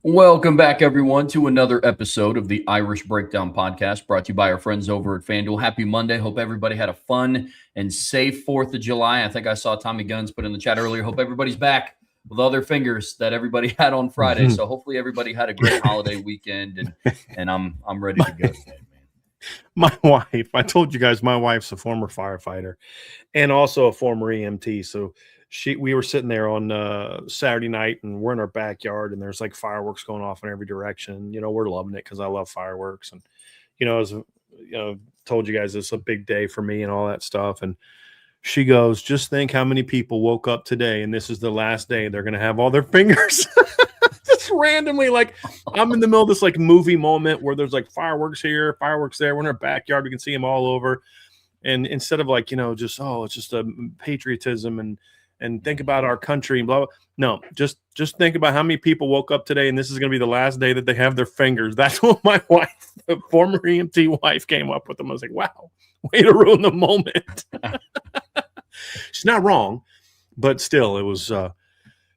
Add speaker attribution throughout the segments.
Speaker 1: Welcome back, everyone, to another episode of the Irish Breakdown Podcast, brought to you by our friends over at FanDuel. Happy Monday. Hope everybody had a fun and safe 4th of July. I think I saw Tommy Guns put in the chat earlier. Hope everybody's back with all their fingers that everybody had on Friday. So hopefully everybody had a great holiday weekend, and I'm ready to go today, man.
Speaker 2: My wife, I told you guys, my wife's a former firefighter and also a former EMT. So we were sitting there on Saturday night, and we're in our backyard, and there's like fireworks going off in every direction. We're loving it because I love fireworks, and as told you guys, it's a big day for me and all that stuff. And she goes, "Just think how many people woke up today, and this is the last day they're gonna have all their fingers." Just randomly, like I'm in the middle of this like movie moment where there's like fireworks here, fireworks there. We're in our backyard, we can see them all over. And instead of like, just it's just a patriotism and think about our country and blah, blah. No, just think about how many people woke up today, and this is going to be the last day that they have their fingers. That's what my wife, the former EMT wife, came up with. I was like, wow, way to ruin the moment. She's not wrong, but still, it was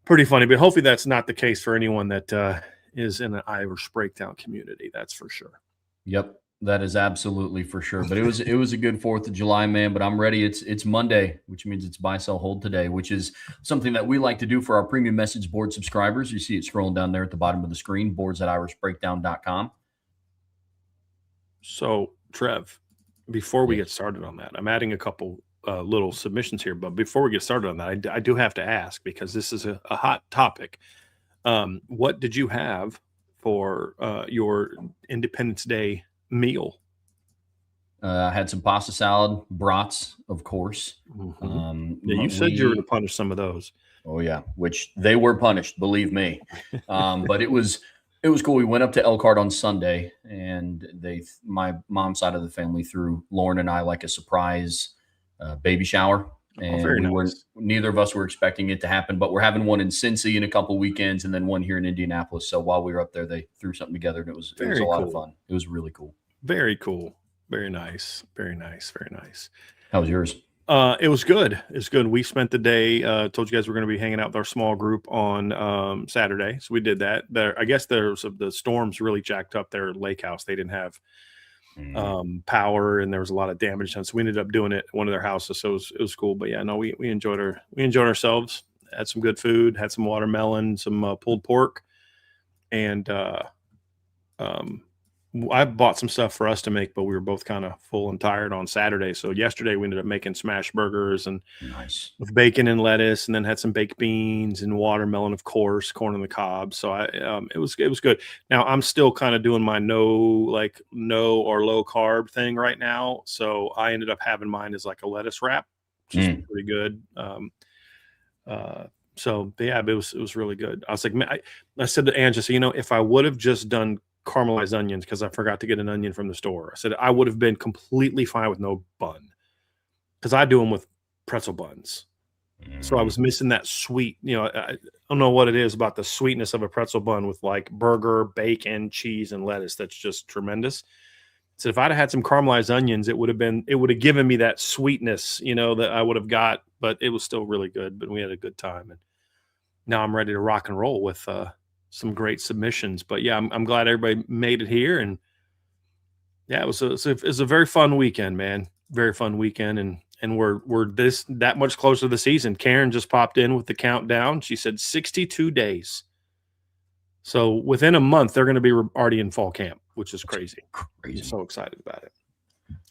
Speaker 2: pretty funny. But hopefully that's not the case for anyone that is in an Irish breakdown community. That's for sure.
Speaker 1: Yep. That is absolutely for sure. But it was a good 4th of July, man. But I'm ready. It's Monday, which means it's buy, sell, hold today, which is something that we like to do for our premium message board subscribers. You see it scrolling down there at the bottom of the screen, boards@irishbreakdown.com.
Speaker 2: So, Trev, before we get started on that, I'm adding a couple little submissions here. But before we get started on that, I do have to ask, because this is a hot topic. What did you have for your Independence Day meal?
Speaker 1: I had some pasta salad, brats, of course.
Speaker 2: Mm-hmm. You said you were going to punish some of those.
Speaker 1: Oh yeah, which they were punished, believe me. But it was cool. We went up to Elkhart on Sunday, and my mom's side of the family threw Lauren and I like a surprise baby shower. And neither of us were expecting it to happen, but we're having one in Cincy in a couple weekends, and then one here in Indianapolis. So while we were up there, they threw something together, and it was a lot of fun. It was really cool.
Speaker 2: Very cool. Very nice. Very nice. Very nice.
Speaker 1: How was yours?
Speaker 2: It was good. It's good. We spent the day, told you guys we're going to be hanging out with our small group on Saturday. So we did that. I guess the storms really jacked up their lake house. They didn't have power, and there was a lot of damage done. So we ended up doing it at one of their houses. So it was cool. But yeah, no, we enjoyed ourselves. Had some good food, had some watermelon, some pulled pork, and I bought some stuff for us to make, but we were both kind of full and tired on Saturday. So yesterday we ended up making smash burgers and
Speaker 1: nice
Speaker 2: with bacon and lettuce, and then had some baked beans and watermelon, of course, corn on the cob. So it was good. Now I'm still kind of doing my no or low carb thing right now. So I ended up having mine as like a lettuce wrap, which is pretty good. So yeah, it was really good. I was like, man, I said to Angela, so, if I would have just done caramelized onions, because I forgot to get an onion from the store, I said I would have been completely fine with no bun, because I do them with pretzel buns. So I was missing that sweet, I don't know what it is about the sweetness of a pretzel bun with like burger, bacon, cheese, and lettuce. That's just tremendous. So if I'd have had some caramelized onions, it would have given me that sweetness, that I would have got, but it was still really good. But we had a good time, and now I'm ready to rock and roll with some great submissions. But yeah, I'm glad everybody made it here, and yeah, it was a very fun weekend, man. Very fun weekend, and we're that much closer to the season. Karen just popped in with the countdown. She said 62 days. So within a month, they're going to be already in fall camp, which is crazy. I'm so excited about it.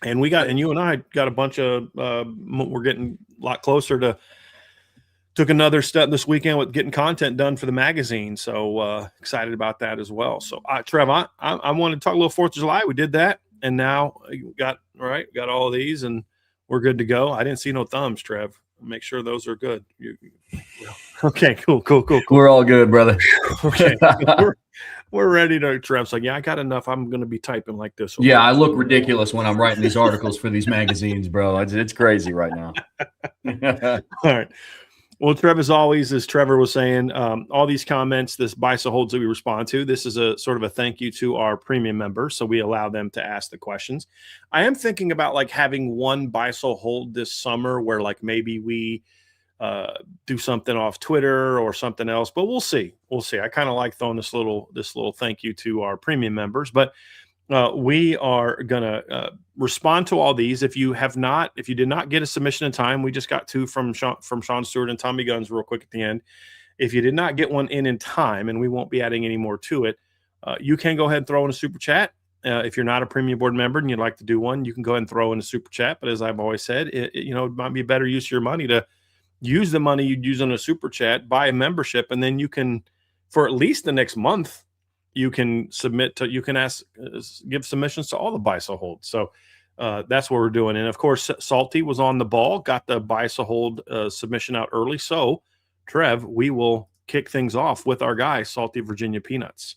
Speaker 2: And you and I got a bunch of we're getting a lot closer to. Took another step this weekend with getting content done for the magazine. So excited about that as well. So Trev, I want to talk a little 4th of July. We did that. And now got all of these, and we're good to go. I didn't see no thumbs, Trev. Make sure those are good. Okay, cool.
Speaker 1: We're all good, brother.
Speaker 2: Okay. We're ready to. Trev's like, yeah, I got enough. I'm going to be typing like this.
Speaker 1: Yeah, I look ridiculous when I'm writing these articles for these magazines, bro. It's crazy right now.
Speaker 2: All right. Well, Trev, as always, as Trevor was saying, all these comments, this buy, sell, holds that we respond to, this is a sort of a thank you to our premium members. So we allow them to ask the questions. I am thinking about like having one buy, sell, hold this summer where like maybe we do something off Twitter or something else, but we'll see. We'll see. I kind of like throwing this little thank you to our premium members, but we are gonna respond to all these. If you did not get a submission in time, we just got two from Sean Stewart and Tommy Guns real quick at the end. If you did not get one in time, and we won't be adding any more to it, you can go ahead and throw in a super chat. If you're not a premium board member and you'd like to do one, you can go ahead and throw in a super chat. But as I've always said, it might be a better use of your money to use the money you'd use on a super chat, buy a membership, and then you can, for at least the next month, you can give submissions to all the buy so hold. So that's what we're doing. And of course, Salty was on the ball, got the buy so hold submission out early. So Trev, we will kick things off with our guy, Salty Virginia Peanuts.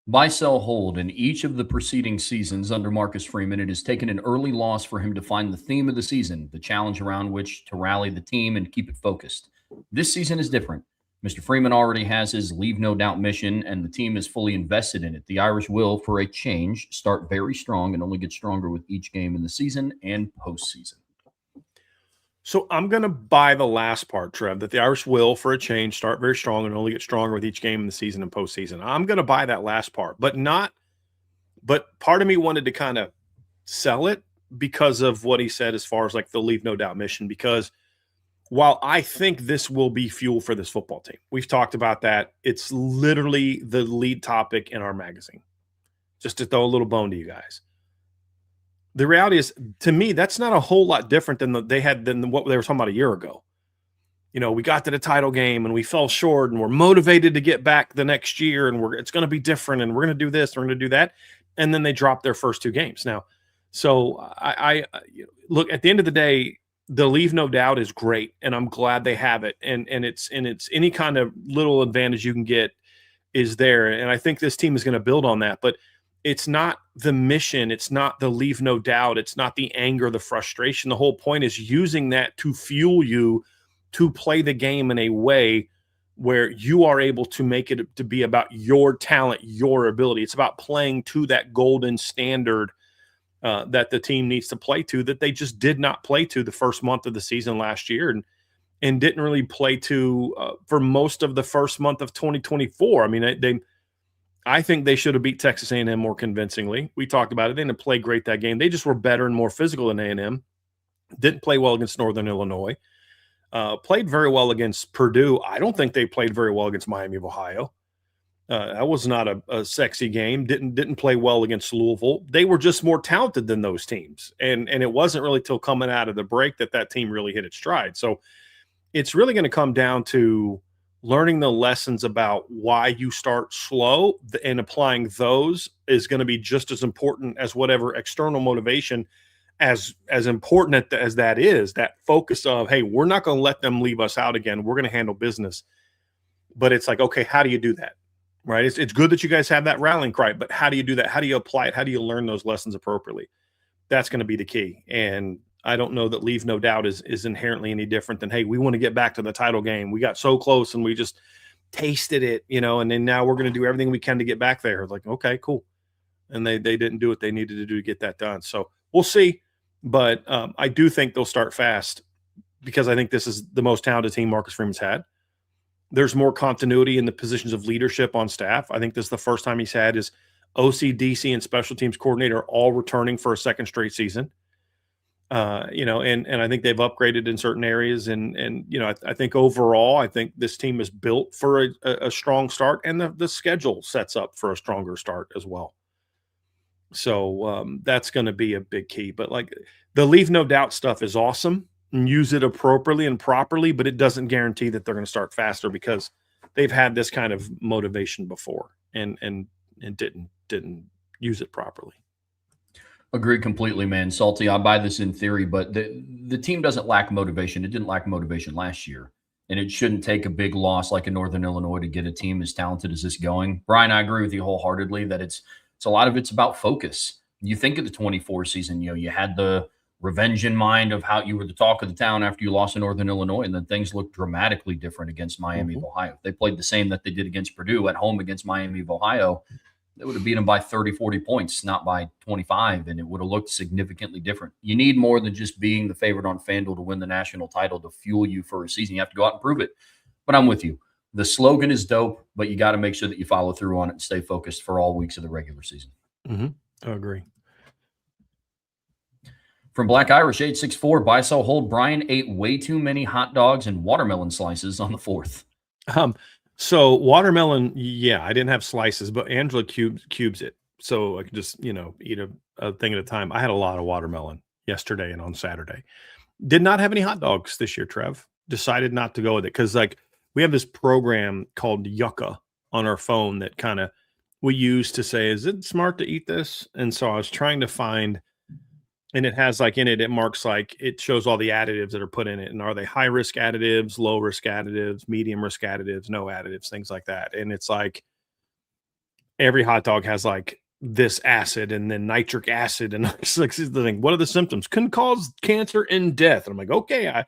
Speaker 1: Buy, sell, hold. In each of the preceding seasons under Marcus Freeman, it has taken an early loss for him to find the theme of the season, the challenge around which to rally the team and keep it focused. This season is different. Mr. Freeman already has his leave no doubt mission, and the team is fully invested in it. The Irish will, for a change, start very strong and only get stronger with each game in the season and postseason.
Speaker 2: So I'm going to buy the last part, Trev, that the Irish will, for a change, start very strong and only get stronger with each game in the season and postseason. I'm going to buy that last part, but part of me wanted to kind of sell it because of what he said as far as like the leave no doubt mission, because while I think this will be fuel for this football team, we've talked about that. It's literally the lead topic in our magazine, just to throw a little bone to you guys. The reality is, to me, that's not a whole lot different than what they were talking about a year ago. We got to the title game and we fell short and we're motivated to get back the next year and it's going to be different and we're going to do this, we're going to do that. And then they dropped their first two games. Now, so I look, at the end of the day, the leave no doubt is great, and I'm glad they have it. And it's any kind of little advantage you can get is there. And I think this team is going to build on that. But it's not the mission. It's not the leave no doubt. It's not the anger, the frustration. The whole point is using that to fuel you to play the game in a way where you are able to make it to be about your talent, your ability. It's about playing to that golden standard that the team needs to play to, that they just did not play to the first month of the season last year and didn't really play to for most of the first month of 2024. I mean, I think they should have beat Texas A&M more convincingly. We talked about it. They didn't play great that game. They just were better and more physical than A&M. Didn't play well against Northern Illinois. Played very well against Purdue. I don't think they played very well against Miami of Ohio. That was not a sexy game. Didn't play well against Louisville. They were just more talented than those teams. And it wasn't really till coming out of the break that team really hit its stride. So it's really going to come down to learning the lessons about why you start slow, and applying those is going to be just as important as whatever external motivation, as important as that is, that focus of, hey, we're not going to let them leave us out again. We're going to handle business. But it's like, okay, how do you do that? Right? It's good that you guys have that rallying cry, but how do you do that? How do you apply it? How do you learn those lessons appropriately? That's going to be the key. And I don't know that leave no doubt is inherently any different than, hey, we want to get back to the title game. We got so close and we just tasted it, and then now we're going to do everything we can to get back there. Like, okay, cool. And they didn't do what they needed to do to get that done. So we'll see. But I do think they'll start fast, because I think this is the most talented team Marcus Freeman's had. There's more continuity in the positions of leadership on staff. I think this is the first time he's had his OC, DC, and special teams coordinator all returning for a second straight season. And I think they've upgraded in certain areas. And I think overall, I think this team is built for a strong start, and the schedule sets up for a stronger start as well. So that's going to be a big key. But like, the leave no doubt stuff is awesome, and use it appropriately and properly, but it doesn't guarantee that they're going to start faster, because they've had this kind of motivation before and didn't use it properly.
Speaker 1: Agreed completely, man. Salty, I buy this in theory, but the team doesn't lack motivation. It didn't lack motivation last year, and it shouldn't take a big loss like in Northern Illinois to get a team as talented as this going. Brian, I agree with you wholeheartedly that it's a lot of it's about focus. You think of the 24 season, you had the revenge in mind of how you were the talk of the town after you lost in Northern Illinois, and then things looked dramatically different against Miami of Ohio. If they played the same that they did against Purdue at home against Miami of Ohio, They would have beat them by 30, 40 points, not by 25, and it would have looked significantly different. You need more than just being the favorite on FanDuel to win the national title to fuel you for a season. You have to go out and prove it. But I'm with you. The slogan is dope, but you got to make sure that you follow through on it and stay focused for all weeks of the regular season.
Speaker 2: I agree.
Speaker 1: From Black Irish 864, buy, sell, hold. Brian ate way too many hot dogs and watermelon slices on the 4th.
Speaker 2: So watermelon, yeah, I didn't have slices, but Angela cubes it. So I could just, eat a thing at a time. I had a lot of watermelon yesterday and on Saturday. Did not have any hot dogs this year, Trev. Decided not to go with it because we have this program called Yucca on our phone that kind of we use to say, is it smart to eat this? And so I was trying to find, and it has in it marks it shows all the additives that are put in it. And are they high risk additives, low risk additives, medium risk additives, no additives, things like that. And it's every hot dog has this acid and then nitric acid. And it's the thing, what are the symptoms? Can cause cancer and death. And I'm like, okay, I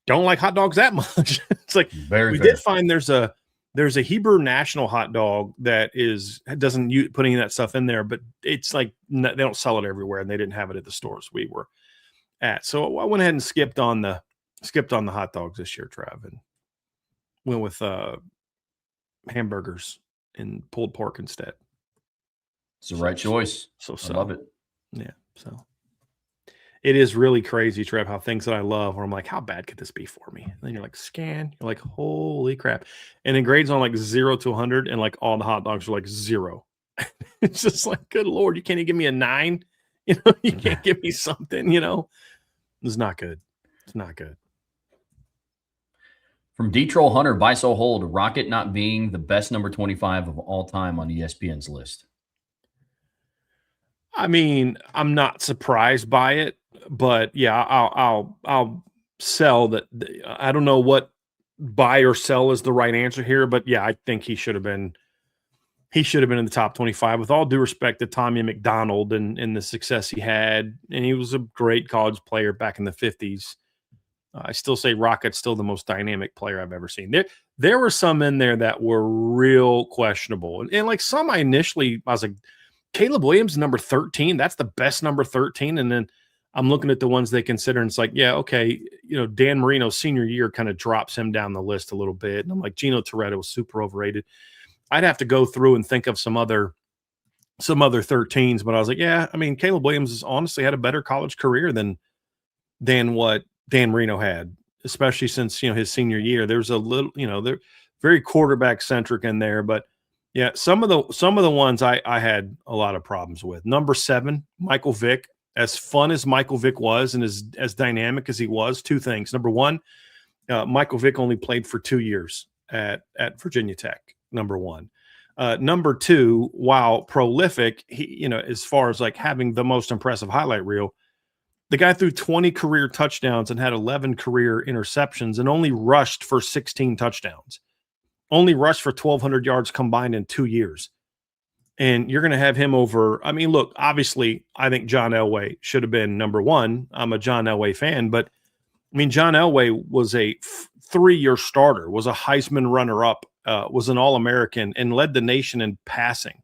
Speaker 2: don't like hot dogs that much. It's
Speaker 1: Very
Speaker 2: we
Speaker 1: fair.
Speaker 2: did find there's a Hebrew national hot dog that doesn't put any of that stuff in there, but it's they don't sell it everywhere, and they didn't have it at the stores we were at. So I went ahead and skipped on the hot dogs this year, Trav, and went with hamburgers and pulled pork instead.
Speaker 1: It's the right choice.
Speaker 2: So
Speaker 1: I love it.
Speaker 2: Yeah. So it is really crazy, Trev, how things that I love, where I'm like, how bad could this be for me? And then you're scan. You're holy crap. And then grades on 0 to 100, and all the hot dogs are 0. It's just good Lord, you can't even give me a 9. You can't give me something, It's not good. It's not good.
Speaker 1: From D-Troll Hunter, buy, sell, hold. Rocket not being the best number 25 of all time on ESPN's list.
Speaker 2: I mean, I'm not surprised by it, but yeah, I'll sell that. I don't know what buy or sell is the right answer here, but yeah, I think he should have been in the top 25 with all due respect to Tommy McDonald and the success he had. And he was a great college player back in the 50s. I still say Rocket's still the most dynamic player I've ever seen. There were some in there that were real questionable. And some I was like, Caleb Williams, number 13, that's the best number 13. And then I'm looking at the ones they consider, and it's yeah, okay, Dan Marino's senior year kind of drops him down the list a little bit. And I'm like, Gino Toretto was super overrated. I'd have to go through and think of some other 13s, but I was like, yeah, I mean, Caleb Williams has honestly had a better college career than what Dan Marino had, especially since, his senior year. There's a little, they're very quarterback centric in there, but yeah, some of the ones I had a lot of problems with. Number 7, Michael Vick. As fun as Michael Vick was and as dynamic as he was, 2 things. Number 1, Michael Vick only played for 2 years at Virginia Tech. Number 1. Number 2, while prolific, he, as far as having the most impressive highlight reel, the guy threw 20 career touchdowns and had 11 career interceptions and only rushed for 16 touchdowns. Only rushed for 1,200 yards combined in 2 years. And you're going to have him over. I mean, look, obviously, I think John Elway should have been number 1. I'm a John Elway fan, but I mean, John Elway was a 3-year starter, was a Heisman runner-up, was an All-American, and led the nation in passing.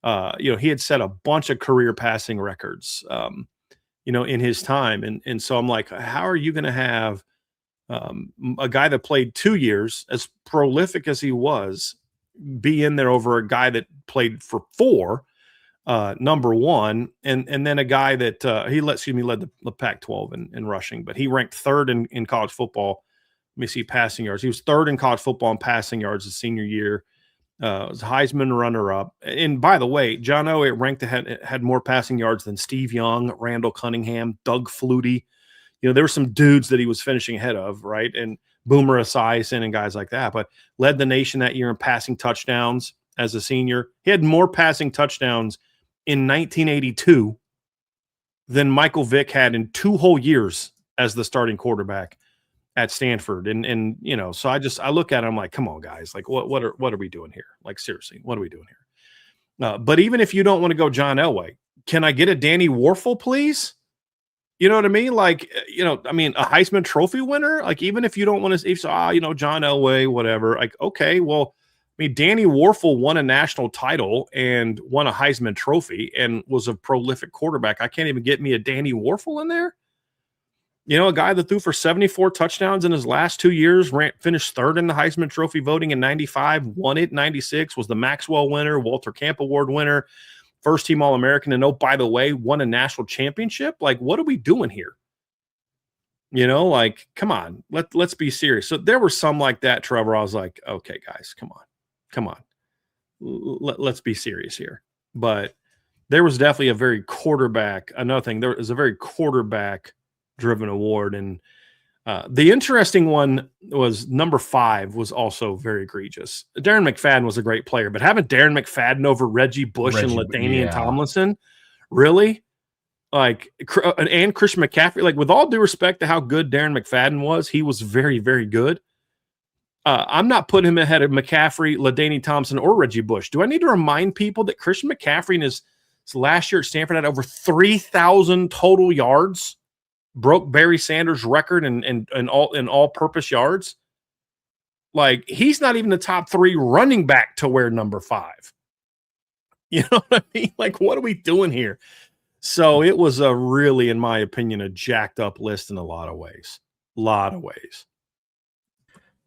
Speaker 2: He had set a bunch of career passing records, in his time. And so I'm like, how are you going to have a guy that played 2 years, as prolific as he was, be in there over a guy that played for 4, number 1, and then a guy that led the Pac-12 in rushing, but he ranked 3rd in college football. Let me see passing yards. He was 3rd in college football in passing yards his senior year. Was a Heisman runner-up. And by the way, John Elway had more passing yards than Steve Young, Randall Cunningham, Doug Flutie. There were some dudes that he was finishing ahead of, right? And Boomer Esiason and guys like that, but led the nation that year in passing touchdowns as a senior. He had more passing touchdowns in 1982 than Michael Vick had in 2 whole years as the starting quarterback at Stanford. And so I look at it, I'm like, come on, guys, what are we doing here? Seriously, what are we doing here? But even if you don't want to go John Elway, can I get a Danny Warfel, please? You know what I mean? A Heisman Trophy winner. Even if you don't want to, John Elway, whatever. Okay, well, mean, Danny Warfel won a national title and won a Heisman Trophy and was a prolific quarterback. I can't even get me a Danny Warfel in there. You know, a guy that threw for 74 touchdowns in his last 2 years, finished third in the Heisman Trophy voting in 95, won it in 96, was the Maxwell winner, Walter Camp Award winner, first team All-American, and oh, by the way, won a national championship. Like, what are we doing here? You know, like, come on, let's be serious. So there were some like that, Trevor. I was like, okay, guys, come on. Let's be serious here. But there was definitely another thing, there was a very quarterback driven award. And the interesting one was number 5 was also very egregious. Darren McFadden was a great player, but having Darren McFadden over Reggie Bush and LaDainian Tomlinson, really? Like, and Christian McCaffrey, like, with all due respect to how good Darren McFadden was, he was very, very good. I'm not putting him ahead of McCaffrey, LaDainian Thompson, or Reggie Bush. Do I need to remind people that Christian McCaffrey in his last year at Stanford had over 3,000 total yards? Broke Barry Sanders' record in all-purpose yards. Like, he's not even the top 3 running back to wear number 5. You know what I mean? Like, what are we doing here? So it was a really, in my opinion, a jacked up list in a lot of ways.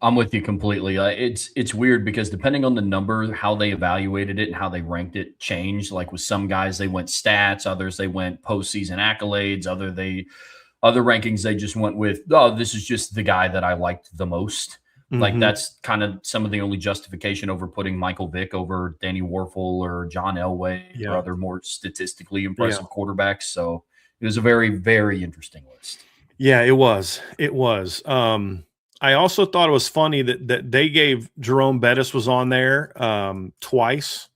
Speaker 1: I'm with you completely. It's weird because depending on the number, how they evaluated it and how they ranked it changed. Like with some guys, they went stats, others they went postseason accolades, other rankings they just went with, oh, this is just the guy that I liked the most. Mm-hmm. Like that's kind of some of the only justification over putting Michael Vick over Danny Warfel or John Elway or other more statistically impressive quarterbacks. So it was a very, very interesting list.
Speaker 2: Yeah, it was. I also thought it was funny that they gave Jerome Bettis was on there twice.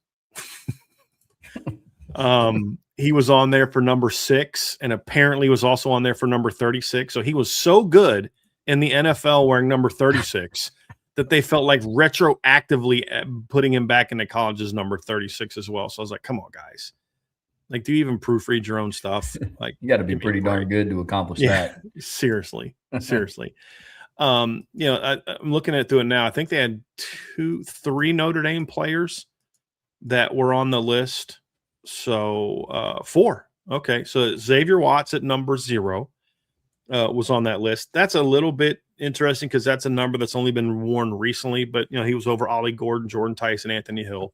Speaker 2: He was on there for number 6 and apparently was also on there for number 36. So he was so good in the NFL wearing number 36 that they felt like retroactively putting him back into college as number 36 as well. So I was like, come on, guys. Like, do you even proofread your own stuff? Like,
Speaker 1: you got to be pretty darn good to accomplish that.
Speaker 2: Seriously. You know, I'm looking at it now. I think they had 3 Notre Dame players that were on the list. So 4. Okay. So Xavier Watts at number 0 was on that list. That's a little bit interesting because that's a number that's only been worn recently, but you know, he was over Ollie Gordon, Jordan Tyson, Anthony Hill.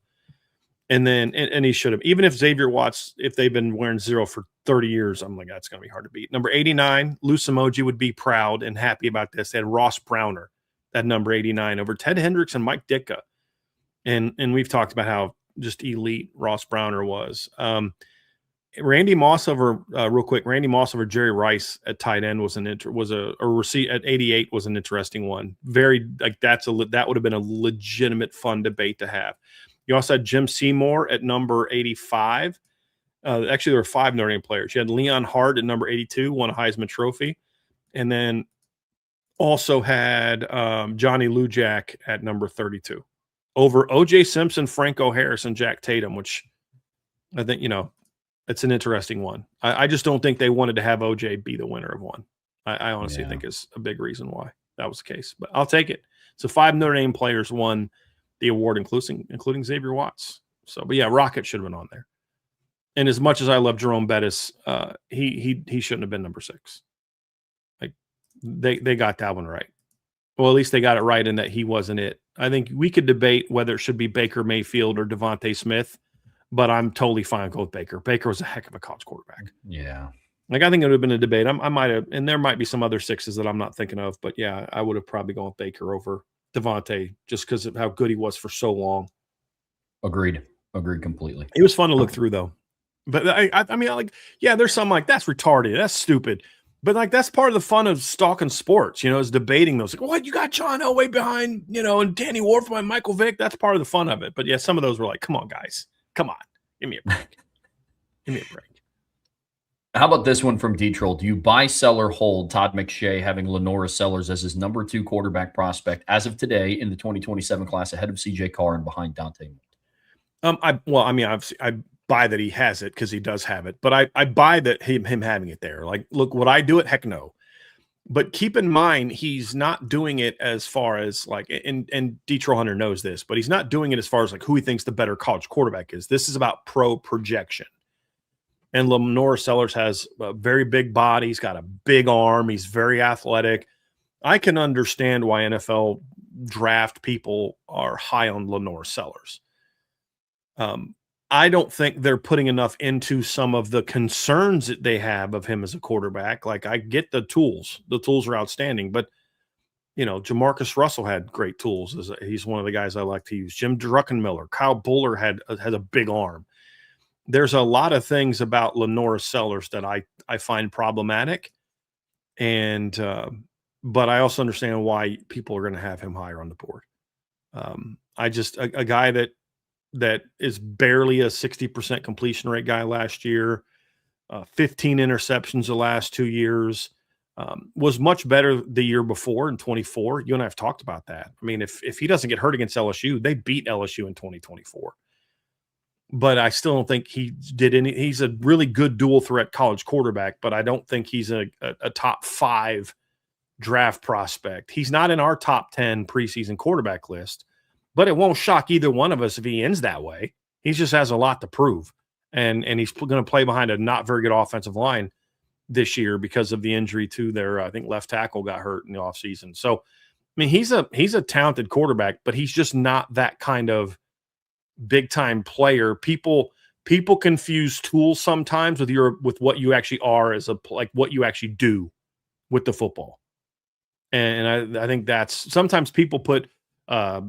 Speaker 2: And then, and he should have, even if Xavier Watts, if they've been wearing 0 for 30 years, I'm like, that's going to be hard to beat. Number 89, Lou Emoji would be proud and happy about this. They had Ross Browner at number 89 over Ted Hendricks and Mike Ditka. And we've talked about how just elite Ross Browner was. Randy Moss over Jerry Rice at tight end was a receipt at 88 was an interesting one. Very like that would have been a legitimate fun debate to have. You also had Jim Seymour at number 85. Actually, there were 5 Notre Dame players. You had Leon Hart at number 82, won a Heisman Trophy, and then also had Johnny Lujack at number 32 over O.J. Simpson, Franco Harris, and Jack Tatum, which I think, you know, it's an interesting one. I just don't think they wanted to have O.J. be the winner of one. I honestly think is a big reason why that was the case. But I'll take it. So 5 Notre Dame players won the award, including Xavier Watts. So, but yeah, Rocket should have been on there. And as much as I love Jerome Bettis, he shouldn't have been number 6. Like they got that one right. Well, at least they got it right in that he wasn't it. I think we could debate whether it should be Baker Mayfield or Devontae Smith, but I'm totally fine with Baker. Baker was a heck of a college quarterback.
Speaker 1: Yeah.
Speaker 2: Like I think it would have been a debate. I might have, and there might be some other 6s that I'm not thinking of, but yeah, I would have probably gone with Baker over Devontae just because of how good he was for so long.
Speaker 1: Agreed completely.
Speaker 2: It was fun to look through though. But I mean, like, yeah, there's some like that's retarded, that's stupid. But like that's part of the fun of stalking sports, you know, is debating those. Like, what, you got John Elway behind, you know, and Danny Warfel and Michael Vick. That's part of the fun of it. But yeah, some of those were like, come on, guys, come on, give me a break.
Speaker 1: How about this one from D-Troll? Do you buy, sell, or hold Todd McShay having Lenora Sellers as his number 2 quarterback prospect as of today in the 2027 class ahead of CJ Carr and behind Dante?
Speaker 2: I buy that he has it because he does have it, but I buy that him having it there. Like, look, would I do it? Heck no. But keep in mind, he's not doing it as far as like, and Detroit Hunter knows this, but he's not doing it as far as like who he thinks the better college quarterback is. This is about pro projection. And Lenore Sellers has a very big body. He's got a big arm. He's very athletic. I can understand why NFL draft people are high on Lenore Sellers. I don't think they're putting enough into some of the concerns that they have of him as a quarterback. Like, I get the tools. The tools are outstanding, but Jamarcus Russell had great tools. He's one of the guys I like to use. Jim Druckenmiller, Kyle Buller has a big arm. There's a lot of things about Lenore Sellers that I find problematic, and but I also understand why people are going to have him higher on the board. A guy that is barely a 60% completion rate guy last year, 15 interceptions the last 2 years, was much better the year before in 24. You and I have talked about that. I mean, if he doesn't get hurt against LSU, they beat LSU in 2024. But I still don't think he did any. He's a really good dual threat college quarterback, but I don't think he's a top 5 draft prospect. He's not in our top 10 preseason quarterback list, but it won't shock either one of us if he ends that way. He just has a lot to prove, and he's going to play behind a not very good offensive line this year because of the injury to their, I think, left tackle got hurt in the offseason. So, I mean, he's a talented quarterback, but he's just not that kind of big time player. People confuse tools sometimes with what you actually are as like what you actually do with the football. And I think that's sometimes people put I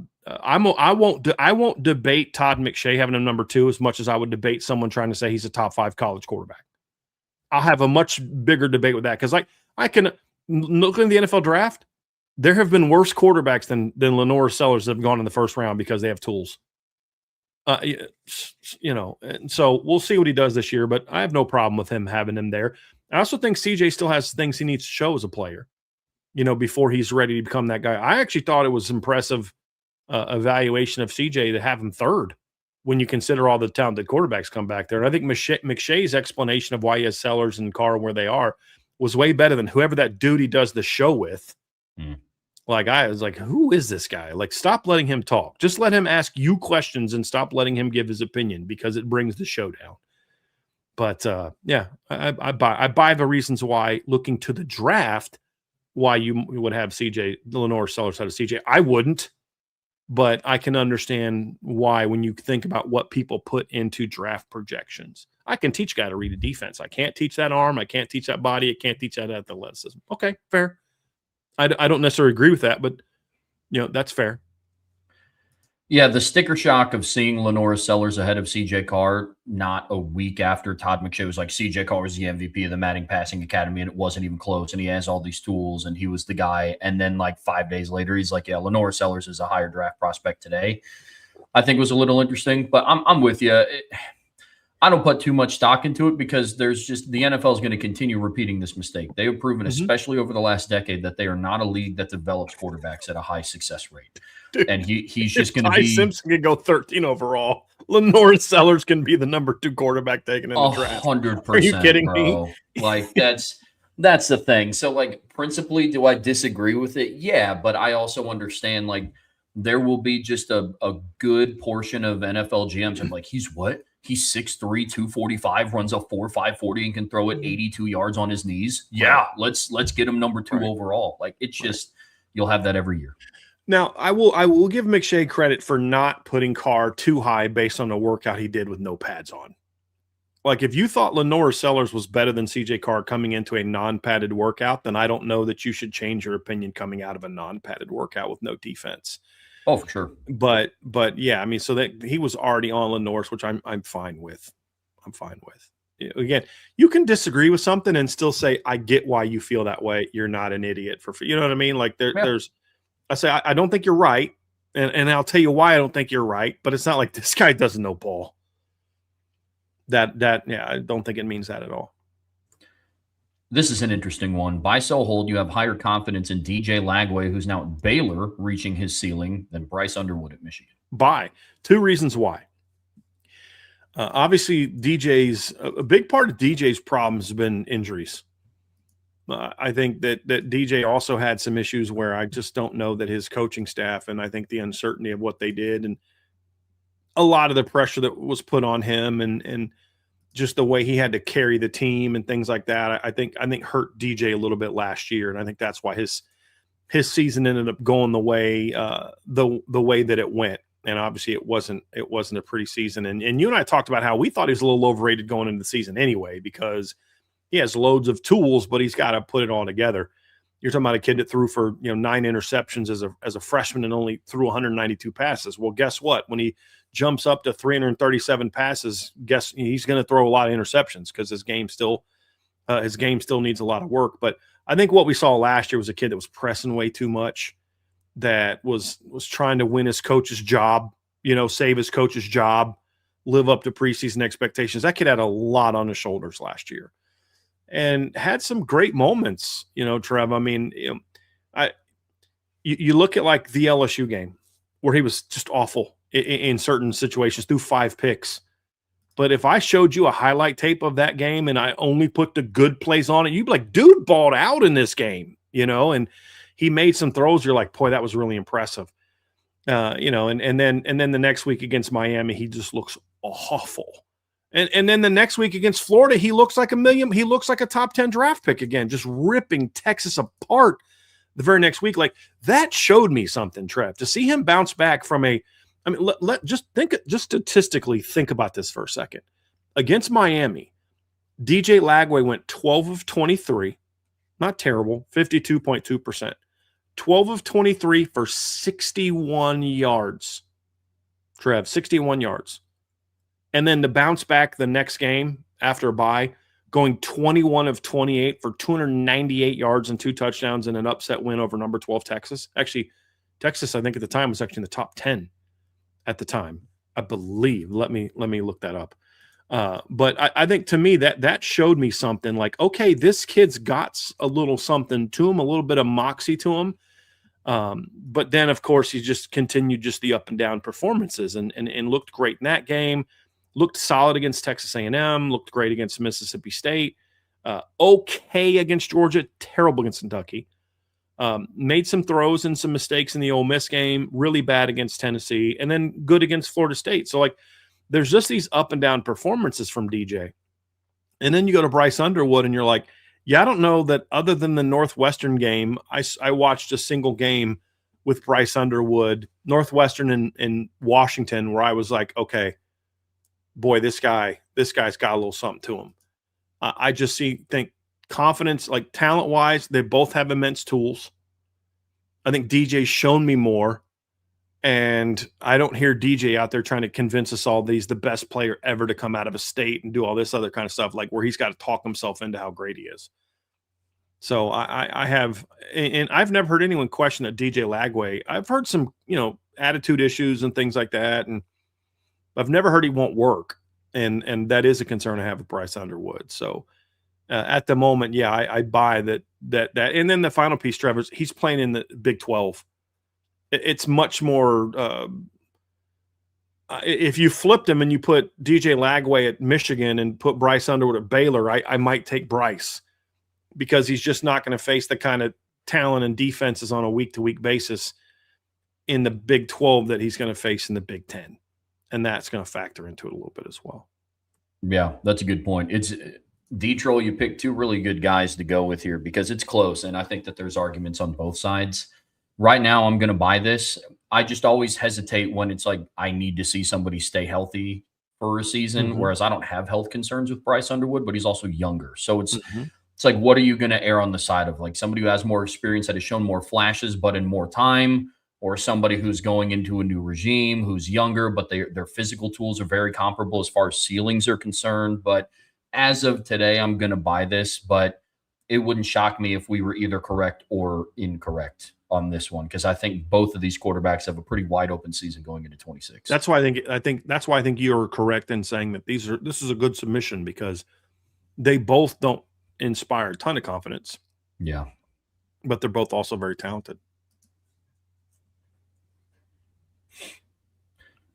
Speaker 2: won't debate Todd McShay having a number 2 as much as I would debate someone trying to say he's a top 5 college quarterback. I'll have a much bigger debate with that, because I can look in the NFL draft. There have been worse quarterbacks than Lenore Sellers that have gone in the first round because they have tools. And so we'll see what he does this year, but I have no problem with him having him there. I also think CJ still has things he needs to show as a player, before he's ready to become that guy. I actually thought it was impressive evaluation of CJ to have him 3rd when you consider all the talented quarterbacks come back there. And I think McShay's explanation of why he has Sellers and Carr where they are was way better than whoever that dude he does the show with. Like, I was like, who is this guy? Like, stop letting him talk. Just let him ask you questions and stop letting him give his opinion, because it brings the show down. But I buy the reasons why, looking to the draft, why you would have Lenore Sellers out of CJ. I wouldn't, but I can understand why when you think about what people put into draft projections. I can teach a guy to read a defense. I can't teach that arm. I can't teach that body. I can't teach that athleticism. Okay, fair. I don't necessarily agree with that, but that's fair.
Speaker 1: Yeah, the sticker shock of seeing Lenore Sellers ahead of CJ Carr not a week after Todd McShay was like, CJ Carr was the MVP of the Manning Passing Academy, and it wasn't even close, and he has all these tools, and he was the guy. And then like 5 days later, he's like, yeah, Lenore Sellers is a higher draft prospect today. I think it was a little interesting, but I'm with you. I don't put too much stock into it, because there's just, the NFL is going to continue repeating this mistake. They have proven, especially over the last decade, that they are not a league that develops quarterbacks at a high success rate. Dude, and he's just going to be.
Speaker 2: Simpson can go 13 overall. Lenore Sellers can be the number 2 quarterback taken in the draft.
Speaker 1: 100%.
Speaker 2: Are you kidding
Speaker 1: me? Like, that's the thing. So, like, principally, do I disagree with it? Yeah, but I also understand, like, there will be just a good portion of NFL GMs. I'm like, he's what? He's 6'3", 245, runs a 4.5 40, and can throw it 82 yards on his knees. Yeah, let's get him number 2 overall. Like, it's just, you'll have that every year.
Speaker 2: Now, I will give McShay credit for not putting Carr too high based on the workout he did with no pads on. Like, if you thought Lenore Sellers was better than CJ Carr coming into a non-padded workout, then I don't know that you should change your opinion coming out of a non-padded workout with no defense.
Speaker 1: Oh, for sure.
Speaker 2: But yeah, I mean, so that he was already on Lenore's, which I'm fine with. I'm fine with. Again, you can disagree with something and still say, I get why you feel that way. You're not an idiot you know what I mean? Like there's, I say, I don't think you're right. And I'll tell you why I don't think you're right, but it's not like this guy doesn't know ball. Yeah, I don't think it means that at all.
Speaker 1: This is an interesting one. Buy, sell, hold. You have higher confidence in DJ Lagway, who's now at Baylor, reaching his ceiling, than Bryce Underwood at Michigan.
Speaker 2: Buy. 2 reasons why. Obviously, a big part of DJ's problem has been injuries. I think that DJ also had some issues where I just don't know that his coaching staff, and I think the uncertainty of what they did and a lot of the pressure that was put on him and just the way he had to carry the team and things like that, I think hurt DJ a little bit last year, and I think that's why his season ended up going the way the way that it went. And obviously it wasn't a pretty season. And you and I talked about how we thought he was a little overrated going into the season anyway, because he has loads of tools, but he's got to put it all together. You're talking about a kid that threw for 9 interceptions as a freshman and only threw 192 passes. Well, guess what? When he jumps up to 337 passes, guess he's going to throw a lot of interceptions because his game still needs a lot of work. But I think what we saw last year was a kid that was pressing way too much, that was trying to win his coach's job, save his coach's job, live up to preseason expectations. That kid had a lot on his shoulders last year and had some great moments, Trev. I mean, you look at like the LSU game where he was just awful in certain situations, threw 5 picks. But if I showed you a highlight tape of that game and I only put the good plays on it, you'd be like, dude balled out in this game, and he made some throws. You're like, boy, that was really impressive. And then the next week against Miami, he just looks awful. And then the next week against Florida, he looks like he looks like a top 10 draft pick again, just ripping Texas apart the very next week. Like, that showed me something, Trev, to see him bounce back from just statistically think about this for a second. Against Miami, DJ Lagway went 12 of 23, not terrible, 52.2%. 12 of 23 for 61 yards. Trev, 61 yards. And then to bounce back the next game after a bye, going 21 of 28 for 298 yards and 2 touchdowns in an upset win over number 12 Texas. Actually, Texas, I think at the time, was actually in the top 10 at the time, I believe. Let me look that up. But I think to me that showed me something like, okay, this kid's got a little something to him, a little bit of moxie to him. But then, of course, he just continued just the up and down performances and looked great in that game, looked solid against Texas A&M, looked great against Mississippi State, okay against Georgia, terrible against Kentucky. Made some throws and some mistakes in the Ole Miss game, really bad against Tennessee, and then good against Florida State. So, like, there's just these up and down performances from DJ. And then you go to Bryce Underwood and you're like, yeah, I don't know that other than the Northwestern game, I watched a single game with Bryce Underwood, Northwestern and Washington, where I was like, okay, boy, this guy's got a little something to him. I just think confidence, like talent-wise, they both have immense tools. I think DJ's shown me more, and I don't hear DJ out there trying to convince us all that he's the best player ever to come out of a state and do all this other kind of stuff, like where he's got to talk himself into how great he is. So I have, and I've never heard anyone question that DJ Lagway. I've heard some, attitude issues and things like that, and I've never heard he won't work, and that is a concern I have with Bryce Underwood. So at the moment, yeah, I buy that. And then the final piece, Trevor, he's playing in the Big 12. It's much more. If you flipped him and you put DJ Lagway at Michigan and put Bryce Underwood at Baylor, I might take Bryce, because he's just not going to face the kind of talent and defenses on a week-to-week basis in the Big 12 that he's going to face in the Big 10. And that's going to factor into it a little bit as well.
Speaker 1: Yeah, that's a good point. It's Detroit, you picked 2 really good guys to go with here because it's close, and I think that there's arguments on both sides. Right now, I'm going to buy this. I just always hesitate when it's like I need to see somebody stay healthy for a season, whereas I don't have health concerns with Bryce Underwood, but he's also younger. So it's like, what are you going to err on the side of? Like somebody who has more experience, that has shown more flashes, but in more time, or somebody who's going into a new regime, who's younger, but their physical tools are very comparable as far as ceilings are concerned. But as of today, I'm going to buy this, but it wouldn't shock me if we were either correct or incorrect on this one, because I think both of these quarterbacks have a pretty wide open season going into 26.
Speaker 2: That's why I think you're correct in saying that this is a good submission, because they both don't inspire a ton of confidence.
Speaker 1: Yeah.
Speaker 2: But they're both also very talented.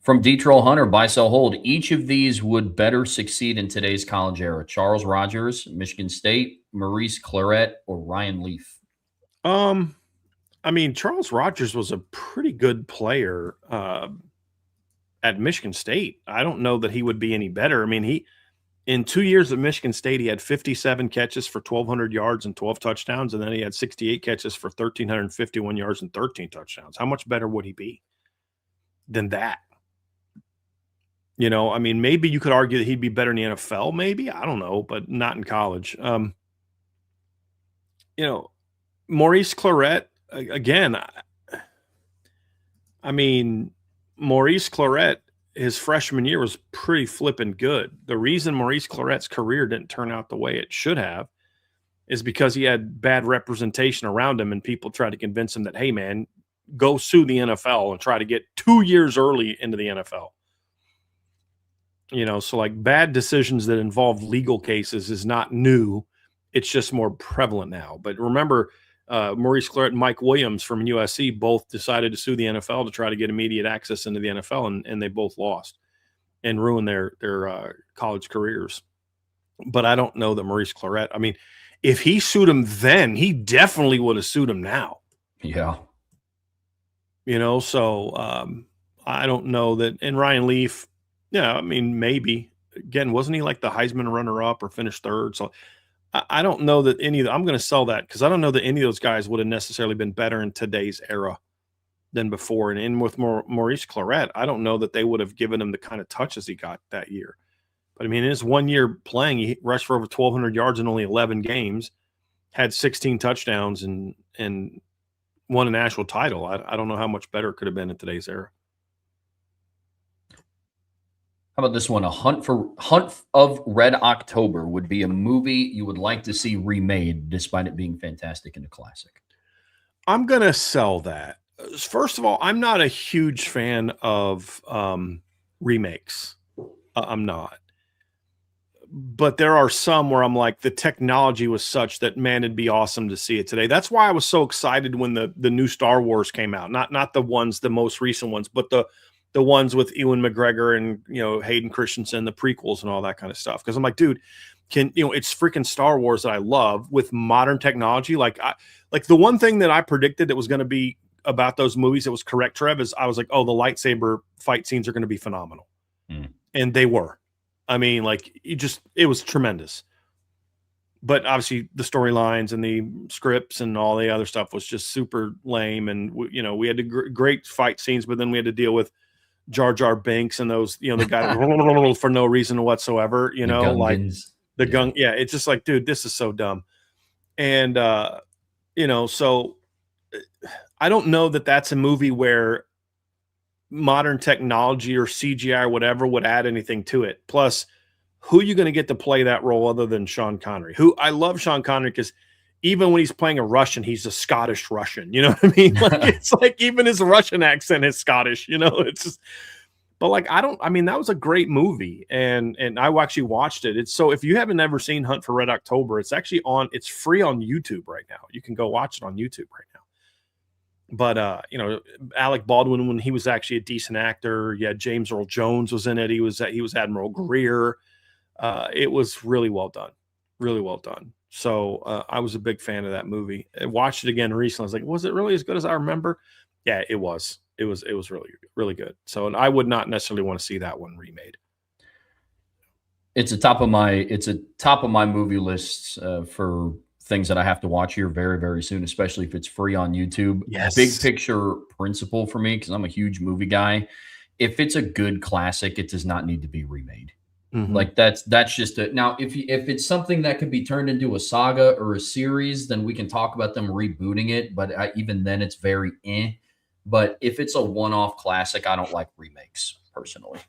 Speaker 1: From D Troll Hunter, buy, sell, hold. Each of these would better succeed in today's college era. Charles Rogers, Michigan State, Maurice Claret, or Ryan Leaf.
Speaker 2: Um, I mean, Charles Rogers was a pretty good player at Michigan State. I don't know that he would be any better. I mean, he in 2 years at Michigan State, he had 57 catches for 1,200 yards and 12 touchdowns, and then he had 68 catches for 1,351 yards and 13 touchdowns. How much better would he be than that? You know, I mean, maybe you could argue that he'd be better in the NFL, maybe. I don't know, but not in college. You know, Maurice Claret, again, I mean, Maurice Claret, his freshman year was pretty flipping good. The reason Maurice Claret's career didn't turn out the way it should have is because he had bad representation around him, and people tried to convince him that, hey, man, go sue the NFL and try to get 2 years early into the NFL. You know, so like bad decisions that involve legal cases is not new. It's just more prevalent now. But remember, Maurice Claret and Mike Williams from USC both decided to sue the NFL to try to get immediate access into the NFL, and they both lost and ruined their college careers. But I don't know that Maurice Claret, I mean, if he sued him then, he definitely would have sued him now.
Speaker 1: Yeah.
Speaker 2: You know, so I don't know that. And Ryan Leaf, yeah, I mean, maybe. Again, wasn't he like the Heisman runner-up or finished third? So I don't know that any of I'm going to sell that because I don't know that any of those guys would have necessarily been better in today's era than before. And with Maurice Claret, I don't know that they would have given him the kind of touches he got that year. But I mean, in his 1 year playing, he rushed for over 1,200 yards in only 11 games, had 16 touchdowns, and won a national title. I don't know how much better it could have been in today's era.
Speaker 1: How about this one? A Hunt of Red October would be a movie you would like to see remade, despite it being fantastic and a classic.
Speaker 2: I'm going to sell that. First of all, I'm not a huge fan of remakes. I'm not. But there are some where I'm like, the technology was such that, man, it'd be awesome to see it today. That's why I was so excited when the new Star Wars came out. Not the most recent ones, but the ones with Ewan McGregor and, you know, Hayden Christensen, the prequels and all that kind of stuff. Because I'm like, dude, it's freaking Star Wars that I love with modern technology. Like the one thing that I predicted that was going to be about those movies that was correct, Trev, is I was like, oh, the lightsaber fight scenes are going to be phenomenal. And they were. I mean, like, it was tremendous. But obviously the storylines and the scripts and all the other stuff was just super lame. And, you know, we had great fight scenes, but then we had to deal with Jar Jar Binks and those, you know, the guy for no reason whatsoever, you know, like the gun. Yeah. It's just like, dude, this is so dumb. And, you know, so I don't know that that's a movie where modern technology or CGI or whatever would add anything to it. Plus, who are you going to get to play that role other than Sean Connery? Who I love Sean Connery because even when he's playing a Russian, he's a Scottish Russian. You know what I mean? Like, it's like even his Russian accent is Scottish. You know, it's just. But like, I mean, that was a great movie, and I actually watched it. So if you haven't ever seen Hunt for Red October, it's actually it's free on YouTube right now. You can go watch it on YouTube right now. But you know, Alec Baldwin, when he was actually a decent actor, yeah, James Earl Jones was in it. He was Admiral Greer. It was really well done, really well done. So I was a big fan of that movie. I watched it again recently. I was like, was it really as good as I remember? Yeah, it was. It was really, really good. So, and I would not necessarily want to see that one remade.
Speaker 1: It's a top of my movie list for things that I have to watch here very, very soon, especially if it's free on YouTube.
Speaker 2: Yes.
Speaker 1: Big picture principle for me, because I'm a huge movie guy. If it's a good classic, it does not need to be remade. Like that's just it. Now, if it's something that could be turned into a saga or a series, then we can talk about them rebooting it. But even then, it's very eh. But if it's a one-off classic, I don't like remakes personally.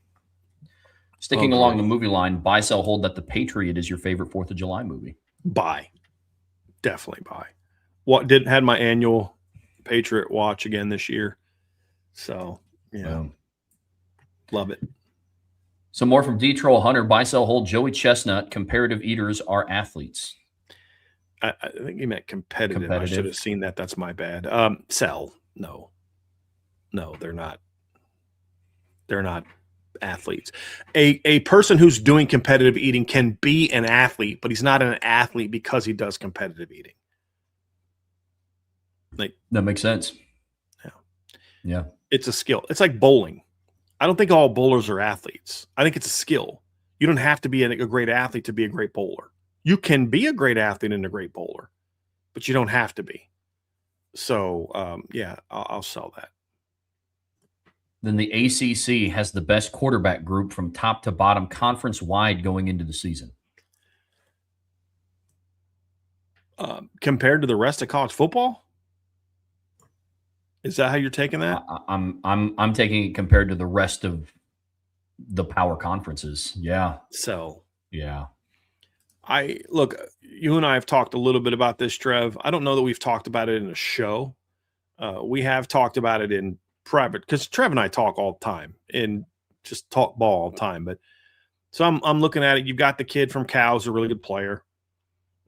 Speaker 1: Sticking along the movie line, buy, sell, hold that The Patriot is your favorite 4th of July movie.
Speaker 2: Buy. Definitely buy. Had my annual Patriot watch again this year. So, yeah. Love it.
Speaker 1: Some more from D Troll Hunter, buy, sell, hold Joey Chestnut. Comparative eaters are athletes.
Speaker 2: I think he meant competitive. I should have seen that. That's my bad. Sell. No, they're not. They're not athletes. A person who's doing competitive eating can be an athlete, but he's not an athlete because he does competitive eating. Like,
Speaker 1: That makes sense.
Speaker 2: Yeah.
Speaker 1: Yeah.
Speaker 2: It's a skill. It's like bowling. I don't think all bowlers are athletes. I think it's a skill. You don't have to be a great athlete to be a great bowler. You can be a great athlete and a great bowler, but you don't have to be. So, yeah, I'll sell that.
Speaker 1: Then the ACC has the best quarterback group from top to bottom, conference wide, going into the season.
Speaker 2: Compared to the rest of college football, is that how you're taking that?
Speaker 1: I'm taking it compared to the rest of the power conferences. Yeah.
Speaker 2: So,
Speaker 1: Yeah.
Speaker 2: Look, you and I have talked a little bit about this, Trev. I don't know that we've talked about it in a show. We have talked about it in private because Trev and I talk all the time and just talk ball all the time. But so I'm looking at it. You've got the kid from Cal, who's a really good player.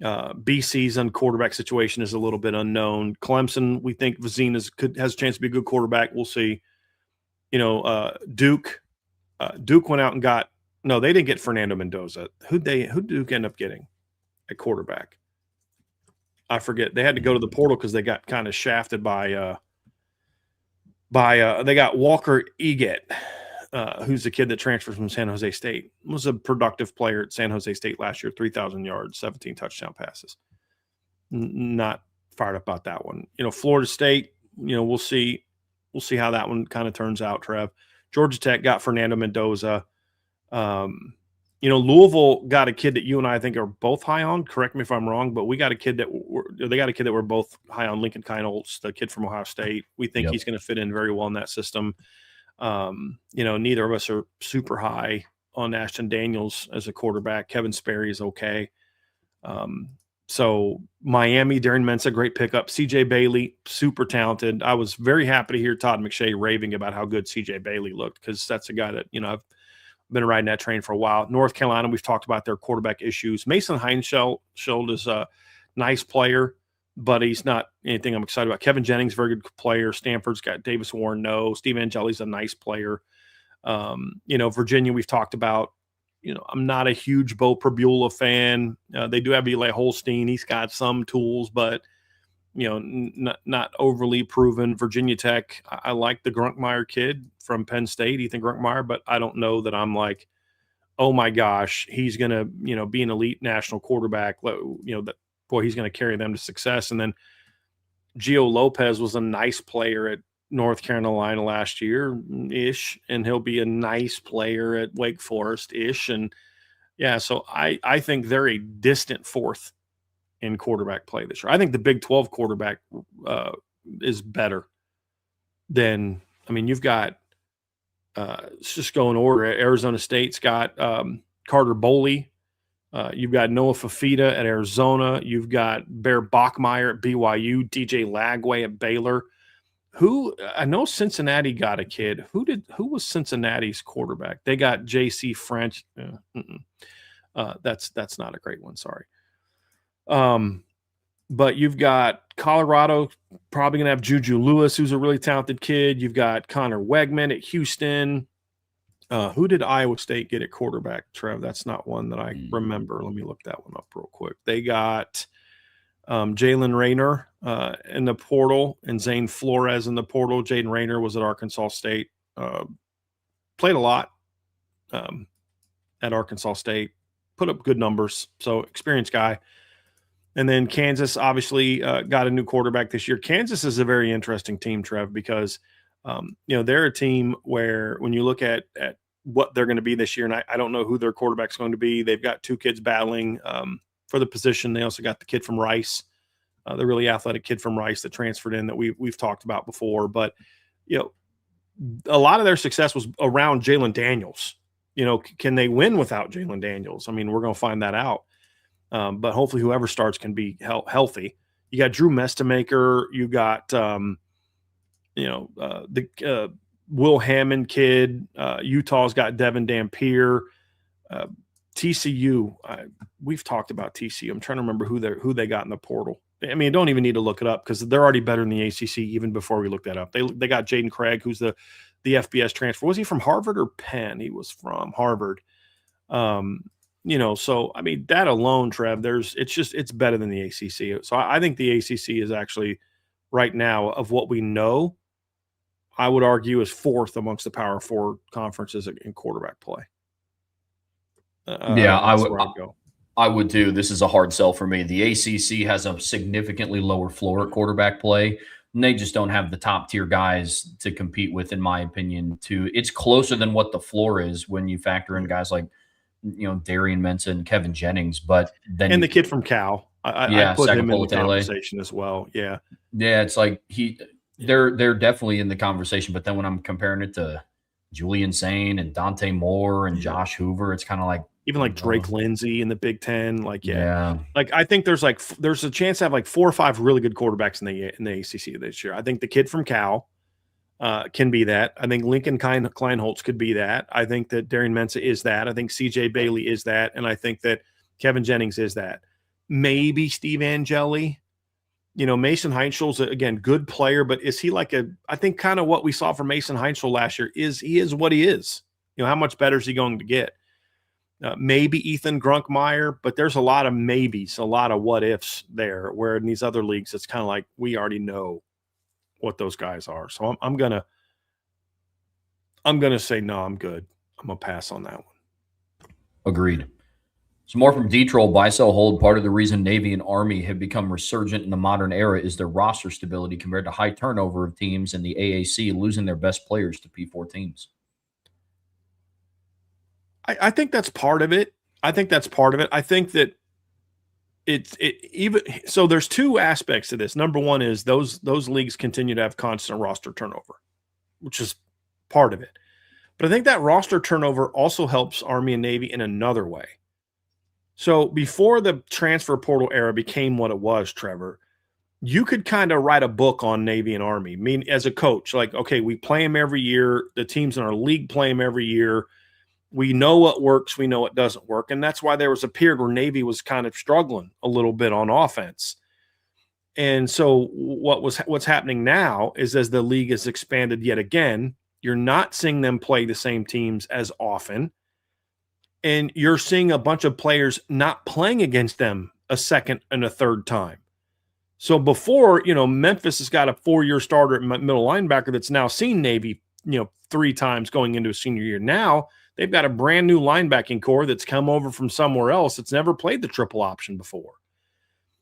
Speaker 2: BC's on quarterback situation is a little bit unknown. Clemson, we think Vazine has a chance to be a good quarterback. We'll see. Duke went out and got they didn't get Fernando Mendoza. Who'd Duke end up getting at quarterback? I forget. They had to go to the portal because they got kind of shafted by they got Walker Eget, who's the kid that transferred from San Jose State. Was a productive player at San Jose State last year, 3,000 yards, 17 touchdown passes. Not fired up about that one. Florida State, we'll see how that one kind of turns out, Trev. Georgia Tech got Fernando Mendoza. Louisville got a kid that you and I think are both high on. Correct me if I'm wrong, but they got a kid that we're both high on, Lincoln Kienholz, the kid from Ohio State. We think he's going to fit in very well in that system. Neither of us are super high on Ashton Daniels as a quarterback. Kevin Sperry is okay. So Miami, Darren Mensah, great pickup. CJ Bailey, super talented. I was very happy to hear Todd McShay raving about how good CJ Bailey looked because that's a guy that, I've been riding that train for a while. North Carolina, we've talked about their quarterback issues. Mason Heinscheld is a nice player, but he's not anything I'm excited about. Kevin Jennings, very good player. Stanford's got Davis Warren, no. Steve Angeli's a nice player. Virginia, we've talked about. I'm not a huge Bo Prabula fan. They do have Eli Holstein. He's got some tools, but not overly proven. Virginia Tech, I like the Grunkmeyer kid from Penn State, Ethan Grunkmeyer, but I don't know that I'm like, oh my gosh, he's going to, be an elite national quarterback. He's going to carry them to success. And then Gio Lopez was a nice player at North Carolina last year-ish, and he'll be a nice player at Wake Forest-ish. And yeah, so I think they're a distant fourth in quarterback play this year. I think the Big 12 quarterback is better than, you've got, let's just go in order. Arizona State's got Carter Boley. You've got Noah Fafita at Arizona. You've got Bear Bachmeier at BYU, DJ Lagway at Baylor. I know Cincinnati got a kid. Who was Cincinnati's quarterback? They got JC French. That's not a great one. Sorry. But you've got Colorado probably going to have Juju Lewis, who's a really talented kid. You've got Connor Wegman at Houston. Who did Iowa State get at quarterback, Trev? That's not one that I remember. Let me look that one up real quick. They got Jalen Rayner in the portal and Zane Flores in the portal. Jaden Rayner was at Arkansas State. Played a lot at Arkansas State. Put up good numbers. So experienced guy. And then Kansas obviously got a new quarterback this year. Kansas is a very interesting team, Trev, because they're a team where when you look at what they're going to be this year, and I don't know who their quarterback's going to be. They've got two kids battling for the position. They also got the kid from Rice, the really athletic kid from Rice that transferred in that we've talked about before. But a lot of their success was around Jalen Daniels. Can they win without Jalen Daniels? We're going to find that out. But hopefully whoever starts can be healthy. You got Drew Mestamaker. You got, the Will Hammond kid. Utah's got Devin Dampier. TCU. We've talked about TCU. I'm trying to remember who they got in the portal. Don't even need to look it up because they're already better in the ACC even before we look that up. They got Jaden Craig, who's the the FBS transfer. Was he from Harvard or Penn? He was from Harvard. So I mean that alone, Trev, it's better than the ACC. So I think the ACC is actually right now, of what we know, I would argue is fourth amongst the Power Four conferences in quarterback play.
Speaker 1: Yeah,
Speaker 2: go.
Speaker 1: I would too. This is a hard sell for me. The ACC has a significantly lower floor at quarterback play, and they just don't have the top tier guys to compete with, in my opinion. It's closer than what the floor is when you factor in guys like Darian Mensah and Kevin Jennings, but then
Speaker 2: the kid from Cal, I put him in the conversation as well. Yeah,
Speaker 1: it's like they're definitely in the conversation, but then when I'm comparing it to Julian Sain and Dante Moore and Josh Hoover, it's kind of like
Speaker 2: even like Drake Lindsay in the Big Ten. Like I think there's a chance to have like 4 or 5 really good quarterbacks in the ACC this year. I think the kid from Cal can be that. I think Lincoln Kleinholtz could be that. I think that Darian Mensah is that. I think CJ Bailey is that. And I think that Kevin Jennings is that. Maybe Steve Angeli. Mason Heinzel's, again, good player, but is he I think kind of what we saw from Mason Heinzel last year he is what he is. How much better is he going to get? Maybe Ethan Grunkmeyer, but there's a lot of maybes, a lot of what ifs there, where in these other leagues, it's kind of like we already know what those guys are. So I'm gonna say no, I'm good. I'm gonna pass on that one.
Speaker 1: Agreed. Some more from D-Troll. Buy, sell, hold. Part of the reason Navy and Army have become resurgent in the modern era is their roster stability compared to high turnover of teams in the AAC, losing their best players to P4 teams.
Speaker 2: I think that's part of it. I think that so there's 2 aspects to this. Number one is those leagues continue to have constant roster turnover, which is part of it. But I think that roster turnover also helps Army and Navy in another way. So before the transfer portal era became what it was, Trevor, you could kind of write a book on Navy and Army. I mean, as a coach, like, okay, we play them every year. The teams in our league play them every year. We know what works. We know what doesn't work. And that's why there was a period where Navy was kind of struggling a little bit on offense. And so what's happening now is as the league has expanded yet again, you're not seeing them play the same teams as often. And you're seeing a bunch of players not playing against them a second and a third time. So before, Memphis has got a 4-year starter at middle linebacker that's now seen Navy, 3 times going into a senior year. Now they've got a brand new linebacking core that's come over from somewhere else that's never played the triple option before.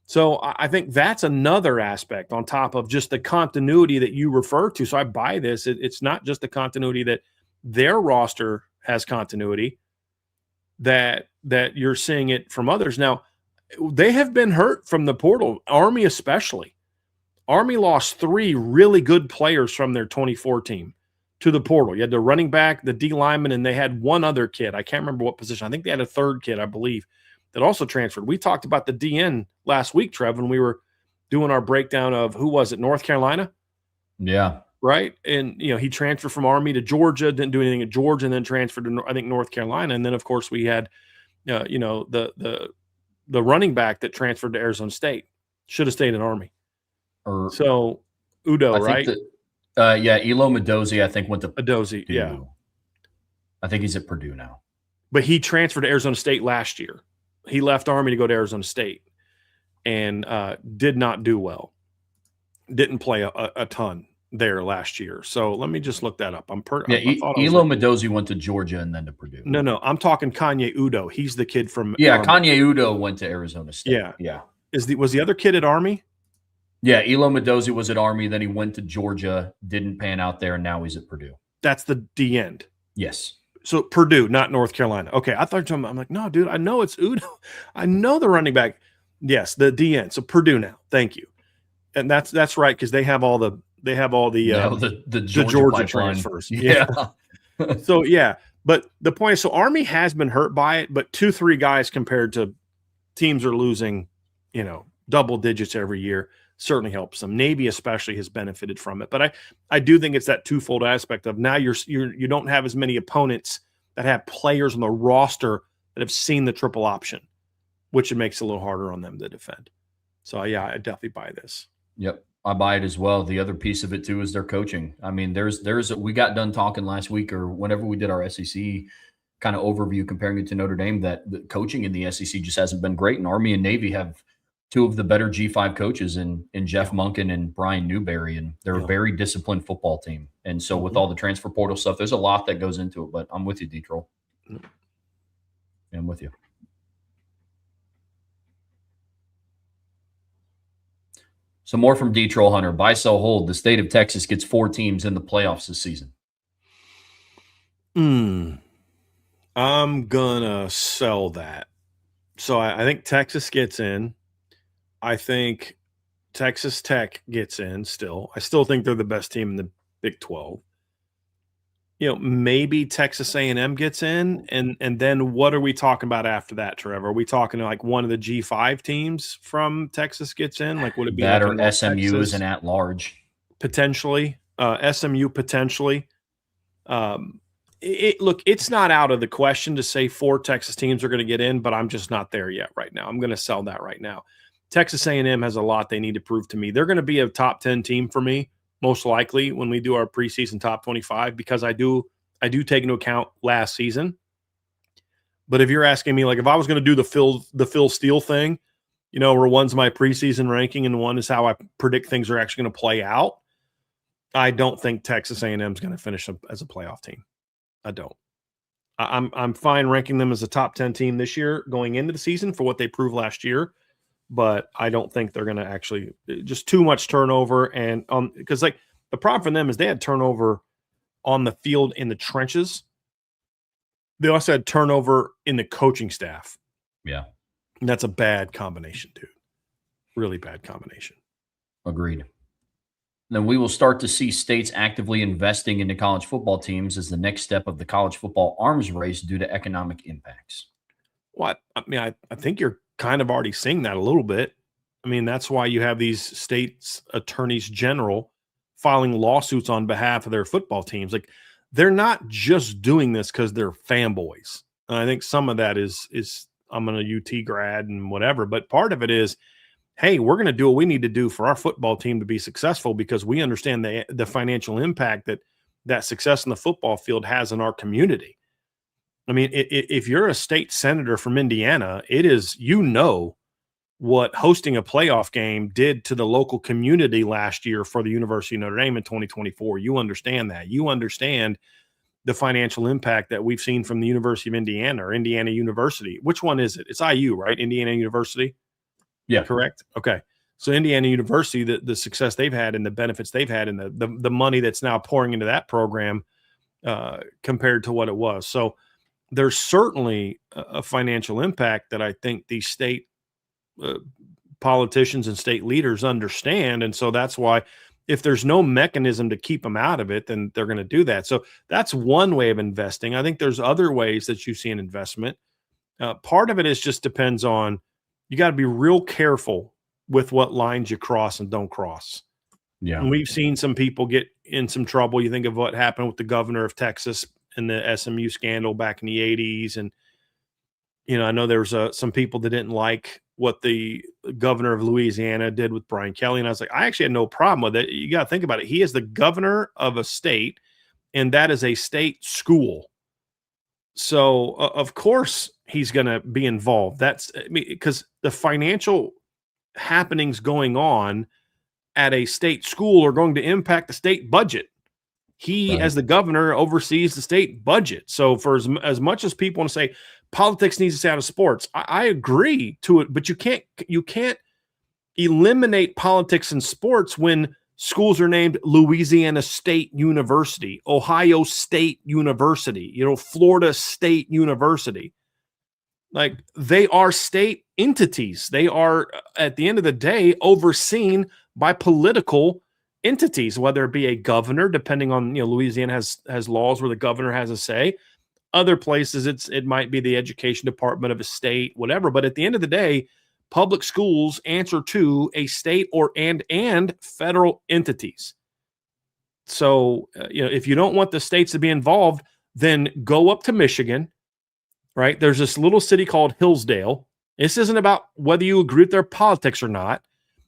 Speaker 2: So I think that's another aspect on top of just the continuity that you refer to. So I buy this. It's not just the continuity that their roster has continuity, that you're seeing it from others. Now, they have been hurt from the portal, Army especially. Army lost 3 really good players from their 24 team to the portal. You had the running back, the D lineman, and they had one other kid. I can't remember what position. I think they had a third kid, I believe, that also transferred. We talked about the DN last week, Trev, when we were doing our breakdown of who was it, North Carolina?
Speaker 1: Yeah.
Speaker 2: Right. And, he transferred from Army to Georgia, didn't do anything at Georgia, and then transferred to, I think, North Carolina. And then, of course, we had, the running back that transferred to Arizona State. Should have stayed in Army. So, Udo, right?
Speaker 1: Elo Medozi, I think, went to
Speaker 2: Medozi, yeah.
Speaker 1: I think he's at Purdue now.
Speaker 2: But he transferred to Arizona State last year. He left Army to go to Arizona State and did not do well. Didn't play a ton there last year. So let me just look that up.
Speaker 1: Elo Medozi went to Georgia and then to Purdue.
Speaker 2: No, I'm talking Kanye Udo. He's the kid from
Speaker 1: Army. Kanye Udo went to Arizona State. Yeah.
Speaker 2: Was the other kid at Army?
Speaker 1: Yeah, Elo Medozi was at Army, then he went to Georgia, didn't pan out there, and now he's at Purdue.
Speaker 2: That's the D end.
Speaker 1: Yes.
Speaker 2: So Purdue, not North Carolina. Okay, I thought I'm like, no, dude, I know it's Udo. I know the running back. Yes, the D end. So Purdue now. Thank you. And that's right, because they have all the Georgia transfers.
Speaker 1: Yeah.
Speaker 2: So but the point is, so Army has been hurt by it, but 2-3 guys compared to teams are losing, double digits every year certainly helps them. Navy especially has benefited from it, but I do think it's that twofold aspect of now you don't have as many opponents that have players on the roster that have seen the triple option, which it makes it a little harder on them to defend. So I definitely buy this.
Speaker 1: Yep. I buy it as well. The other piece of it too is their coaching. I mean, we got done talking last week or whenever we did our SEC kind of overview comparing it to Notre Dame that the coaching in the SEC just hasn't been great. And Army and Navy have two of the better G5 coaches in Jeff Monken and Brian Newberry, and they're a very disciplined football team. And so with all the transfer portal stuff, there's a lot that goes into it. But I'm with you, Detroit. I'm with you. Some more from D-Troll Hunter. Buy, sell, hold. The state of Texas gets 4 teams in the playoffs this season.
Speaker 2: I'm going to sell that. So I think Texas gets in. I think Texas Tech gets in still. I still think they're the best team in the Big 12. Maybe Texas A&M gets in, and then what are we talking about after that, Trevor? Are we talking like one of the G5 teams from Texas gets in? Like, would it be
Speaker 1: that
Speaker 2: like
Speaker 1: or SMU
Speaker 2: Texas?
Speaker 1: Is an at-large?
Speaker 2: Potentially. SMU potentially. Look, it's not out of the question to say 4 Texas teams are going to get in, but I'm just not there yet right now. I'm going to sell that right now. Texas A&M has a lot they need to prove to me. They're going to be a top 10 team for me, most likely, when we do our preseason top 25, because I do take into account last season. But if you're asking me, like, if I was going to do the Phil Steele thing, where one's my preseason ranking and one is how I predict things are actually going to play out, I don't think Texas A&M is going to finish as a playoff team. I don't. I'm fine ranking them as a top 10 team this year going into the season for what they proved last year, but I don't think they're going to actually just too much turnover. And because like the problem for them is they had turnover on the field in the trenches. They also had turnover in the coaching staff.
Speaker 1: Yeah.
Speaker 2: And that's a bad combination, dude. Really bad combination.
Speaker 1: Agreed. Then we will start to see states actively investing into college football teams as the next step of the college football arms race due to economic impacts.
Speaker 2: Well, I think you're kind of already seeing that a little bit. I mean, that's why you have these states attorneys general filing lawsuits on behalf of their football teams. Like, they're not just doing this because they're fanboys. And I think some of that is I'm an UT grad and whatever, but part of it is, hey, we're going to do what we need to do for our football team to be successful because we understand the financial impact that success in the football field has in our community. I mean, if you're a state senator from Indiana, it is, what hosting a playoff game did to the local community last year for the University of Notre Dame in 2024. You understand that. You understand the financial impact that we've seen from the University of Indiana or Indiana University. Which one is it? It's IU, right? Indiana University?
Speaker 1: Yeah.
Speaker 2: Correct? Okay. So Indiana University, the success they've had and the benefits they've had and the money that's now pouring into that program compared to what it was. So there's certainly a financial impact that I think these state politicians and state leaders understand. And so that's why if there's no mechanism to keep them out of it, then they're going to do that. So that's one way of investing. I think there's other ways that you see an investment. Part of it is just depends on, you got to be real careful with what lines you cross and don't cross.
Speaker 1: Yeah.
Speaker 2: And we've seen some people get in some trouble. You think of what happened with the governor of Texas and the SMU scandal back in the 80s. And, I know there was some people that didn't like what the governor of Louisiana did with Brian Kelly. And I was like, I actually had no problem with it. You got to think about it. He is the governor of a state, and that is a state school. So, of course, he's going to be involved. Because the financial happenings going on at a state school are going to impact the state budget. He,
Speaker 1: right,
Speaker 2: as the governor, oversees the state budget. So for as much as people want to say politics needs to stay out of sports, I agree to it, but you can't eliminate politics in sports when schools are named Louisiana State University, Ohio State University, Florida State University. Like, they are state entities. They are, at the end of the day, overseen by political entities, whether it be a governor, depending on, Louisiana has laws where the governor has a say. Other places, it might be the education department of a state, whatever. But at the end of the day, public schools answer to a state and federal entities. So, if you don't want the states to be involved, then go up to Michigan, right? There's this little city called Hillsdale. This isn't about whether you agree with their politics or not.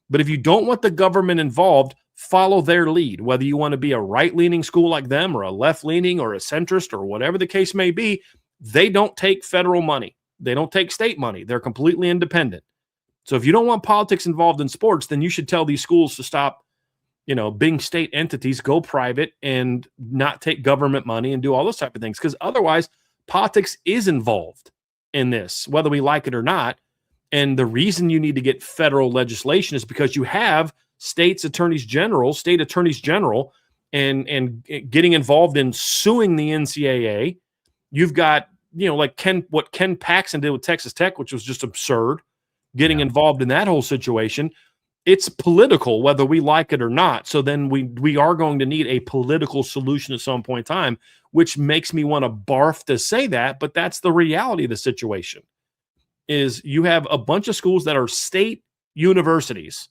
Speaker 2: But if you don't want the government involved, follow their lead. Whether you want to be a right-leaning school like them or a left-leaning or a centrist or whatever the case may be, they don't take federal money. They don't take state money. They're completely independent. So if you don't want politics involved in sports, then you should tell these schools to stop, being state entities, go private and not take government money and do all those type of things. Because otherwise, politics is involved in this, whether we like it or not. And the reason you need to get federal legislation is because you have state attorneys general, and getting involved in suing the NCAA. You've got, like what Ken Paxton did with Texas Tech, which was just absurd, getting involved in that whole situation. It's political, whether we like it or not. So then we are going to need a political solution at some point in time, which makes me want to barf to say that, but that's the reality of the situation. Is you have a bunch of schools that are state universities.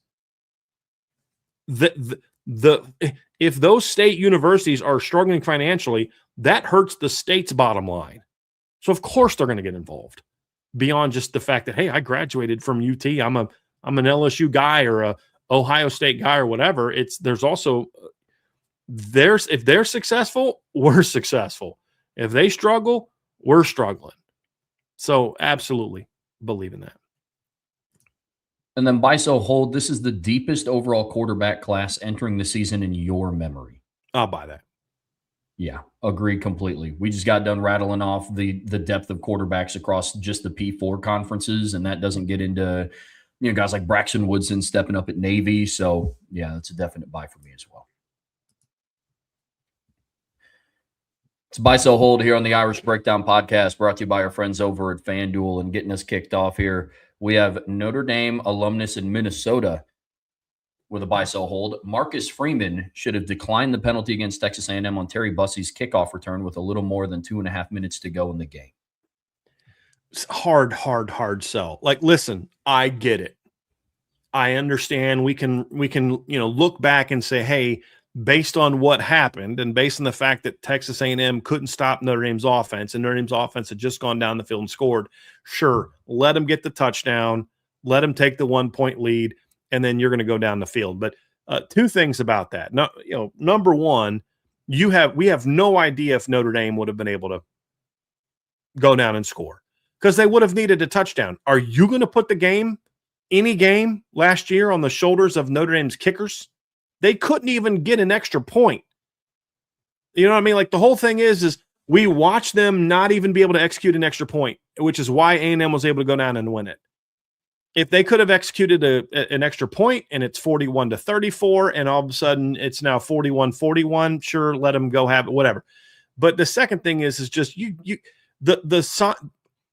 Speaker 2: If those state universities are struggling financially, that hurts the state's bottom line. So of course they're going to get involved beyond just the fact that, hey, I graduated from UT. I'm an LSU guy or a Ohio State guy or whatever. There's also if they're successful, we're successful. If they struggle, we're struggling. So absolutely believe in that.
Speaker 1: And then Biso Hold, this is the deepest overall quarterback class entering the season in your memory.
Speaker 2: I'll buy that.
Speaker 1: Yeah, agreed completely. We just got done rattling off the depth of quarterbacks across just the P4 conferences, and that doesn't get into guys like Braxton Woodson stepping up at Navy. So yeah, that's a definite buy for me as well. It's Buy Sell Hold here on the Irish Breakdown Podcast, brought to you by our friends over at FanDuel. And getting us kicked off here, we have Notre Dame alumnus in Minnesota with a Buy Sell Hold. Marcus Freeman should have declined the penalty against Texas A&M on Terry Bussey's kickoff return with a little more than 2.5 minutes to go in the game.
Speaker 2: It's hard sell. Like, listen, I get it. I understand. We can look back and say, hey, based on what happened and based on the fact that Texas A&M couldn't stop Notre Dame's offense and Notre Dame's offense had just gone down the field and scored, sure, let them get the touchdown, let them take the 1-point lead, and then you're going to go down the field. But two things about that. No, number one, we have no idea if Notre Dame would have been able to go down and score because they would have needed a touchdown. Are you going to put any game last year on the shoulders of Notre Dame's kickers? They couldn't even get an extra point. You know what I mean? Like, the whole thing is we watched them not even be able to execute an extra point, which is why A&M was able to go down and win it. If they could have executed an extra point and it's 41-34 and all of a sudden it's now 41-41, sure, let them go have it, whatever. But the second thing is just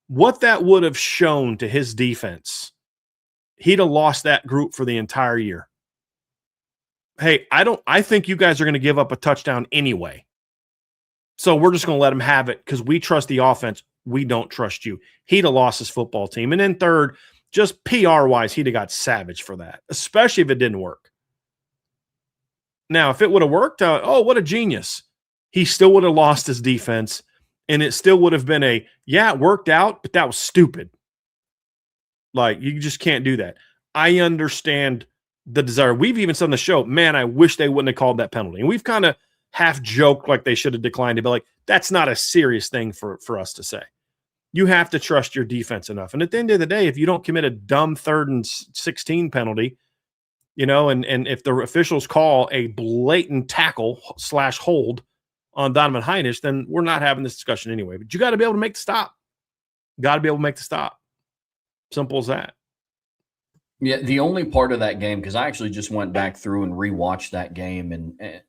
Speaker 2: what that would have shown to his defense, he'd have lost that group for the entire year. Hey, I think you guys are going to give up a touchdown anyway. So we're just going to let them have it because we trust the offense. We don't trust you. He'd have lost his football team. And then third, just PR-wise, he'd have got savage for that, especially if it didn't work. Now, if it would have worked, what a genius. He still would have lost his defense, and it still would have been it worked out, but that was stupid. Like, you just can't do that. I understand the desire. We've even said on the show, man, I wish they wouldn't have called that penalty. And we've kind of half joked like they should have declined it, but like, that's not a serious thing for us to say. You have to trust your defense enough. And at the end of the day, if you don't commit a dumb 3rd and 16 penalty, and if the officials call a blatant tackle / hold on Donovan Heinisch, then we're not having this discussion anyway. But you got to be able to make the stop. Got to be able to make the stop. Simple as that.
Speaker 1: Yeah, the only part of that game, because I actually just went back through and rewatched that game, and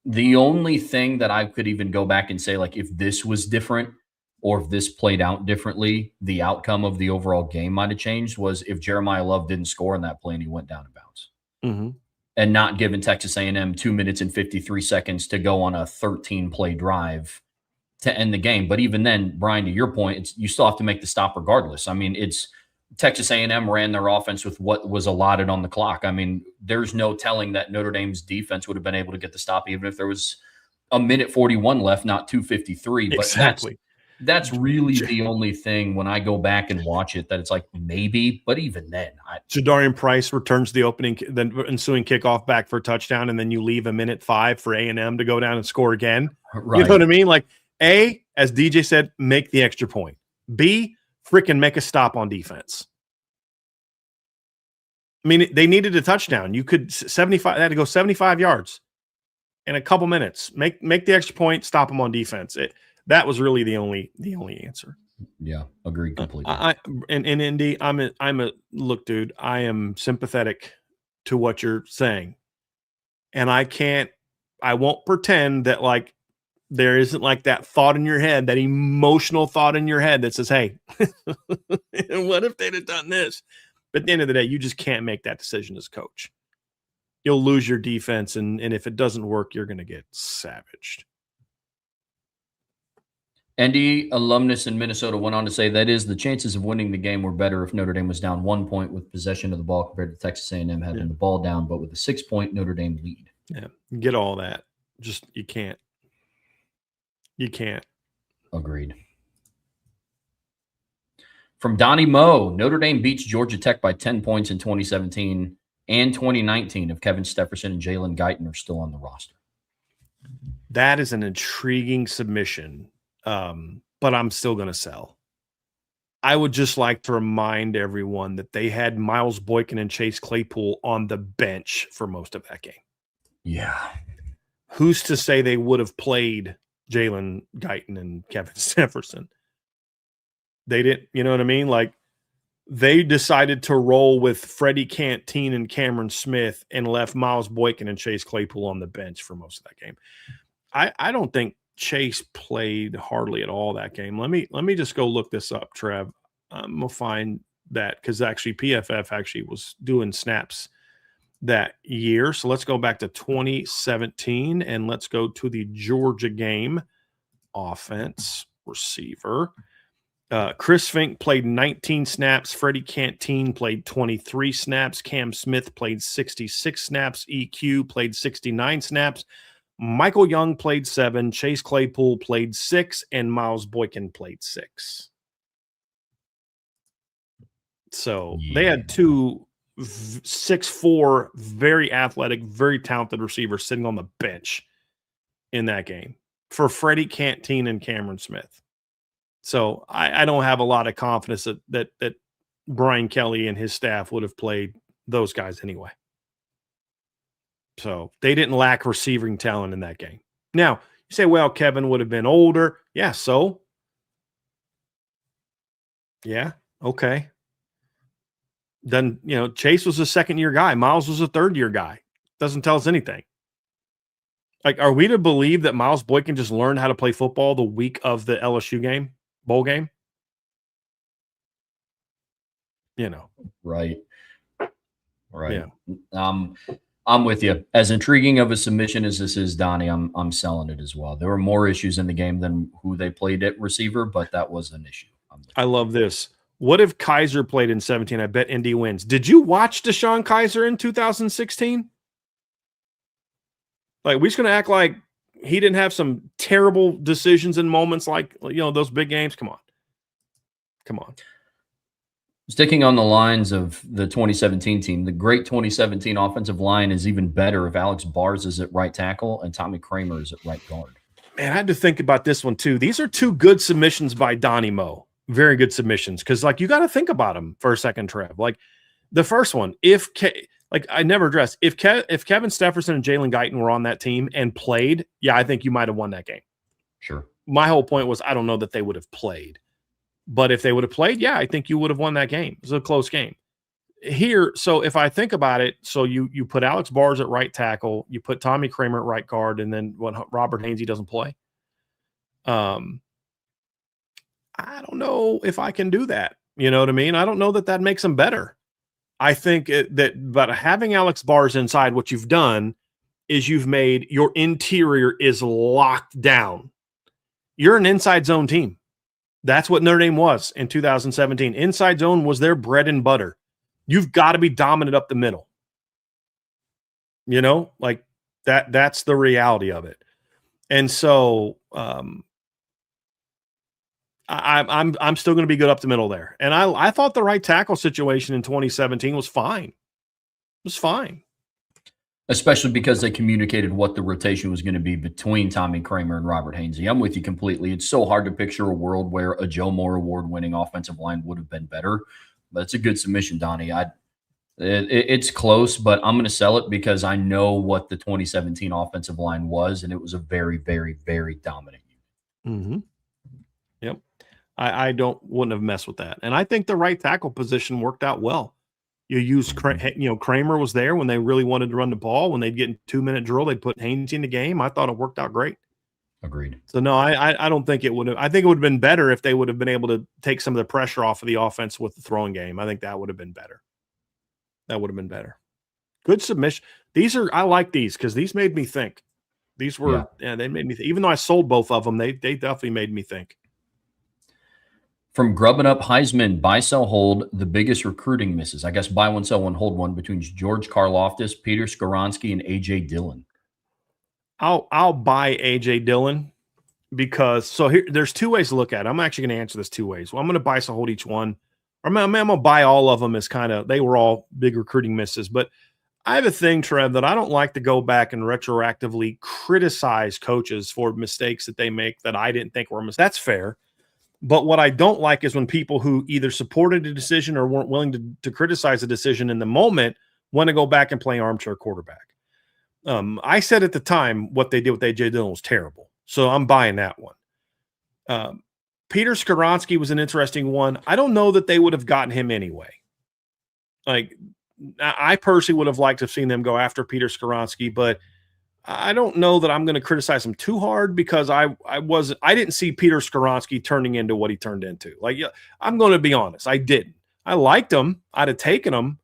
Speaker 1: the only thing that I could even go back and say, like, if this was different or if this played out differently, the outcome of the overall game might have changed, was if Jeremiah Love didn't score in that play and he went down in bounds.
Speaker 2: Mm-hmm.
Speaker 1: And not giving Texas A&M 2 minutes and 53 seconds to go on a 13-play drive to end the game. But even then, Brian, to your point, you still have to make the stop regardless. I mean, it's Texas A&M ran their offense with what was allotted on the clock. I mean, there's no telling that Notre Dame's defense would have been able to get the stop even if there was a minute 41 left, not 2:53. But
Speaker 2: exactly.
Speaker 1: That's really the only thing when I go back and watch it that it's like maybe, but even then,
Speaker 2: Jadarian Price returns the ensuing kickoff back for a touchdown, and then you leave a minute 5 for A&M to go down and score again.
Speaker 1: right.
Speaker 2: You know what I mean? Like, A, as DJ said, make the extra point. B, freaking make a stop on defense. I mean, they needed a touchdown. You could 75. They had to go 75 yards in a couple minutes. Make the extra point. Stop them on defense. That was really the only answer.
Speaker 1: Yeah, agreed completely.
Speaker 2: In Indy, look, dude. I am sympathetic to what you're saying, and I won't pretend that like there isn't like that thought in your head, that emotional thought in your head that says, "Hey, what if they'd have done this?" But at the end of the day, you just can't make that decision as coach. You'll lose your defense, and if it doesn't work, you're going to get savaged.
Speaker 1: ND alumnus in Minnesota went on to say that is the chances of winning the game were better if Notre Dame was down 1 point with possession of the ball compared to Texas A&M having the ball down, but with a 6-point Notre Dame lead.
Speaker 2: Yeah, get all that. Just you can't. You can't.
Speaker 1: Agreed. From Donnie Moe, Notre Dame beats Georgia Tech by 10 points in 2017 and 2019 if Kevin Stepherson and Jalen Guyton are still on the roster.
Speaker 2: That is an intriguing submission, but I'm still going to sell. I would just like to remind everyone that they had Miles Boykin and Chase Claypool on the bench for most of that game.
Speaker 1: Yeah.
Speaker 2: Who's to say they would have played Jalen Guyton and Kevin Stepherson? They didn't, you know what I mean? Like, they decided to roll with Freddie Canteen and Cameron Smith and left Miles Boykin and Chase Claypool on the bench for most of that game. I don't think Chase played hardly at all that game. Let me just go look this up, Trev. I'm gonna find that because actually PFF actually was doing snaps that year. So let's go back to 2017 and let's go to the Georgia game. Offense, receiver. Chris Fink played 19 snaps. Freddie Canteen played 23 snaps. Cam Smith played 66 snaps. EQ played 69 snaps. Michael Young played 7. Chase Claypool played 6. And Miles Boykin played 6. So they had two 6'4", very athletic, very talented receivers sitting on the bench in that game for Freddie Canteen and Cameron Smith. So I don't have a lot of confidence that Brian Kelly and his staff would have played those guys anyway. So they didn't lack receiving talent in that game. Now, you say, well, Kevin would have been older. Yeah, so? Yeah, okay. Then, Chase was a second-year guy. Miles was a third-year guy. Doesn't tell us anything. Like, are we to believe that Miles Boykin just learned how to play football the week of the LSU game? Bowl game?
Speaker 1: Right.
Speaker 2: Yeah.
Speaker 1: I'm with you. As intriguing of a submission as this is, Donnie, I'm selling it as well. There were more issues in the game than who they played at receiver, but that was an issue.
Speaker 2: I love this. What if Kaiser played in 17? I bet Indy wins. Did you watch Deshaun Kaiser in 2016? Like, we're just going to act like he didn't have some terrible decisions and moments like, those big games? Come on.
Speaker 1: Sticking on the lines of the 2017 team, the great 2017 offensive line is even better if Alex Bars is at right tackle and Tommy Kramer is at right guard.
Speaker 2: Man, I had to think about this one too. These are two good submissions by Donnie Moe. Very good submissions because, you got to think about them for a second, Trev. Like, the first one, I never addressed, if Kevin Stepherson and Jalen Guyton were on that team and played, yeah, I think you might have won that game.
Speaker 1: Sure.
Speaker 2: My whole point was I don't know that they would have played. But if they would have played, yeah, I think you would have won that game. It was a close game. Here, so if I think about it, so you put Alex Bars at right tackle, you put Tommy Kramer at right guard, and then when Robert Hainsey doesn't play, I don't know if I can do that. You know what I mean? I don't know that makes them better. I think but having Alex Bars inside, what you've done is you've made your interior is locked down. You're an inside zone team. That's what Notre Dame was in 2017. Inside zone was their bread and butter. You've got to be dominant up the middle. That's the reality of it. And so I'm still going to be good up the middle there. And I thought the right tackle situation in 2017 was fine. It was fine.
Speaker 1: Especially because they communicated what the rotation was going to be between Tommy Kramer and Robert Hainsey. I'm with you completely. It's so hard to picture a world where a Joe Moore award-winning offensive line would have been better. But it's a good submission, Donnie. It's close, but I'm going to sell it because I know what the 2017 offensive line was, and it was a very, very, very dominant unit.
Speaker 2: Mm-hmm. Yep. I wouldn't have messed with that. And I think the right tackle position worked out well. You use, Kramer was there when they really wanted to run the ball. When they'd get in 2-minute drill, they'd put Hainsey in the game. I thought it worked out great.
Speaker 1: Agreed.
Speaker 2: So no, I don't think it would have. I think it would have been better if they would have been able to take some of the pressure off of the offense with the throwing game. I think that would have been better. That would have been better. Good submission. I like these because these made me think. These were, they made me think. Even though I sold both of them, they definitely made me think.
Speaker 1: From Grubbing Up Heisman, buy, sell, hold, the biggest recruiting misses. I guess buy one, sell one, hold one between George Karlaftis, Peter Skoronski, and A.J. Dillon.
Speaker 2: I'll buy A.J. Dillon because there's two ways to look at it. I'm actually going to answer this two ways. Well, I'm going to buy, sell, hold each one. Or I'm going to buy all of them as they were all big recruiting misses. But I have a thing, Trev, that I don't like to go back and retroactively criticize coaches for mistakes that they make that I didn't think were mistakes. That's fair. But what I don't like is when people who either supported a decision or weren't willing to criticize a decision in the moment want to go back and play armchair quarterback. I said at the time what they did with A.J. Dillon was terrible. So I'm buying that one. Peter Skoronski was an interesting one. I don't know that they would have gotten him anyway. Like, I personally would have liked to have seen them go after Peter Skoronski, but I don't know that I'm going to criticize him too hard because I didn't see Peter Skoronski turning into what he turned into. Like, I'm going to be honest. I didn't. I liked him. I'd have taken him,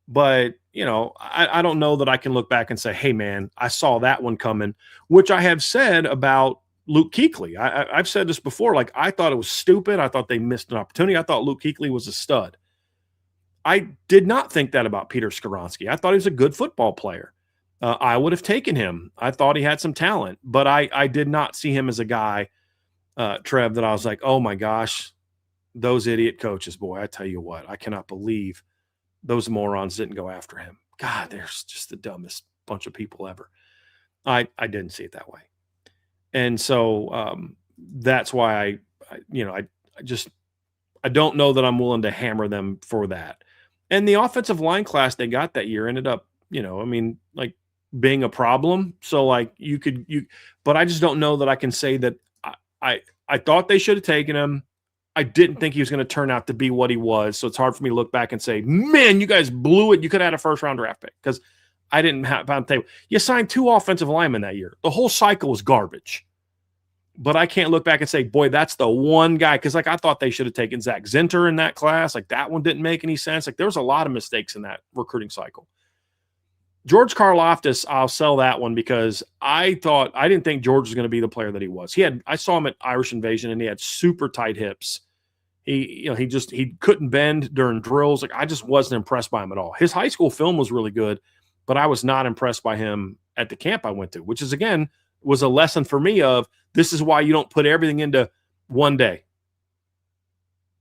Speaker 2: but I don't know that I can look back and say, hey man, I saw that one coming, which I have said about Luke Kuechly. I've said this before. Like, I thought it was stupid. I thought they missed an opportunity. I thought Luke Kuechly was a stud. I did not think that about Peter Skoronski. I thought he was a good football player. I would have taken him. I thought he had some talent, but I did not see him as a guy, Trev, that I was like, oh my gosh, those idiot coaches, boy, I tell you what, I cannot believe those morons didn't go after him. God, they're just the dumbest bunch of people ever. I didn't see it that way. And so that's why I don't know that I'm willing to hammer them for that. And the offensive line class they got that year ended up, being a problem. So but I just don't know that I can say that I thought they should have taken him. I didn't think he was going to turn out to be what he was. So it's hard for me to look back and say, man, you guys blew it. You could have had a first-round draft pick because I didn't have on the table. You signed 2 offensive linemen that year. The whole cycle was garbage. But I can't look back and say, boy, that's the one guy. Because I thought they should have taken Zach Zinter in that class. Like, that one didn't make any sense. Like, there was a lot of mistakes in that recruiting cycle. George Karlaftis, I'll sell that one because I didn't think George was going to be the player that he was. I saw him at Irish Invasion and he had super tight hips. He couldn't bend during drills. Like, I just wasn't impressed by him at all. His high school film was really good, but I was not impressed by him at the camp I went to, which is, again, was a lesson for me of this is why you don't put everything into one day.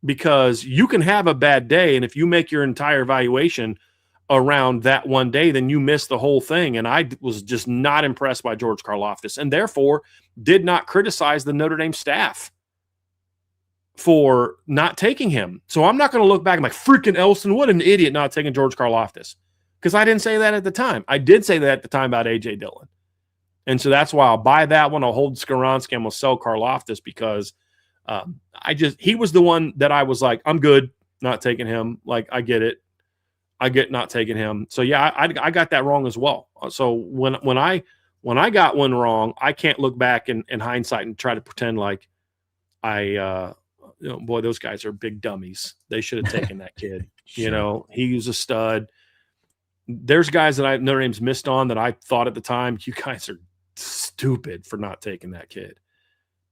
Speaker 2: Because you can have a bad day, and if you make your entire evaluation around that one day, then you miss the whole thing. And I was just not impressed by George Karlaftis, and therefore did not criticize the Notre Dame staff for not taking him. So I'm not going to look back and like, freaking Elston, what an idiot not taking George Karlaftis. Because I didn't say that at the time. I did say that at the time about A.J. Dillon. And so that's why I'll buy that one. I'll hold Skoronski and we'll sell Karlaftis because he was the one that I was like, I'm good not taking him. Like, I get it. I get not taking him. So yeah, I got that wrong as well. So when I got one wrong, I can't look back in hindsight and try to pretend like boy, those guys are big dummies. They should have taken that kid. Sure. He was a stud. There's guys that Notre Dame's missed on that I thought at the time, you guys are stupid for not taking that kid.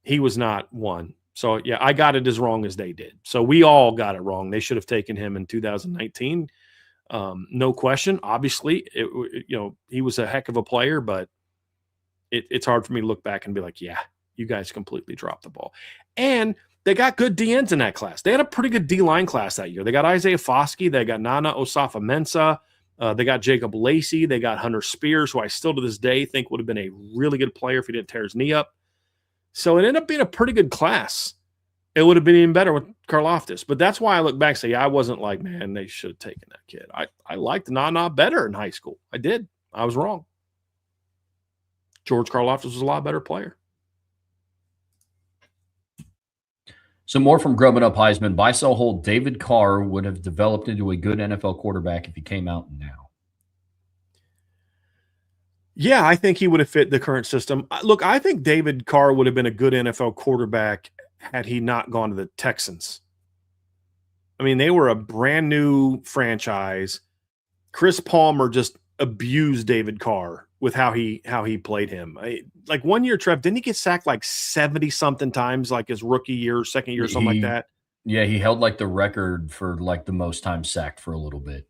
Speaker 2: He was not one. So yeah, I got it as wrong as they did. So we all got it wrong. They should have taken him in 2019. No question. Obviously, he was a heck of a player, but it's hard for me to look back and be like, yeah, you guys completely dropped the ball. And they got good DNs in that class. They had a pretty good D-line class that year. They got Isaiah Foskey. They got Nana Osafa-Mensah. They got Jacob Lacey. They got Hunter Spears, who I still to this day think would have been a really good player if he didn't tear his knee up. So it ended up being a pretty good class. It would have been even better with Karlaftis. But that's why I look back and say, I wasn't like, man, they should have taken that kid. I liked Nana better in high school. I did. I was wrong. George Karlaftis was a lot better player.
Speaker 1: So more from Grubbing Up Heisman. Buy, sell, hold. David Carr would have developed into a good NFL quarterback if he came out now.
Speaker 2: Yeah, I think he would have fit the current system. Look, I think David Carr would have been a good NFL quarterback had he not gone to the Texans. I mean, they were a brand new franchise. Chris Palmer just abused David Carr with how he played him. Like 1 year, Trev, didn't he get sacked like 70-something times, like his rookie year, second year, something like that?
Speaker 1: Yeah, he held like the record for like the most time sacked for a little bit.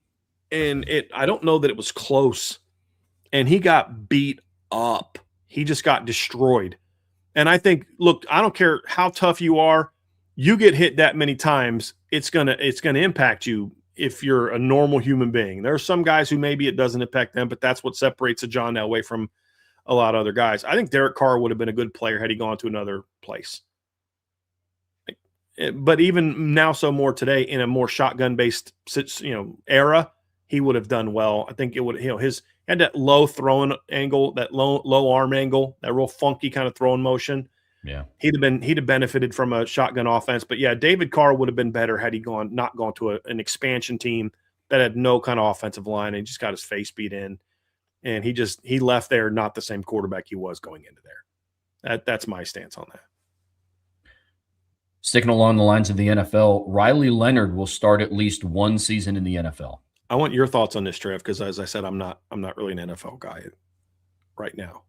Speaker 2: And I don't know that it was close. And he got beat up. He just got destroyed. And I think, look, I don't care how tough you are, you get hit that many times, it's gonna impact you if you're a normal human being. There are some guys who maybe it doesn't affect them, but that's what separates a John Elway from a lot of other guys. I think Derek Carr would have been a good player had he gone to another place. But even now, so more today in a more shotgun-based, era, he would have done well. I think it would, his had that low throwing angle, that low arm angle, that real funky kind of throwing motion.
Speaker 1: Yeah,
Speaker 2: he'd have benefited from a shotgun offense. But yeah, David Carr would have been better had he not gone to an expansion team that had no kind of offensive line and just got his face beat in. And he left there not the same quarterback he was going into there. That's my stance on that.
Speaker 1: Sticking along the lines of the NFL, Riley Leonard will start at least one season in the NFL.
Speaker 2: I want your thoughts on this, Trev, because as I said, I'm not really an NFL guy right now.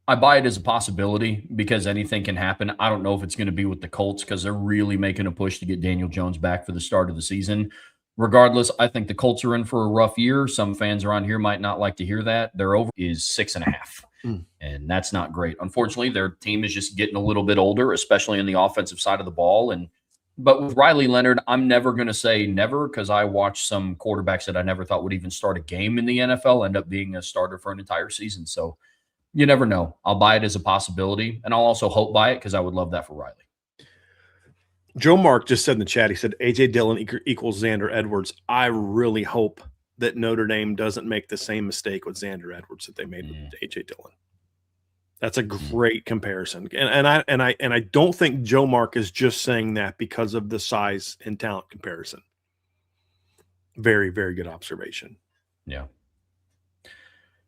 Speaker 1: I buy it as a possibility because anything can happen. I don't know if it's going to be with the Colts because they're really making a push to get Daniel Jones back for the start of the season. Regardless, I think the Colts are in for a rough year. Some fans around here might not like to hear that. Their over is 6.5, and that's not great. Unfortunately, their team is just getting a little bit older, especially in the offensive side of the ball. But with Riley Leonard, I'm never going to say never because I watched some quarterbacks that I never thought would even start a game in the NFL end up being a starter for an entire season. So you never know. I'll buy it as a possibility, and I'll also hope by it because I would love that for Riley.
Speaker 2: Joe Mark just said in the chat, he said A.J. Dillon equals Xander Edwards. I really hope that Notre Dame doesn't make the same mistake with Xander Edwards that they made with A.J. Dillon. That's a great comparison. And I don't think Joe Mark is just saying that because of the size and talent comparison. Very, very good observation.
Speaker 1: Yeah.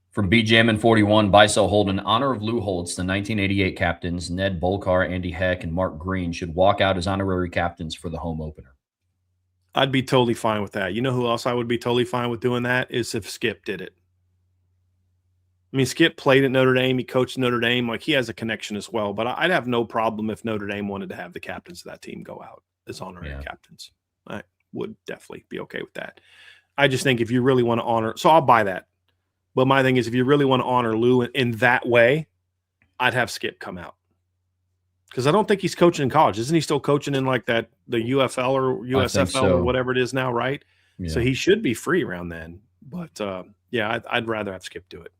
Speaker 1: From BJM 41, buy, sell, hold. In honor of Lou Holtz, the 1988 captains, Ned Bolkar, Andy Heck, and Mark Green should walk out as honorary captains for the home opener.
Speaker 2: I'd be totally fine with that. You know who else I would be totally fine with doing that is if Skip did it. I mean, Skip played at Notre Dame. He coached Notre Dame. Like, he has a connection as well. But I'd have no problem if Notre Dame wanted to have the captains of that team go out as honorary captains. I would definitely be okay with that. I just think if you really want to honor – so I'll buy that. But my thing is, if you really want to honor Lou in that way, I'd have Skip come out. Because I don't think he's coaching in college. Isn't he still coaching in like the UFL or USFL or whatever it is now, right? Yeah. So he should be free around then. But, I'd rather have Skip do it.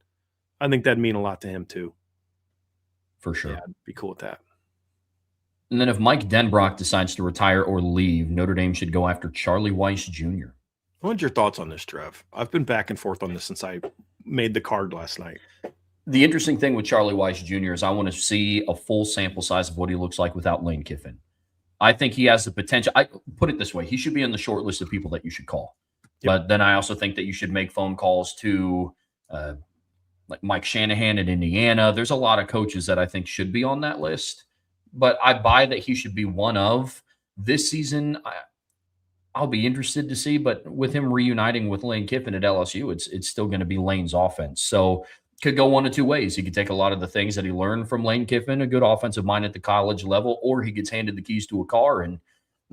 Speaker 2: I think that'd mean a lot to him too.
Speaker 1: For sure.
Speaker 2: Yeah, I'd be cool with that.
Speaker 1: And then if Mike Denbrock decides to retire or leave, Notre Dame should go after Charlie Weiss Jr.
Speaker 2: What's your thoughts on this, Trev? I've been back and forth on this since I made the card last night.
Speaker 1: The interesting thing with Charlie Weiss Jr. is I want to see a full sample size of what he looks like without Lane Kiffin. I think he has the potential. I put it this way. He should be on the short list of people that you should call. Yep. But then I also think that you should make phone calls to like Mike Shanahan at Indiana. There's a lot of coaches that I think should be on that list. But I buy that he should be one of. This season, I'll be interested to see. But with him reuniting with Lane Kiffin at LSU, it's still going to be Lane's offense. So could go one of two ways. He could take a lot of the things that he learned from Lane Kiffin, a good offensive mind at the college level, or he gets handed the keys to a car and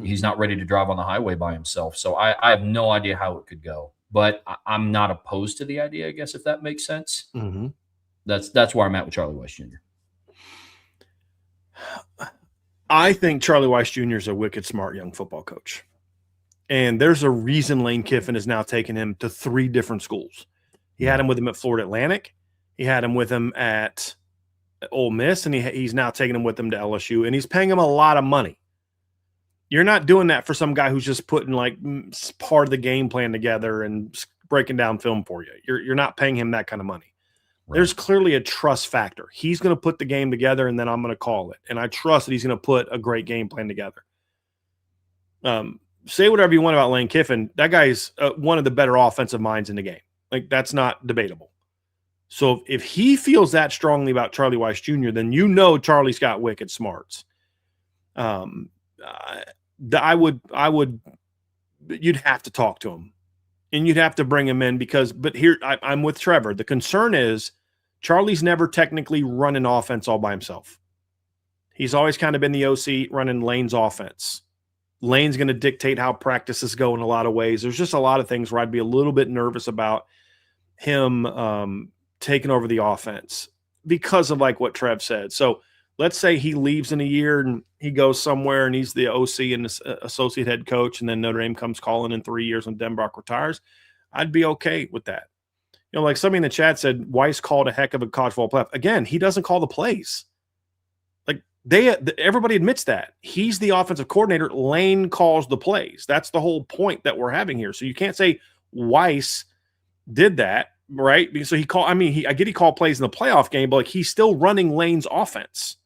Speaker 1: he's not ready to drive on the highway by himself. So I have no idea how it could go. But I'm not opposed to the idea, I guess, if that makes sense.
Speaker 2: Mm-hmm.
Speaker 1: That's where I'm at with Charlie Weiss Jr.
Speaker 2: I think Charlie Weiss Jr. is a wicked smart young football coach. And there's a reason Lane Kiffin has now taken him to 3 different schools. He had him with him at Florida Atlantic. He had him with him at Ole Miss, and he's now taking him with him to LSU, and he's paying him a lot of money. You're not doing that for some guy who's just putting like part of the game plan together and breaking down film for you. You're not paying him that kind of money. Right. There's clearly a trust factor. He's going to put the game together, and then I'm going to call it. And I trust that he's going to put a great game plan together. Say whatever you want about Lane Kiffin. That guy's one of the better offensive minds in the game. Like, that's not debatable. So if he feels that strongly about Charlie Weiss Jr., then you know Charlie's got wicked smarts. I would, you'd have to talk to him, and you'd have to bring him in but here I'm with Trevor. The concern is Charlie's never technically run an offense all by himself. He's always kind of been the OC running Lane's offense. Lane's going to dictate how practices go in a lot of ways. There's just a lot of things where I'd be a little bit nervous about him taking over the offense because of like what Trev said. So let's say he leaves in a year and he goes somewhere and he's the OC and associate head coach, and then Notre Dame comes calling in 3 years when Denbrock retires. I'd be okay with that. You know, like somebody in the chat said, Weiss called a heck of a college football playoff. Again, he doesn't call the plays. Like everybody admits that. He's the offensive coordinator. Lane calls the plays. That's the whole point that we're having here. So you can't say Weiss did that, right? Because so I get he called plays in the playoff game, but like he's still running Lane's offense.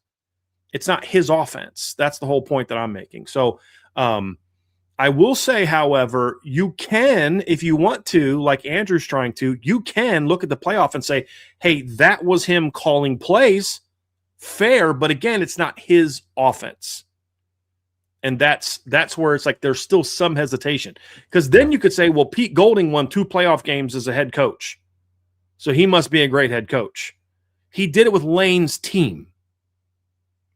Speaker 2: It's not his offense. That's the whole point that I'm making. So I will say, however, you can, if you want to, like Andrew's trying to, you can look at the playoff and say, hey, that was him calling plays. Fair, but again, it's not his offense. And that's where it's like there's still some hesitation. Because then you could say, well, Pete Golding won 2 playoff games as a head coach, so he must be a great head coach. He did it with Lane's team.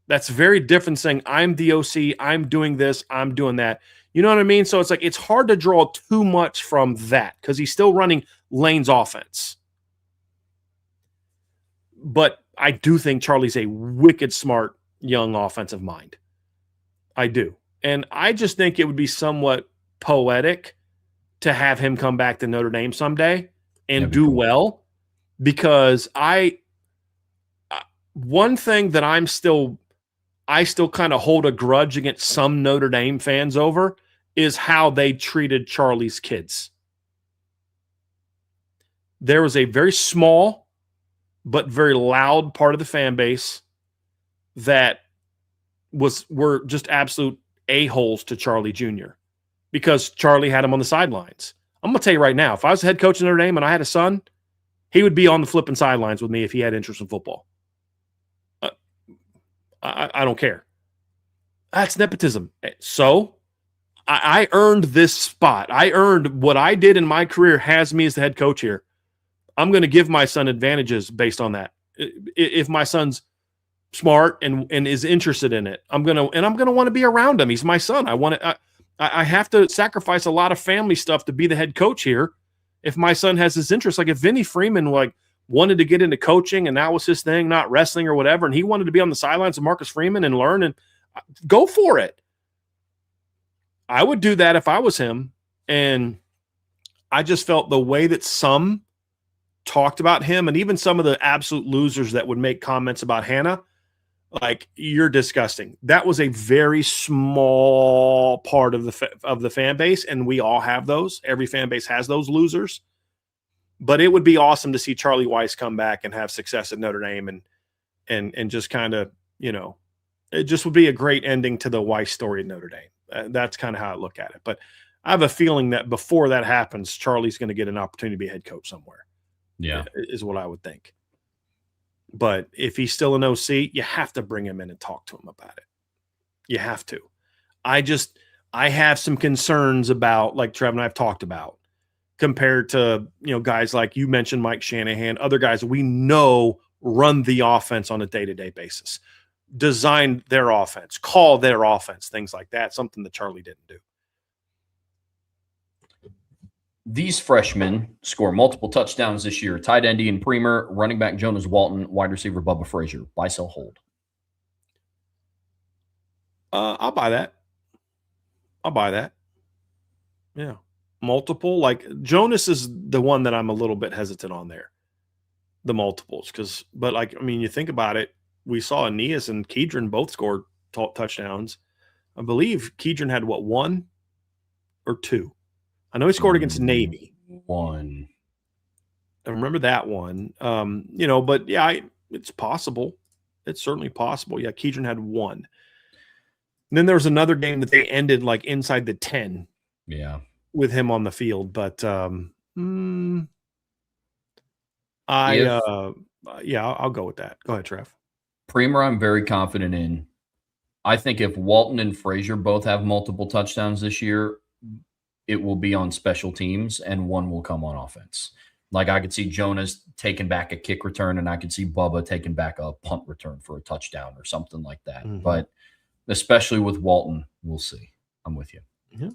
Speaker 2: That's very different saying, I'm the OC, I'm doing this, I'm doing that. You know what I mean? So it's like it's hard to draw too much from that because he's still running Lane's offense. But I do think Charlie's a wicked smart young offensive mind. I do. And I just think it would be somewhat poetic to have him come back to Notre Dame someday and do well, because one thing that I still kind of hold a grudge against some Notre Dame fans over is how they treated Charlie's kids. There was a very small but very loud part of the fan base that were just absolute a-holes to Charlie Jr. because Charlie had him on the sidelines. I'm going to tell you right now, if I was the head coach of Notre Dame and I had a son, he would be on the flipping sidelines with me if he had interest in football. I don't care. That's nepotism. So I earned this spot. I earned what I did in my career has me as the head coach here. I'm going to give my son advantages based on that. If my son's smart and is interested in it, I'm going to want to be around him. He's my son. I have to sacrifice a lot of family stuff to be the head coach here. If my son has his interest, like if Vinny Freeman wanted to get into coaching and that was his thing, not wrestling or whatever, and he wanted to be on the sidelines of Marcus Freeman and learn, and go for it. I would do that if I was him. And I just felt the way that some talked about him, and even some of the absolute losers that would make comments about Hannah, like, you're disgusting. That was a very small part of the fan base, and we all have those. Every fan base has those losers. But it would be awesome to see Charlie Weiss come back and have success at Notre Dame, and just kind of, it just would be a great ending to the Weiss story at Notre Dame. That's kind of how I look at it. But I have a feeling that before that happens, Charlie's going to get an opportunity to be a head coach somewhere. Yeah, is what I would think. But if he's still an OC, you have to bring him in and talk to him about it. You have to. I have some concerns about, like Trev and I have talked about, compared to, guys like you mentioned, Mike Shanahan, other guys we know run the offense on a day-to-day basis, design their offense, call their offense, things like that, something that Charlie didn't do.
Speaker 1: These freshmen score multiple touchdowns this year. Tight end Ian Premer, running back Jonas Walton, wide receiver Bubba Frazier. Buy, sell, hold.
Speaker 2: I'll buy that. I'll buy that. Yeah. Multiple, like Jonas is the one that I'm a little bit hesitant on there. The multiples, but like, I mean, you think about it, we saw Aeneas and Kedron both scored touchdowns. I believe Kedron had what, 1 or 2? I know he scored against Navy.
Speaker 1: 1.
Speaker 2: I remember that one. But yeah, it's possible. It's certainly possible. Yeah, Kedron had 1. And then there was another game that they ended like inside the 10.
Speaker 1: Yeah.
Speaker 2: With him on the field, but I'll go with that. Go ahead, Trev.
Speaker 1: Premer, I'm very confident in. I think if Walton and Frazier both have multiple touchdowns this year, it will be on special teams and one will come on offense. Like I could see Jonas taking back a kick return and I could see Bubba taking back a punt return for a touchdown or something like that. Mm-hmm. But especially with Walton, we'll see. I'm with you.
Speaker 2: Yeah.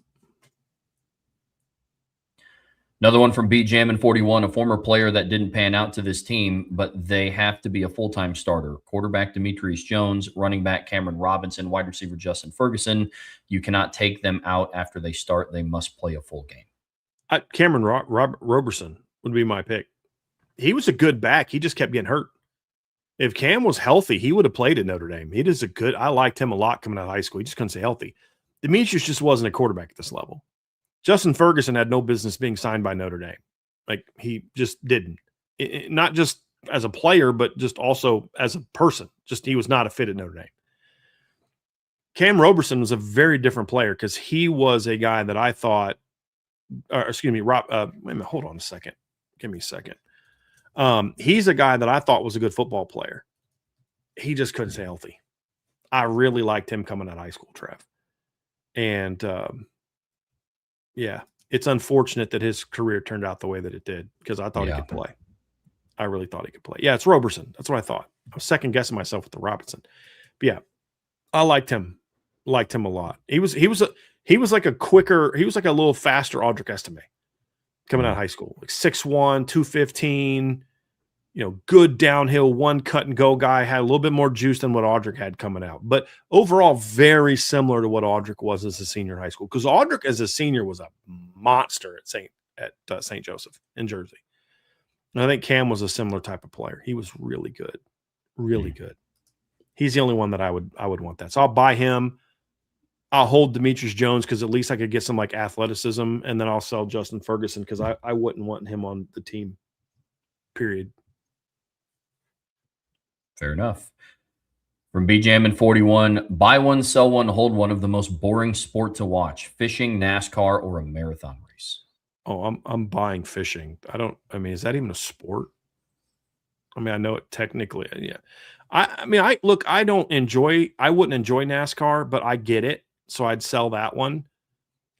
Speaker 1: Another one from BJamin41, a former player that didn't pan out to this team, but they have to be a full-time starter. Quarterback Demetrius Jones, running back Cameron Robinson, wide receiver Justin Ferguson. You cannot take them out after they start. They must play a full game.
Speaker 2: Cameron Roberson would be my pick. He was a good back. He just kept getting hurt. If Cam was healthy, he would have played at Notre Dame. I liked him a lot coming out of high school. He just couldn't stay healthy. Demetrius just wasn't a quarterback at this level. Justin Ferguson had no business being signed by Notre Dame. Like, he just didn't. Not just as a player, but just also as a person. Just he was not a fit at Notre Dame. Cam Roberson was a very different player because he was a guy that I thought wait a minute, hold on a second. Give me a second. He's a guy that I thought was a good football player. He just couldn't stay healthy. I really liked him coming out of high school, Trev. And yeah, it's unfortunate that his career turned out the way that it did because I thought he could play. I really thought he could play. Yeah, it's Roberson. That's what I thought. I was second guessing myself with the Robinson. But yeah, I liked him. Liked him a lot. He was like a little faster Audric Estime coming out of high school. Like 6'1", 215, good downhill, one cut and go guy, had a little bit more juice than what Audric had coming out. But overall, very similar to what Audric was as a senior in high school. Because Audric as a senior was a monster at St. Joseph in Jersey. And I think Cam was a similar type of player. He was really good. Really good. He's the only one that I would want that. So I'll buy him. I'll hold Demetrius Jones because at least I could get some like athleticism, and then I'll sell Justin Ferguson because I wouldn't want him on the team. Period.
Speaker 1: Fair enough. From BJamin41, buy one, sell one, hold one of the most boring sport to watch: fishing, NASCAR, or a marathon race.
Speaker 2: Oh, I'm buying fishing. Is that even a sport? I mean, I know it technically. Yeah. I wouldn't enjoy NASCAR, but I get it. So I'd sell that one.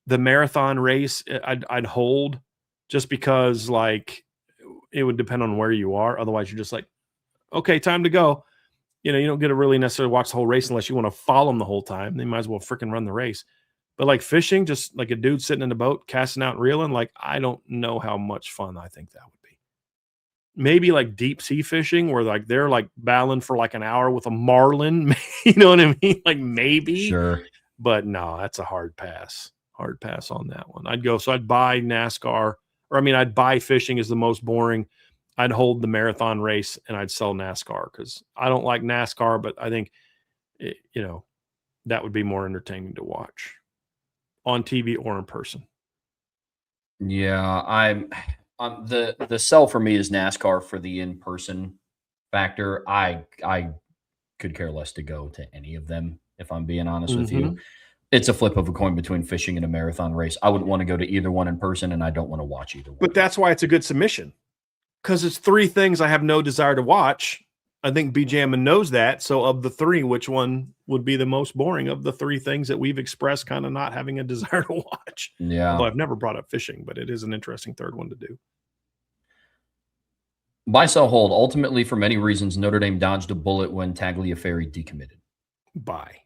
Speaker 2: The marathon race, I'd hold just because like it would depend on where you are. Otherwise you're just like, okay, time to go. You don't get to really necessarily watch the whole race unless you want to follow them the whole time. They might as well freaking run the race. But like fishing, just like a dude sitting in a boat, casting out and reeling, like I don't know how much fun I think that would be. Maybe like deep sea fishing where like they're like battling for like an hour with a marlin. You know what I mean? Like maybe.
Speaker 1: Sure.
Speaker 2: But no, that's a hard pass. Hard pass on that one. I'd buy NASCAR, I'd buy fishing is the most boring. I'd hold the marathon race and I'd sell NASCAR because I don't like NASCAR, but I think, that would be more entertaining to watch on TV or in person.
Speaker 1: Yeah, the sell for me is NASCAR for the in-person factor. I could care less to go to any of them, if I'm being honest with you. It's a flip of a coin between fishing and a marathon race. I wouldn't want to go to either one in person, and I don't want to watch either one.
Speaker 2: But that's why it's a good submission, because it's 3 things I have no desire to watch. I think BJamin knows that. So of the 3, which one would be the most boring of the 3 things that we've expressed kind of not having a desire to watch?
Speaker 1: Yeah.
Speaker 2: Although I've never brought up fishing, but it is an interesting third one to do.
Speaker 1: Buy, sell, hold. Ultimately, for many reasons, Notre Dame dodged a bullet when Tagliaferri decommitted.
Speaker 2: Buy.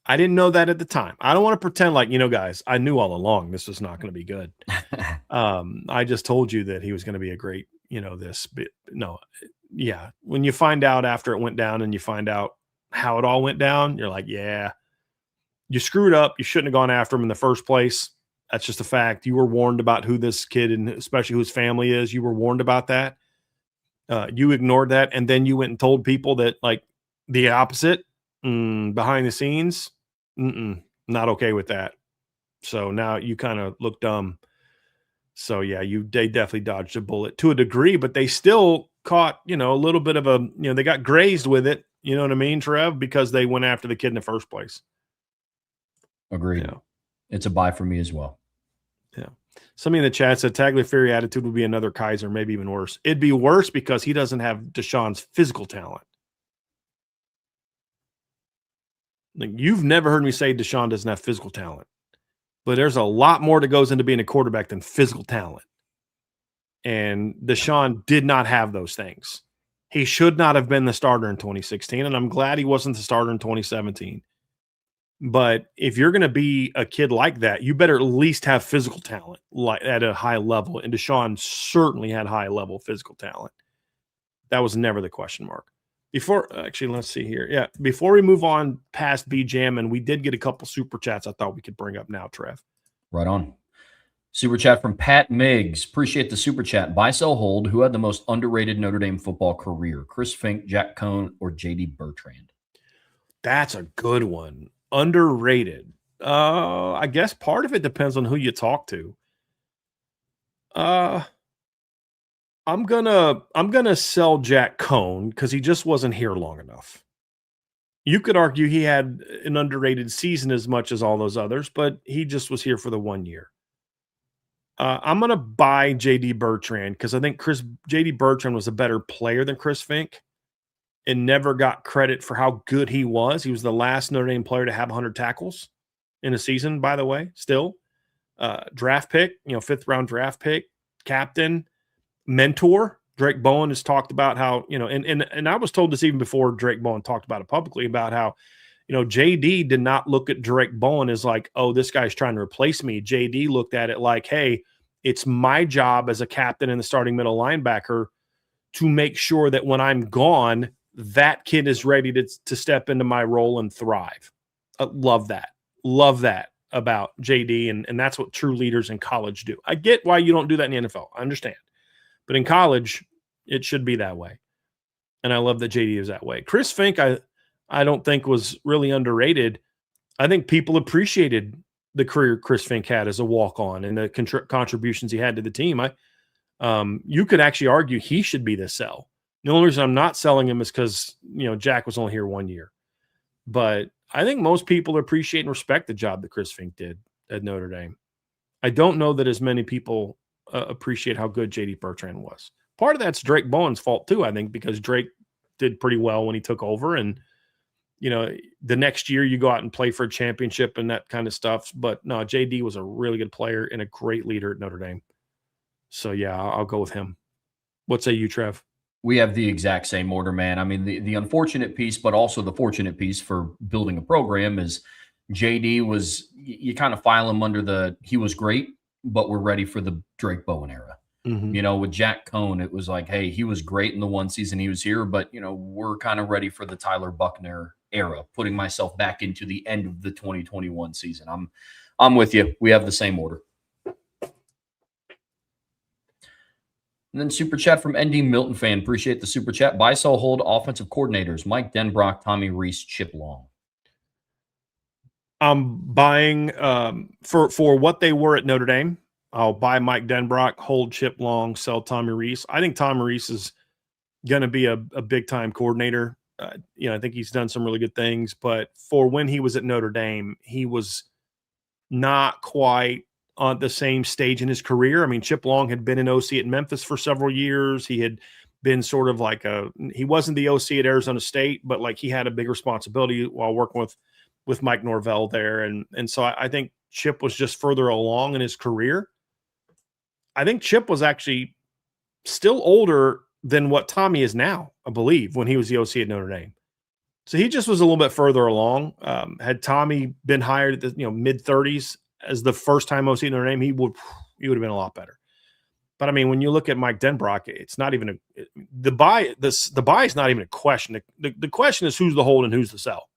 Speaker 2: I didn't know that at the time. I don't want to pretend like, guys, I knew all along this was not going to be good. I just told you that he was going to be a great, when you find out after it went down and you find out how it all went down, you're like, yeah, You screwed up. You shouldn't have gone after him in the first place. That's just a fact. You were warned about who this kid and especially who his family is. You were warned about that. You ignored that, and then you went and told people that like the opposite behind the scenes. Not okay with that. So now you kind of look dumb. So yeah, they definitely dodged a bullet to a degree, but they still caught, a little bit of they got grazed with it. You know what I mean, Trev? Because they went after the kid in the first place.
Speaker 1: Agreed.
Speaker 2: Yeah.
Speaker 1: It's a buy for me as well.
Speaker 2: Yeah. Somebody in the chat said Tagliafieri attitude would be another Kaiser, maybe even worse. It'd be worse because he doesn't have Deshaun's physical talent. Like, you've never heard me say Deshaun doesn't have physical talent, but there's a lot more that goes into being a quarterback than physical talent. And Deshaun did not have those things. He should not have been the starter in 2016, and I'm glad he wasn't the starter in 2017. But if you're going to be a kid like that, you better at least have physical talent like at a high level. And Deshaun certainly had high level physical talent. That was never the question mark. Let's see here. Yeah, before we move on past B Jam, and we did get a couple super chats I thought we could bring up now, Trev.
Speaker 1: Right on. Super chat from Pat Miggs. Appreciate the super chat. Buy, sell, hold. Who had the most underrated Notre Dame football career? Chris Fink, Jack Cohn, or J.D. Bertrand?
Speaker 2: That's a good one. Underrated. I guess part of it depends on who you talk to. I'm gonna sell Jack Cohn because he just wasn't here long enough. You could argue he had an underrated season as much as all those others, but he just was here for the 1 year. I'm gonna buy J.D. Bertrand because I think J.D. Bertrand was a better player than Chris Fink and never got credit for how good he was. He was the last Notre Dame player to have 100 tackles in a season, by the way, still. Draft pick, 5th round draft pick, captain, mentor. Drake Bowen has talked about how, and I was told this even before Drake Bowen talked about it publicly about how, JD did not look at Drake Bowen as like, oh, this guy's trying to replace me. JD looked at it like, hey, it's my job as a captain and the starting middle linebacker to make sure that when I'm gone, that kid is ready to step into my role and thrive. Love that. Love that about JD. And that's what true leaders in college do. I get why you don't do that in the NFL. I understand. But in college, it should be that way. And I love that JD is that way. Chris Fink, I don't think was really underrated. I think people appreciated the career Chris Fink had as a walk-on and the contributions he had to the team. You could actually argue he should be the sell. The only reason I'm not selling him is because, Jack was only here 1 year. But I think most people appreciate and respect the job that Chris Fink did at Notre Dame. I don't know that as many people appreciate how good J.D. Bertrand was. Part of that's Drake Bowen's fault too, I think, because Drake did pretty well when he took over. And, the next year you go out and play for a championship and that kind of stuff. But no, J.D. was a really good player and a great leader at Notre Dame. So, yeah, I'll go with him. What say you, Trev?
Speaker 1: We have the exact same order, man. I mean, the unfortunate piece, but also the fortunate piece for building a program is JD was, you kind of file him under he was great, but we're ready for the Drake Bowen era.
Speaker 2: Mm-hmm.
Speaker 1: With Jack Cohn, it was like, hey, he was great in the one season he was here, but, we're kind of ready for the Tyler Buckner era, putting myself back into the end of the 2021 season. I'm with you. We have the same order. And then super chat from ND Milton fan. Appreciate the super chat. Buy, sell, hold offensive coordinators. Mike Denbrock, Tommy Rees, Chip Long.
Speaker 2: I'm buying for what they were at Notre Dame. I'll buy Mike Denbrock, hold Chip Long, sell Tommy Rees. I think Tommy Rees is going to be a big-time coordinator. I think he's done some really good things. But for when he was at Notre Dame, he was not quite on the same stage in his career. I mean, Chip Long had been an OC at Memphis for several years. He had been sort of like he wasn't the OC at Arizona State, but like he had a big responsibility while working with Mike Norvell there. And so I think Chip was just further along in his career. I think Chip was actually still older than what Tommy is now, I believe, when he was the OC at Notre Dame. So he just was a little bit further along. Had Tommy been hired at the mid-30s as the first time OC at Notre Dame, he would have been a lot better. But I mean, when you look at Mike Denbrock, it's not even the buy is not even a question. The question is who's the hold and who's the sell.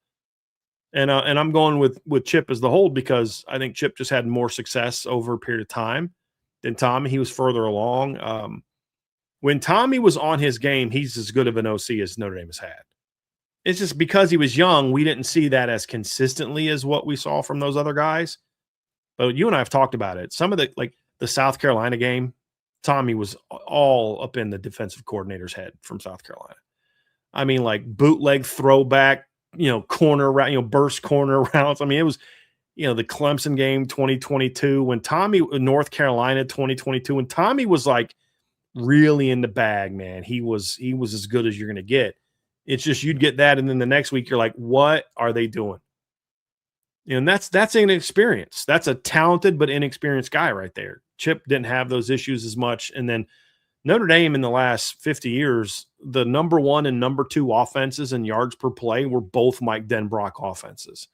Speaker 2: And I'm going with Chip as the hold because I think Chip just had more success over a period of time than Tommy. He was further along. When Tommy was on his game, he's as good of an OC as Notre Dame has had. It's just because he was young, we didn't see that as consistently as what we saw from those other guys. But you and I have talked about it. Some of the South Carolina game, Tommy was all up in the defensive coordinator's head from South Carolina. I mean, like bootleg throwback, corner route, burst corner routes. I mean, it was, the Clemson game 2022 when North Carolina 2022, when Tommy was like really in the bag, man. He was as good as you're going to get. It's just you'd get that, and then the next week you're like, what are they doing? And that's inexperience. That's a talented but inexperienced guy right there. Chip didn't have those issues as much. And then Notre Dame in the last 50 years, the number 1 and number 2 offenses and yards per play were both Mike Denbrock offenses.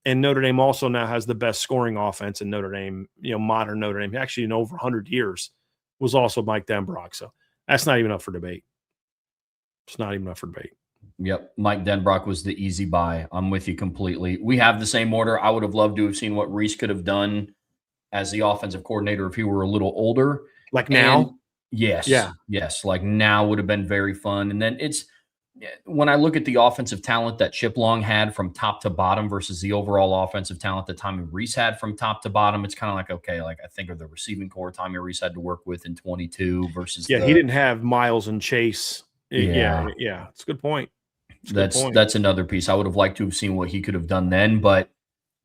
Speaker 2: And Notre Dame also now has the best scoring offense in Notre Dame, modern Notre Dame, actually in over 100 years, was also Mike Denbrock. So that's not even up for debate. It's not even up for debate.
Speaker 1: Yep. Mike Denbrock was the easy buy. I'm with you completely. We have the same order. I would have loved to have seen what Reese could have done as the offensive coordinator if he were a little older.
Speaker 2: Like now?
Speaker 1: Yes.
Speaker 2: Yeah.
Speaker 1: Yes. Like now would have been very fun. And then when I look at the offensive talent that Chip Long had from top to bottom versus the overall offensive talent that Tommy Reese had from top to bottom, it's kind of like, okay, like I think of the receiving core Tommy Reese had to work with in 22 versus.
Speaker 2: Yeah. He didn't have Miles and Chase. Yeah. It's a good point.
Speaker 1: That's another piece. I would have liked to have seen what he could have done then, but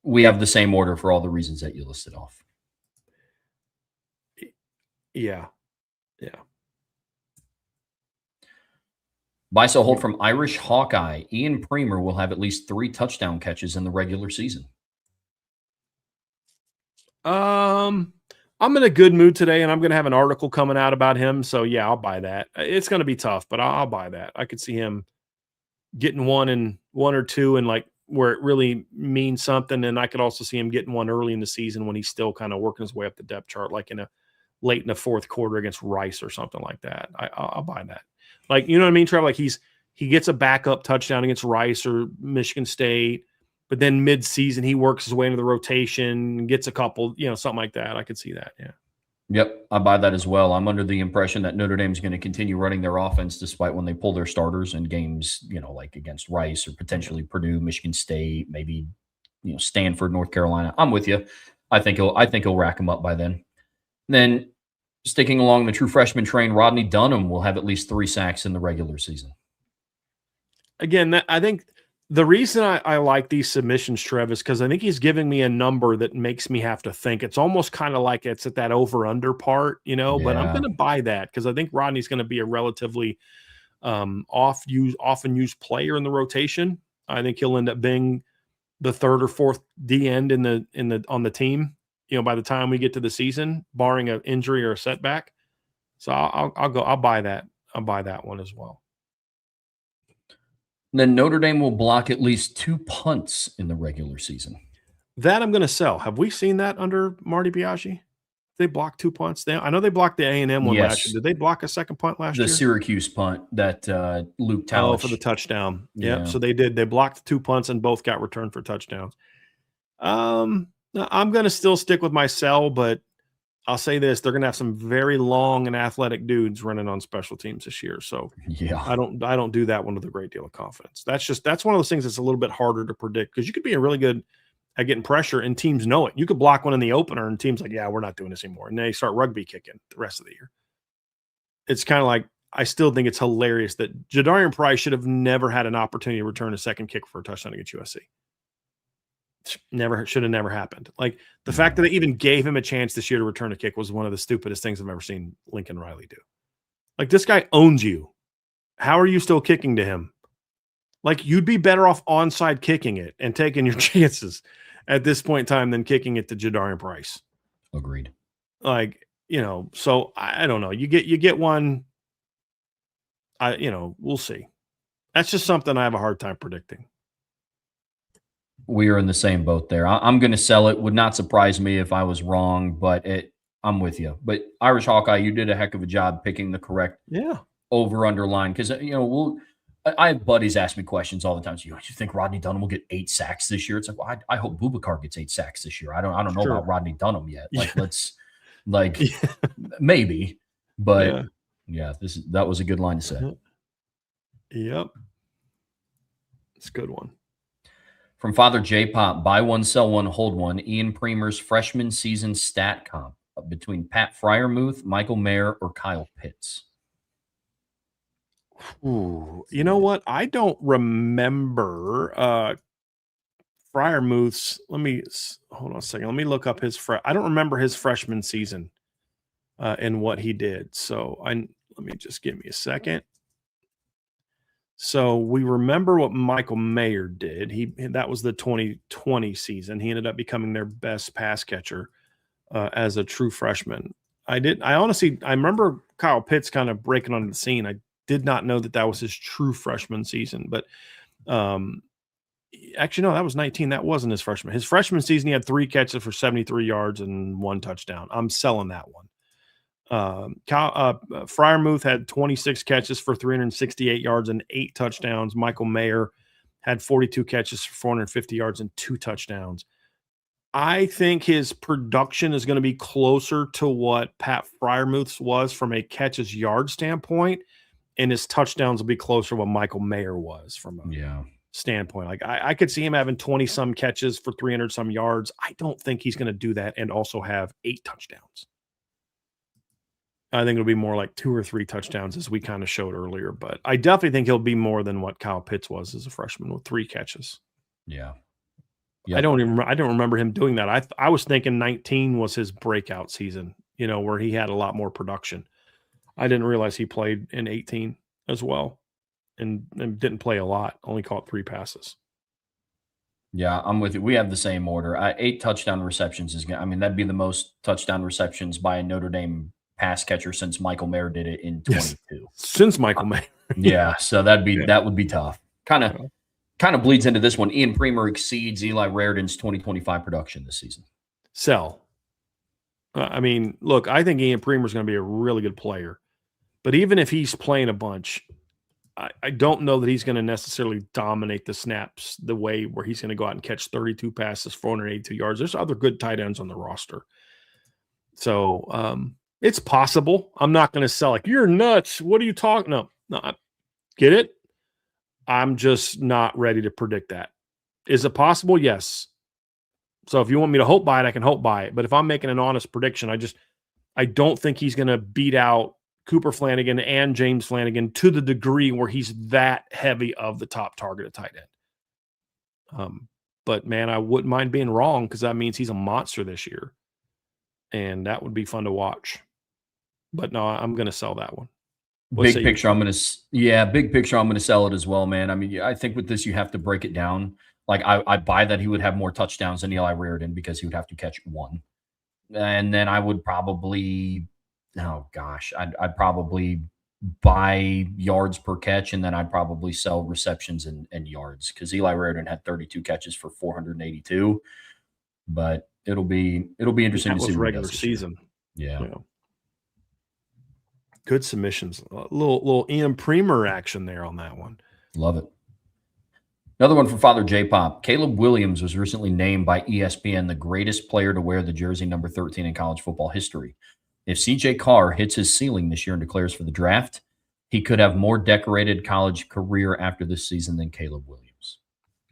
Speaker 1: we have the same order for all the reasons that you listed off.
Speaker 2: Yeah.
Speaker 1: Buy sell hold from Irish Hawkeye. Ian Premer will have at least 3 touchdown catches in the regular season.
Speaker 2: I'm in a good mood today, and I'm going to have an article coming out about him. So yeah, I'll buy that. It's going to be tough, but I'll buy that. I could see him getting one or two and like where it really means something. And I could also see him getting one early in the season when he's still kind of working his way up the depth chart, like late in the fourth quarter against Rice or something like that. I'll buy that. Like, you know what I mean, Trevor? Like he gets a backup touchdown against Rice or Michigan State, but then mid-season he works his way into the rotation, gets a couple, something like that. I could see that. Yeah.
Speaker 1: Yep, I buy that as well. I'm under the impression that Notre Dame's going to continue running their offense despite when they pull their starters in games, like against Rice or potentially Purdue, Michigan State, maybe, Stanford, North Carolina. I'm with you. I think he'll rack them up by then. Then sticking along the true freshman train, Rodney Dunham will have at least 3 sacks in the regular season.
Speaker 2: Again, I think the reason I like these submissions, Trev, is because I think he's giving me a number that makes me have to think. It's almost kind of like it's at that over-under part, but I'm going to buy that because I think Rodney's going to be a relatively often used player in the rotation. I think he'll end up being the 3rd or 4th D end on the team, by the time we get to the season, barring an injury or a setback. So I'll buy that. I'll buy that one as well.
Speaker 1: Then Notre Dame will block at least 2 punts in the regular season.
Speaker 2: That I'm going to sell. Have we seen that under Marty Biaggi? They blocked 2 punts. I know they blocked the A&M one last year. Did they block a second punt last year?
Speaker 1: The Syracuse punt that Luke Talich.
Speaker 2: For the touchdown. Yeah. So they did. They blocked 2 punts and both got returned for touchdowns. I'm going to still stick with my sell, but I'll say this: they're going to have some very long and athletic dudes running on special teams this year. So
Speaker 1: yeah,
Speaker 2: I don't do that one with a great deal of confidence. That's one of those things that's a little bit harder to predict because you could be really good at getting pressure and teams know it. You could block one in the opener and teams like, yeah, we're not doing this anymore. And they start rugby kicking the rest of the year. It's kind of like, I still think it's hilarious that Jadarian Price should have never had an opportunity to return a second kick for a touchdown against USC. Should have never happened. Like the fact that they even gave him a chance this year to return a kick was one of the stupidest things I've ever seen Lincoln Riley do. Like this guy owns you. How are you still kicking to him? Like you'd be better off onside kicking it and taking your chances at this point in time than kicking it to Jadarian Price.
Speaker 1: Agreed.
Speaker 2: Like, so I don't know. You get one. We'll see. That's just something I have a hard time predicting.
Speaker 1: We are in the same boat there. I'm going to sell it. Would not surprise me if I was wrong, but I'm with you. But Irish Hawkeye, you did a heck of a job picking the correct over-under line because, I have buddies ask me questions all the time. So you think Rodney Dunham will get 8 sacks this year? It's like, well, I hope Bubakar gets 8 sacks this year. I don't know
Speaker 2: Sure.
Speaker 1: about Rodney Dunham yet.
Speaker 2: Yeah.
Speaker 1: Like maybe, but
Speaker 2: Yeah.
Speaker 1: that was a good line to say.
Speaker 2: Yep. It's a good one.
Speaker 1: From Father J Pop, buy one, sell one, hold one. Ian Premer's freshman season stat comp between Pat Fryermuth, Michael Mayer, or Kyle Pitts.
Speaker 2: Ooh, you know what? I don't remember Fryermuth's. Hold on a second. Let me look up I don't remember his freshman season and what he did. So let me just give me a second. So we remember what Michael Mayer did. That was the 2020 season. He ended up becoming their best pass catcher as a true freshman. I remember Kyle Pitts kind of breaking onto the scene. I did not know that was his true freshman season, but actually, no, that was 19. That wasn't his freshman. His freshman season, he had 3 catches for 73 yards and 1 touchdown. I'm selling that one. Fryermuth had 26 catches for 368 yards and 8 touchdowns. Michael Mayer had 42 catches for 450 yards and 2 touchdowns. I think his production is going to be closer to what Pat Fryermuth's was from a catches yard standpoint, and his touchdowns will be closer to what Michael Mayer was from a standpoint. Like I could see him having 20 some catches for 300 some yards. I don't think he's going to do that and also have 8 touchdowns. I think it'll be more like 2 or 3 touchdowns, as we kind of showed earlier. But I definitely think he'll be more than what Kyle Pitts was as a freshman with 3 catches.
Speaker 1: Yeah.
Speaker 2: Yep. I don't remember him doing that. I was thinking 19 was his breakout season, where he had a lot more production. I didn't realize he played in 18 as well and didn't play a lot, only caught 3 passes.
Speaker 1: Yeah, I'm with you. We have the same order. 8 touchdown receptions that'd be the most touchdown receptions by a Notre Dame pass catcher since Michael Mayer did it in 22.
Speaker 2: Yes, since Michael Mayer.
Speaker 1: Yeah, so that would be tough. Kind of bleeds into this one. Ian Premer exceeds Eli Raridan's 2025 production this season.
Speaker 2: Sell. Look, I think Ian Premer is going to be a really good player. But even if he's playing a bunch, I don't know that he's going to necessarily dominate the snaps the way where he's going to go out and catch 32 passes, 482 yards. There's other good tight ends on the roster. So it's possible. I'm not going to sell like, you're nuts. What are you talking? No, I get it. I'm just not ready to predict that. Is it possible? Yes. So if you want me to hope by it, I can hope by it. But if I'm making an honest prediction, I don't think he's going to beat out Cooper Flanagan and James Flanagan to the degree where he's that heavy of the top target at tight end. But man, I wouldn't mind being wrong because that means he's a monster this year. And that would be fun to watch. But no, I'm going to sell that one.
Speaker 1: Big picture, I'm going to sell it as well, man. I think with this, you have to break it down. Like I buy that he would have more touchdowns than Eli Raridan because he would have to catch 1. And then I would probably, I'd probably buy yards per catch, and then I'd probably sell receptions and yards because Eli Raridan had 32 catches for 482. But it'll be interesting to see
Speaker 2: regular season.
Speaker 1: Yeah.
Speaker 2: Good submissions. A little Ian Premer action there on that one.
Speaker 1: Love it. Another one from Father J Pop. Caleb Williams was recently named by ESPN the greatest player to wear the jersey number 13 in college football history. If CJ Carr hits his ceiling this year and declares for the draft, he could have more decorated college career after this season than Caleb Williams.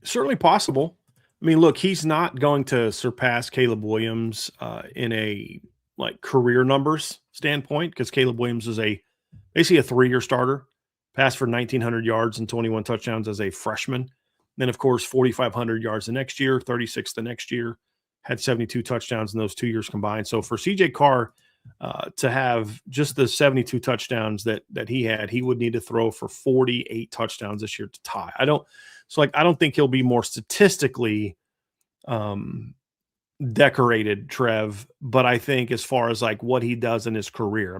Speaker 2: Certainly possible. Look, he's not going to surpass Caleb Williams in a career numbers standpoint because Caleb Williams is basically a 3-year starter, passed for 1,900 yards and 21 touchdowns as a freshman. Then, of course, 4,500 yards the next year, 36 the next year, had 72 touchdowns in those 2 years combined. So for CJ Carr to have just the 72 touchdowns that he had, he would need to throw for 48 touchdowns this year to tie. I don't think he'll be more statistically decorated, Trev, but I think as far as what he does in his career,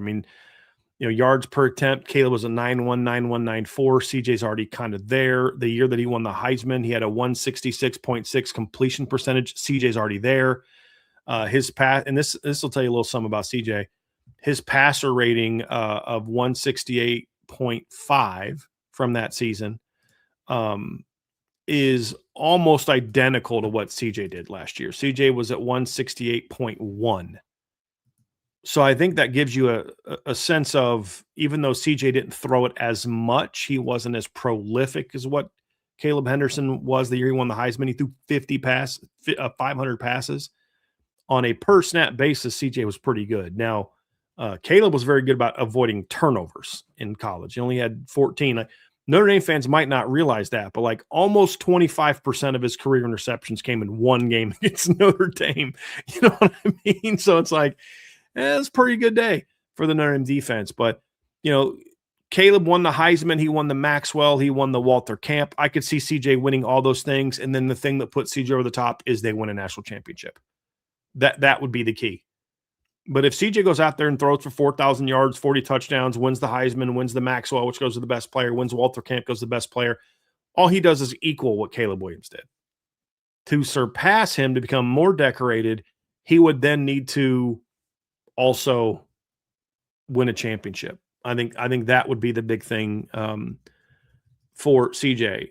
Speaker 2: yards per attempt, Caleb was a 9.1, 9.1, 9.4. CJ's already kind of there. The year that he won the Heisman, he had a 166.6 completion percentage. CJ's already there. His pass, and this will tell you a little something about CJ. His passer rating of 168.5 from that season is almost identical to what CJ did last year. CJ was at 168.1. So I think that gives you a sense of, even though CJ didn't throw it as much, he wasn't as prolific as what Caleb Henderson was the year he won the Heisman. He threw 500 passes. On a per snap basis, CJ was pretty good. Now, Caleb was very good about avoiding turnovers in college. He only had 14. Notre Dame fans might not realize that, but like almost 25% of his career interceptions came in one game against Notre Dame. You know what I mean? So it's like, it's a pretty good day for the Notre Dame defense. But, you know, Caleb won the Heisman. He won the Maxwell. He won the Walter Camp. I could see CJ winning all those things. And then the thing that puts CJ over the top is they win a national championship. That would be the key. But if CJ goes out there and throws for 4,000 yards, 40 touchdowns, wins the Heisman, wins the Maxwell, which goes to the best player, wins Walter Camp, goes to the best player, all he does is equal what Caleb Williams did. To surpass him, to become more decorated, he would then need to also win a championship. I think that would be the big thing for CJ,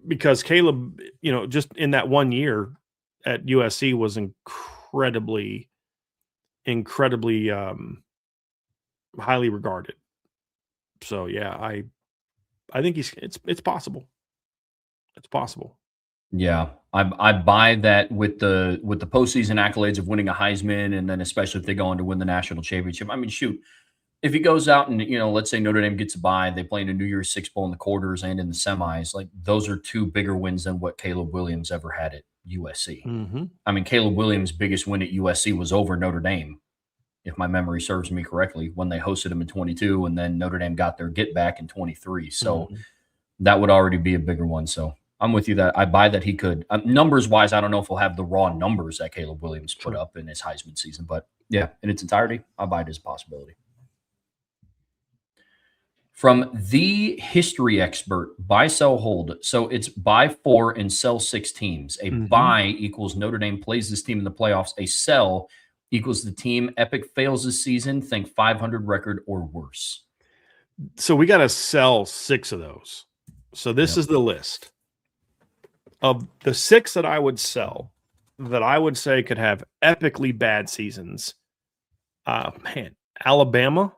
Speaker 2: because Caleb, you know, just in that 1 year at USC was incredibly highly regarded. So yeah, I think it's possible. It's possible.
Speaker 1: Yeah, I buy that with the postseason accolades of winning a Heisman, and then especially if they go on to win the national championship. I mean, shoot, if he goes out and, you know, let's say Notre Dame gets a bye, they play in a New Year's Six bowl in the quarters and in the semis. Like, those are two bigger wins than what Caleb Williams ever had at USC.
Speaker 2: Mm-hmm.
Speaker 1: I mean, Caleb Williams' biggest win at USC was over Notre Dame, if my memory serves me correctly, when they hosted him in 22, and then Notre Dame got their get back in 23. So that would already be a bigger one. So I'm with you that I buy that he could. Numbers wise, I don't know if we'll have the raw numbers that Caleb Williams put up in his Heisman season, but yeah, in its entirety, I buy it as a possibility. From the history expert, buy, sell, hold. So it's buy 4 and sell 6 teams. A buy equals Notre Dame plays this team in the playoffs. A sell equals the team epic fails this season. Think 500 record or worse.
Speaker 2: So we got to sell 6 of those. So this is the list of the 6 that I would sell, that I would say could have epically bad seasons. Alabama,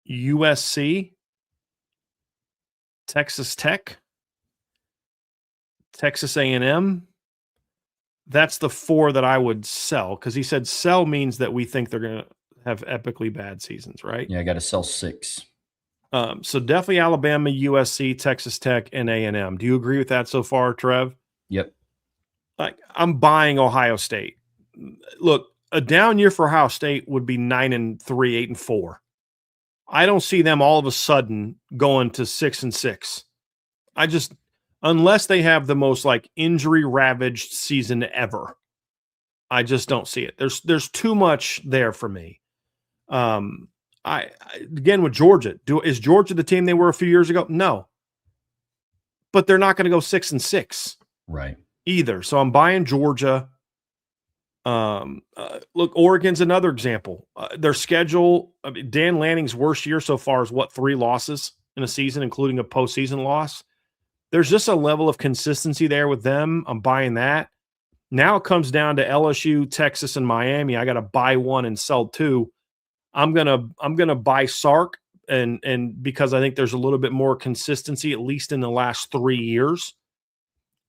Speaker 2: USC, Texas Tech, Texas A&M. That's the 4 that I would sell, because he said sell means that we think they're going to have epically bad seasons, right?
Speaker 1: Yeah, I got to sell 6.
Speaker 2: So definitely Alabama, USC, Texas Tech, and A&M. Do you agree with that so far, Trev?
Speaker 1: Yep.
Speaker 2: Like, I'm buying Ohio State. Look, a down year for Ohio State would be 9-3, 8-4. I don't see them all of a sudden going to 6-6. I just, unless they have the most like injury ravaged season ever, I just don't see it. There's too much there for me. I again with Georgia, is Georgia the team they were a few years ago? No, but they're not going to go 6-6,
Speaker 1: right?
Speaker 2: Either. So I'm buying Georgia. Look, Oregon's another example. Their schedule, I mean, Dan Lanning's worst year so far is 3 losses in a season, including a postseason loss. There's just a level of consistency there with them. I'm buying that. Now it comes down to LSU, Texas, and Miami. I got to buy 1 and sell 2. I'm gonna buy Sark, and because I think there's a little bit more consistency, at least in the last 3 years.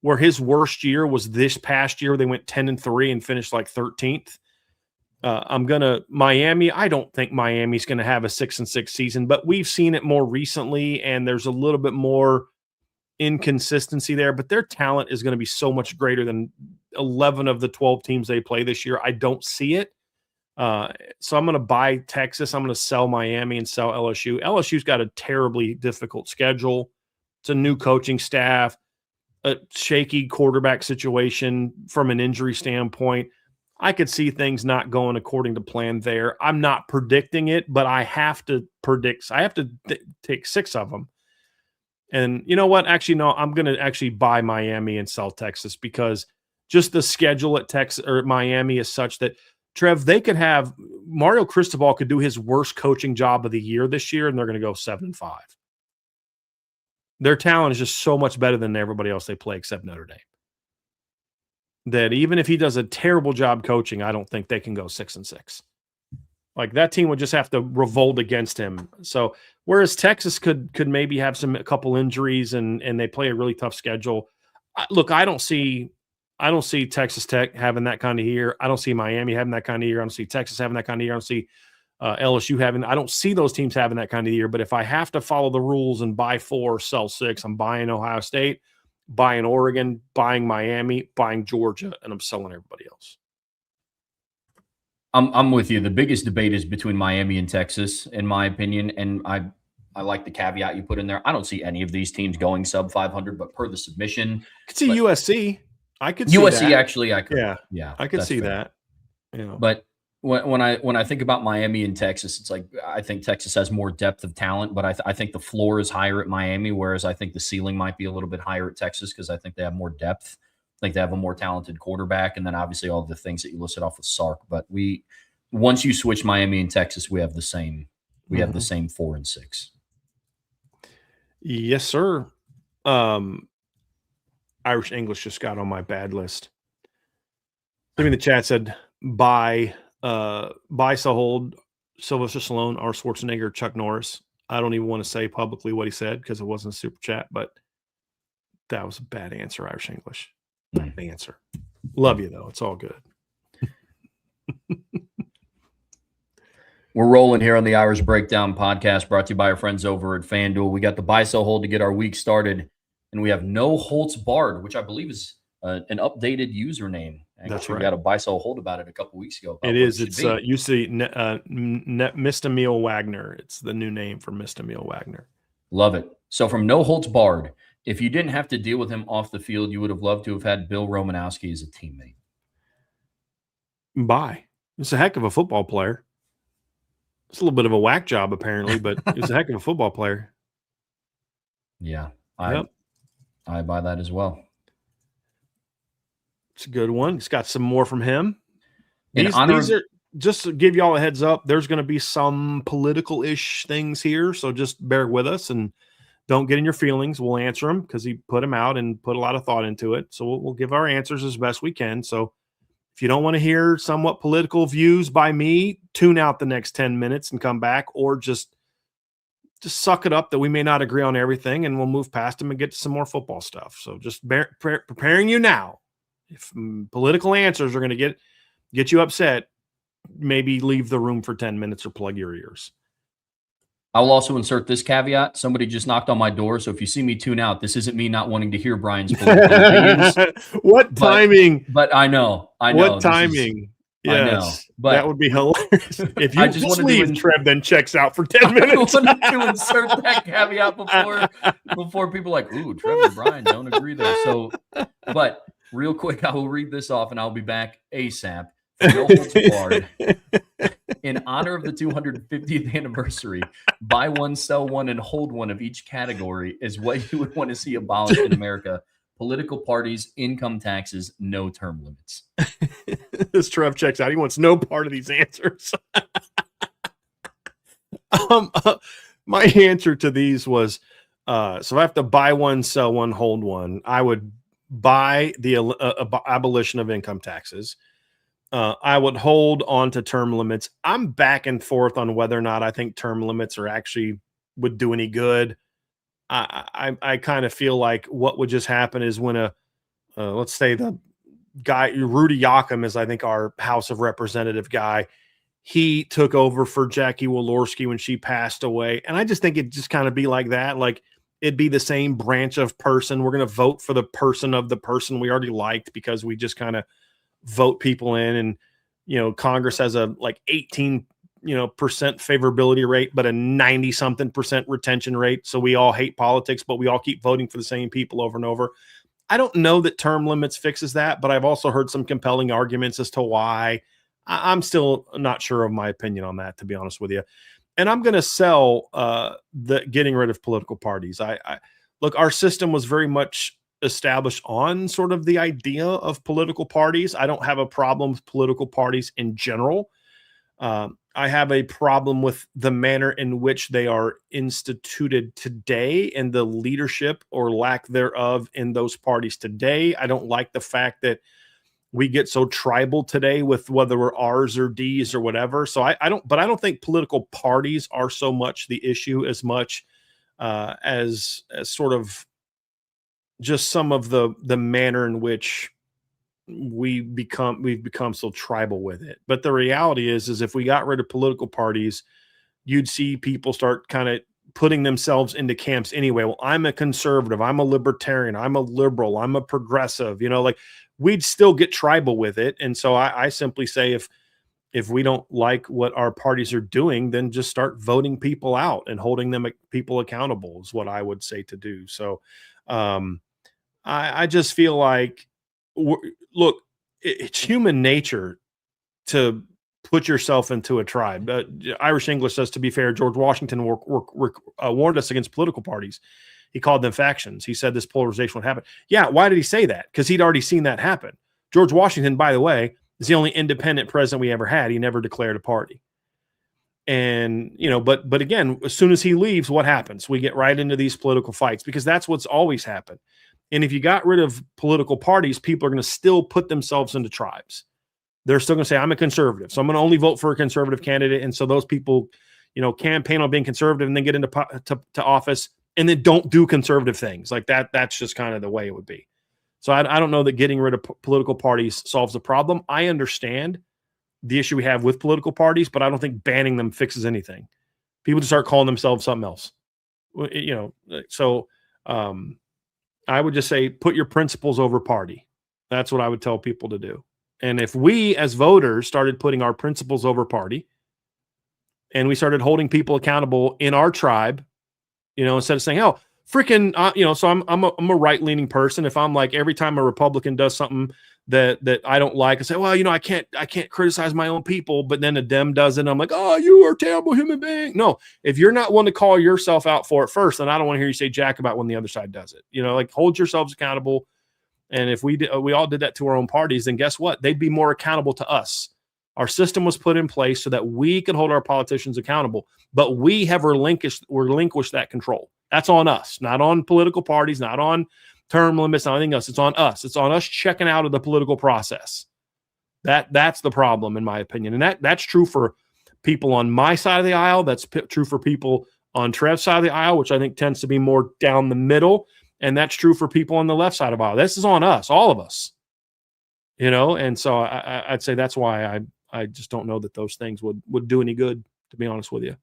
Speaker 2: Where his worst year was this past year. They went 10-3 and finished like 13th. Miami. I don't think Miami's going to have a 6-6 season, but we've seen it more recently, and there's a little bit more inconsistency there. But their talent is going to be so much greater than 11 of the 12 teams they play this year. I don't see it. So I'm going to buy Texas. I'm going to sell Miami and sell LSU. LSU's got a terribly difficult schedule. It's a new coaching staff. A shaky quarterback situation from an injury standpoint. I could see things not going according to plan there. I'm not predicting it, but I have to predict. I have to take 6 of them. And you know what? Actually, no, I'm going to actually buy Miami and sell Texas, because just the schedule at Texas or Miami is such that, Trev, they could have Mario Cristobal could do his worst coaching job of the year this year, and they're going to go 7-5. Their talent is just so much better than everybody else they play except Notre Dame. That even if he does a terrible job coaching, I don't think they can go 6-6. Like that team would just have to revolt against him. So whereas Texas could maybe have a couple injuries and they play a really tough schedule. Look, I don't see Texas Tech having that kind of year. I don't see Miami having that kind of year. I don't see Texas having that kind of year. I don't see LSU having. I don't see those teams having that kind of year. But if I have to follow the rules and buy 4, sell 6, I'm buying Ohio State, buying Oregon, buying Miami, buying Georgia, and I'm selling everybody else.
Speaker 1: I'm with you. The biggest debate is between Miami and Texas, in my opinion, and I like the caveat you put in there. I don't see any of these teams going sub 500, but per the submission,
Speaker 2: I could see USC. I could see
Speaker 1: USC
Speaker 2: that.
Speaker 1: actually. I could.
Speaker 2: Yeah,
Speaker 1: Yeah,
Speaker 2: I could see
Speaker 1: fair.
Speaker 2: that. Yeah.
Speaker 1: But when I think about Miami and Texas, it's like I think Texas has more depth of talent, but I think the floor is higher at Miami, whereas I think the ceiling might be a little bit higher at Texas because I think they have more depth. I think they have a more talented quarterback, and then obviously all the things that you listed off with Sark. But once you switch Miami and Texas, we have the same. We have the same 4 and 6.
Speaker 2: Yes, sir. Irish English just got on my bad list. Somebody in the chat said buy, sell, hold Sylvester Stallone, R. Schwarzenegger, Chuck Norris. I don't even want to say publicly what he said because it wasn't a super chat, but that was a bad answer, Irish English. Bad answer. Love you though. It's all good.
Speaker 1: We're rolling here on the Irish Breakdown podcast, brought to you by our friends over at FanDuel. We got the buy, sell, hold to get our week started, and we have No Holtz Barred, which I believe is an updated username.
Speaker 2: That's right.
Speaker 1: We got a buy, sell, hold about it a couple weeks ago.
Speaker 2: It is. It's you see, Mr. Emil Wagner. It's the new name for Mr. Emil Wagner.
Speaker 1: Love it. So from No Holtz Barred, if you didn't have to deal with him off the field, you would have loved to have had Bill Romanowski as a teammate.
Speaker 2: Buy. It's a heck of a football player. It's a little bit of a whack job, apparently, but he's a heck of a football player.
Speaker 1: Yeah, I buy that as
Speaker 2: It's a good one. It's got some more from him.
Speaker 1: These
Speaker 2: are just to give y'all a heads up. There's going to be some political-ish things here, so just bear with us and don't get in your feelings. We'll answer them because he put them out and put a lot of thought into it. So we'll give our answers as best we can. So if you don't want to hear somewhat political views by me, tune out the next 10 minutes and come back, or just suck it up that we may not agree on everything, and we'll move past them and get to some more football stuff. So just preparing you now. If political answers are going to get you upset, maybe leave the room for 10 minutes or plug your ears.
Speaker 1: I'll also insert this caveat. Somebody just knocked on my door, so if you see me tune out, this isn't me not wanting to hear Brian's political opinions.
Speaker 2: What timing?
Speaker 1: But I know.
Speaker 2: What timing? Yes, I know. But that would be hilarious. If you just leave, Trev then checks out for 10 minutes.
Speaker 1: I wanted to insert that caveat before people are like, ooh, Trev and Brian don't agree there. So, but real quick, I will read this off and I'll be back ASAP. No holds barred. In honor of the 250th anniversary, buy one, sell one, and hold one of each category is what you would want to see abolished in America. Political parties, income taxes, no term limits.
Speaker 2: This Trev checks out. He wants no part of these answers. My answer to these was, so I have to buy one, sell one, hold one. I would buy the abolition of income taxes. I would hold on to term limits. I'm back and forth on whether or not I think term limits are actually would do any good. I kind of feel like what would just happen is when let's say the guy, Rudy Yakum is, I think, our House of Representative guy. He took over for Jackie Walorski when she passed away. And I just think it'd just kind of be like that. Like it'd be the same branch of person. We're going to vote for the person of the person we already liked because we just kind of vote people in. And, Congress has a like 18, percent favorability rate, but a 90 something percent retention rate. So we all hate politics, but we all keep voting for the same people over and over. I don't know that term limits fixes that, but I've also heard some compelling arguments as to why. I'm still not sure of my opinion on that, to be honest with you. And I'm going to sell the getting rid of political parties. I look, our system was very much established on sort of the idea of political parties. I don't have a problem with political parties in general. I have a problem with the manner in which they are instituted today and the leadership or lack thereof in those parties today. I don't like the fact that we get so tribal today with whether we're R's or D's or whatever. So I don't think political parties are so much the issue as much as sort of just some of the manner in which we've become so tribal with it. But the reality is if we got rid of political parties, you'd see people start kind of putting themselves into camps anyway. Well, I'm a conservative, I'm a libertarian, I'm a liberal, I'm a progressive, like we'd still get tribal with it. And so I simply say if we don't like what our parties are doing, then just start voting people out and holding people accountable is what I would say to do. So I just feel like, look, it's human nature to put yourself into a tribe. Irish English says, to be fair, George Washington warned us against political parties. He called them factions. He said this polarization would happen. Yeah, why did he say that? Because he'd already seen that happen. George Washington, by the way, is the only independent president we ever had. He never declared a party. And, but again, as soon as he leaves, what happens? We get right into these political fights because that's what's always happened. And if you got rid of political parties, people are going to still put themselves into tribes. They're still going to say, I'm a conservative, so I'm going to only vote for a conservative candidate. And so those people, campaign on being conservative and then get into to office and then don't do conservative things like that. That's just kind of the way it would be. So I don't know that getting rid of political parties solves the problem. I understand the issue we have with political parties, but I don't think banning them fixes anything. People just start calling themselves something else, So I would just say, put your principles over party. That's what I would tell people to do. And if we as voters started putting our principles over party and we started holding people accountable in our tribe, instead of saying, oh, freaking, so I'm a right-leaning person. If I'm like, every time a Republican does something that I don't like, I say, well, I can't criticize my own people, but then a Dem does it. And I'm like, oh, you are a terrible human being. No, if you're not one to call yourself out for it first, then I don't want to hear you say jack about when the other side does it. Like hold yourselves accountable. And if we all did that to our own parties, then guess what? They'd be more accountable to us. Our system was put in place so that we could hold our politicians accountable, but we have relinquished that control. That's on us, not on political parties, not on term limits, not anything else. It's on us. It's on us checking out of the political process. That's the problem, in my opinion. And that's true for people on my side of the aisle. That's true for people on Trev's side of the aisle, which I think tends to be more down the middle. And that's true for people on the left side of the aisle. This is on us, all of us. And so I'd say that's why I just don't know that those things would do any good, to be honest with you.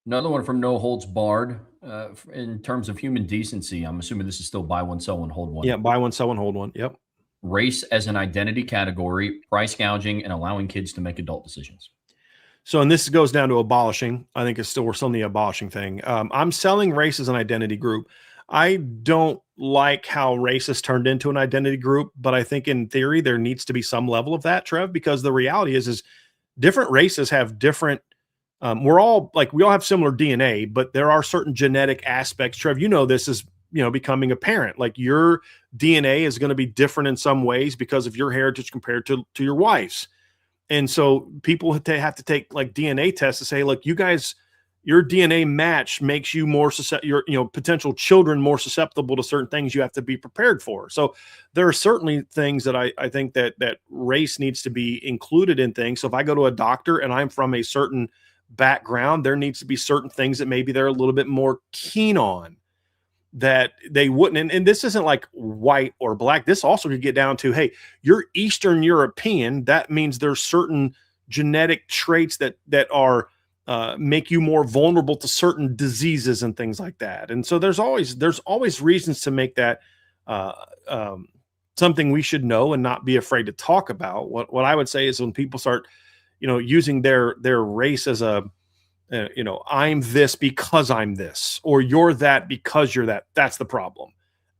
Speaker 1: Another one from No Holds Barred. In terms of human decency, I'm assuming this is still buy one, sell one, hold one.
Speaker 2: Yeah, buy one, sell one, hold one. Yep.
Speaker 1: Race as an identity category, price gouging, and allowing kids to make adult decisions.
Speaker 2: So, and this goes down to abolishing. I think we're still in the abolishing thing. I'm selling race as an identity group. I don't like how race has turned into an identity group, but I think in theory there needs to be some level of that, Trev, because the reality is different races have different. We all have similar DNA, but there are certain genetic aspects. Trev, this is becoming apparent. Like your DNA is going to be different in some ways because of your heritage compared to your wife's. And so people have to take like DNA tests to say, look, you guys, your DNA match makes you more your potential children more susceptible to certain things you have to be prepared for. So there are certainly things that I think that race needs to be included in things. So if I go to a doctor and I'm from a certain background, there needs to be certain things that maybe they're a little bit more keen on that they wouldn't. And this isn't like white or black. This also could get down to, hey, you're Eastern European. That means there's certain genetic traits that are make you more vulnerable to certain diseases and things like that. And so there's always reasons to make that something we should know and not be afraid to talk about. What I would say is when people start, using their race as a, I'm this because I'm this, or you're that because you're that. That's the problem.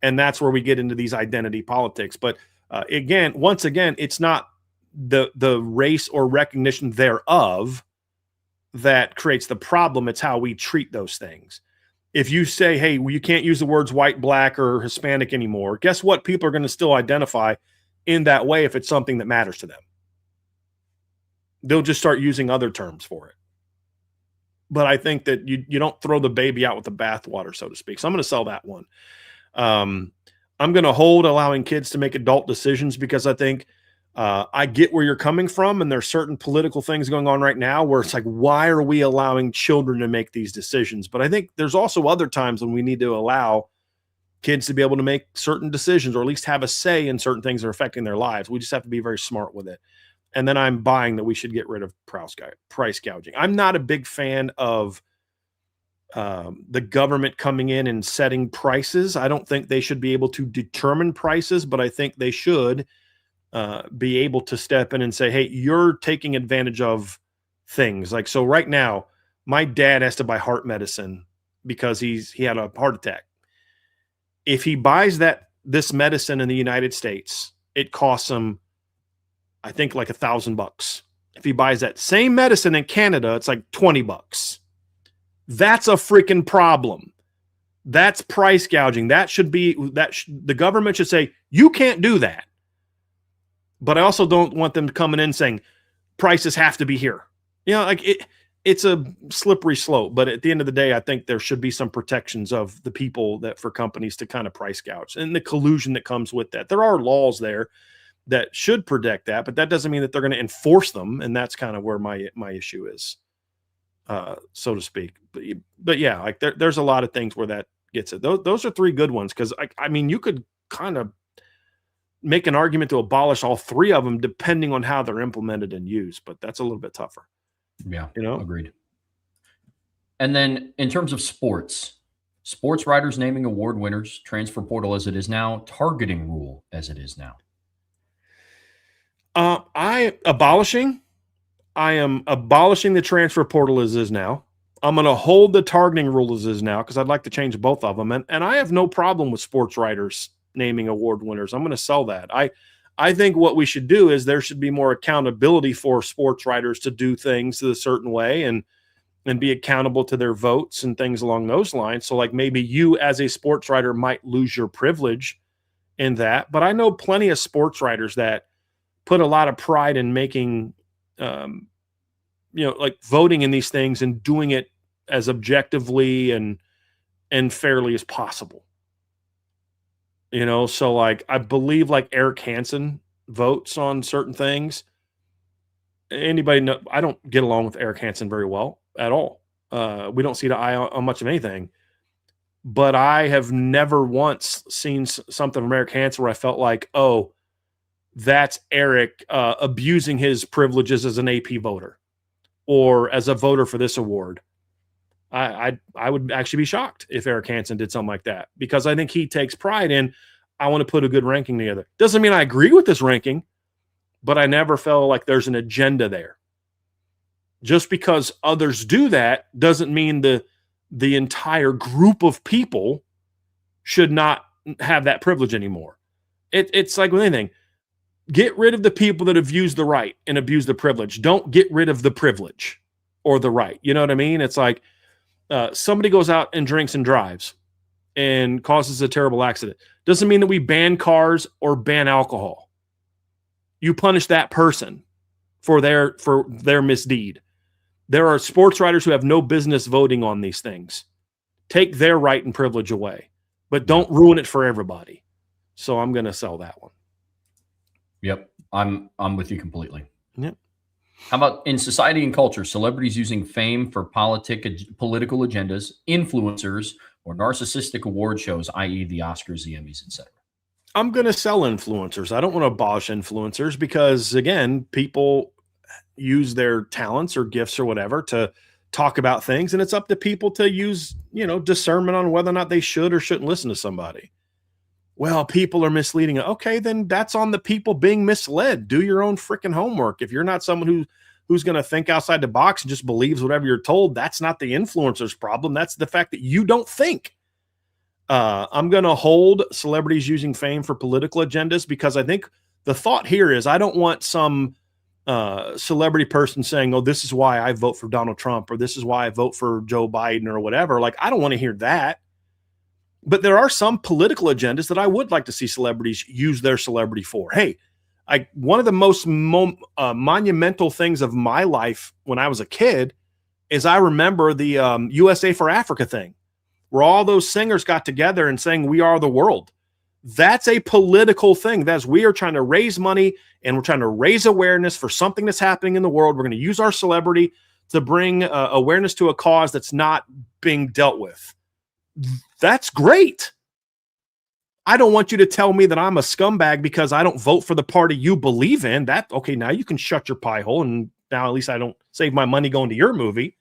Speaker 2: And that's where we get into these identity politics. But once again, it's not the race or recognition thereof that creates the problem. It's how we treat those things. If you say, hey, well, you can't use the words white, black, or Hispanic anymore, guess what? People are going to still identify in that way if it's something that matters to them. they'll just start using other terms for it. But I think that you don't throw the baby out with the bathwater, so to speak. So I'm going to sell that one. I'm going to hold allowing kids to make adult decisions because I think I get where you're coming from. And there's certain political things going on right now where it's like, why are we allowing children to make these decisions? But I think there's also other times when we need to allow kids to be able to make certain decisions or at least have a say in certain things that are affecting their lives. We just have to be very smart with it. And then I'm buying that we should get rid of price gouging. I'm not a big fan of the government coming in and setting prices. I don't think they should be able to determine prices, but I think they should be able to step in and say, hey, you're taking advantage of things. Like, so right now, my dad has to buy heart medicine because he had a heart attack. If he buys this medicine in the United States, it costs him, I think, like $1,000. If he buys that same medicine in Canada, it's like $20. That's a freaking problem. That's price gouging. That should be the government should say, you can't do that. But I also don't want them coming in saying prices have to be here. You know, like it's a slippery slope. But at the end of the day, I think there should be some protections of the people for companies to kind of price gouge and the collusion that comes with that. There are laws there that should protect that, but that doesn't mean that they're going to enforce them. And that's kind of where my issue is, so to speak. But yeah, like there's a lot of things where that gets it. Those are three good ones. Cause I mean, you could kind of make an argument to abolish all three of them depending on how they're implemented and used, but that's a little bit tougher.
Speaker 1: Yeah.
Speaker 2: You know,
Speaker 1: agreed. And then in terms of sports writers naming award winners, transfer portal as it is now, targeting rule as it is now.
Speaker 2: I am abolishing the transfer portal as is now. I'm going to hold the targeting rule as is now because I'd like to change both of them. And I have no problem with sports writers naming award winners. I'm going to sell that. I think what we should do is there should be more accountability for sports writers to do things a certain way and be accountable to their votes and things along those lines. So like maybe you as a sports writer might lose your privilege in that. But I know plenty of sports writers that put a lot of pride in making, like voting in these things and doing it as objectively and fairly as possible. You know, so like I believe like Eric Hansen votes on certain things. Anybody know? I don't get along with Eric Hansen very well at all. We don't see the eye on much of anything. But I have never once seen something from Eric Hansen where I felt like, oh, that's Eric abusing his privileges as an AP voter or as a voter for this award. I would actually be shocked if Eric Hansen did something like that because I think he takes pride in, I want to put a good ranking together. Doesn't mean I agree with this ranking, but I never felt like there's an agenda there. Just because others do that doesn't mean the entire group of people should not have that privilege anymore. It's like with anything. Get rid of the people that have used the right and abused the privilege. Don't get rid of the privilege or the right. You know what I mean? It's like somebody goes out and drinks and drives and causes a terrible accident. Doesn't mean that we ban cars or ban alcohol. You punish that person for their misdeed. There are sports writers who have no business voting on these things. Take their right and privilege away, but don't ruin it for everybody. So I'm going to sell that one.
Speaker 1: Yep. I'm with you completely.
Speaker 2: Yep.
Speaker 1: How about in society and culture, celebrities using fame for political agendas, influencers, or narcissistic award shows, i.e. the Oscars, the Emmys, etc.?
Speaker 2: I'm going to sell influencers. I don't want to abolish influencers because, again, people use their talents or gifts or whatever to talk about things, and it's up to people to use, discernment on whether or not they should or shouldn't listen to somebody. Well, people are misleading. Okay, then that's on the people being misled. Do your own freaking homework. If you're not someone who's going to think outside the box and just believes whatever you're told, that's not the influencer's problem. That's the fact that you don't think. I'm going to hold celebrities using fame for political agendas because I think the thought here is I don't want some celebrity person saying, oh, this is why I vote for Donald Trump or this is why I vote for Joe Biden or whatever. Like, I don't want to hear that. But there are some political agendas that I would like to see celebrities use their celebrity for. Hey, Like one of the most monumental things of my life when I was a kid is I remember the USA for Africa thing, where all those singers got together and sang "We Are the World." That's a political thing. That's we are trying to raise money and we're trying to raise awareness for something that's happening in the world. We're going to use our celebrity to bring awareness to a cause that's not being dealt with. That's great. I don't want you to tell me that I'm a scumbag because I don't vote for the party you believe in. That okay, now you can shut your pie hole, and now at least I don't save my money going to your movie.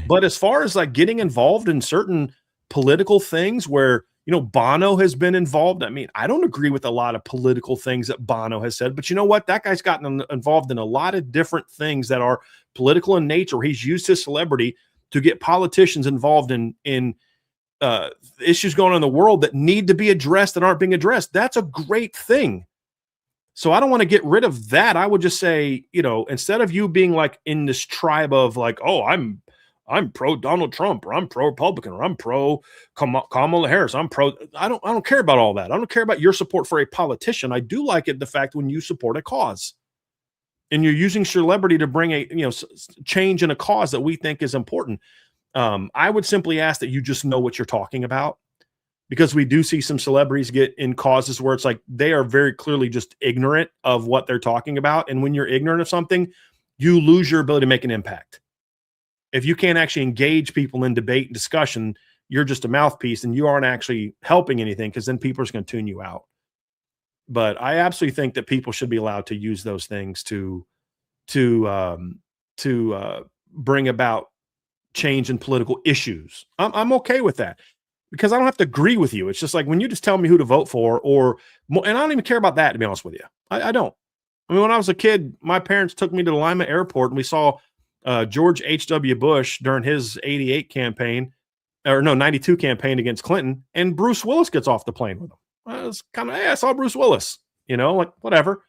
Speaker 2: But as far as like getting involved in certain political things where, you know, Bono has been involved. I mean, I don't agree with a lot of political things that Bono has said, but you know what? That guy's gotten involved in a lot of different things that are political in nature. He's used his celebrity to get politicians involved in issues going on in the world that need to be addressed that aren't being addressed. That's a great thing. So I don't want to get rid of that. I would just say, you know, instead of you being like in this tribe of like, oh, I'm pro Donald Trump, or I'm pro Republican, or I'm pro Kamala Harris. I don't care about all that. I don't care about your support for a politician. I do like it, the fact when you support a cause and you're using celebrity to bring a, you know, change in a cause that we think is important. I would simply ask that you just know what you're talking about, because we do see some celebrities get in causes where it's like they are very clearly just ignorant of what they're talking about. And when you're ignorant of something, you lose your ability to make an impact. If you can't actually engage people in debate and discussion, you're just a mouthpiece and you aren't actually helping anything, because then people are just going to tune you out. But I absolutely think that people should be allowed to use those things to bring about change in political issues. I'm okay with that, because I don't have to agree with you. It's just like when you just tell me who to vote for, and I don't even care about that, to be honest with you. I don't. I mean, when I was a kid, my parents took me to the Lima airport and we saw George H.W. Bush during his 88 campaign, or no, 92 campaign against Clinton, and Bruce Willis gets off the plane with him. I was kind of, hey, I saw Bruce Willis, you know, like whatever.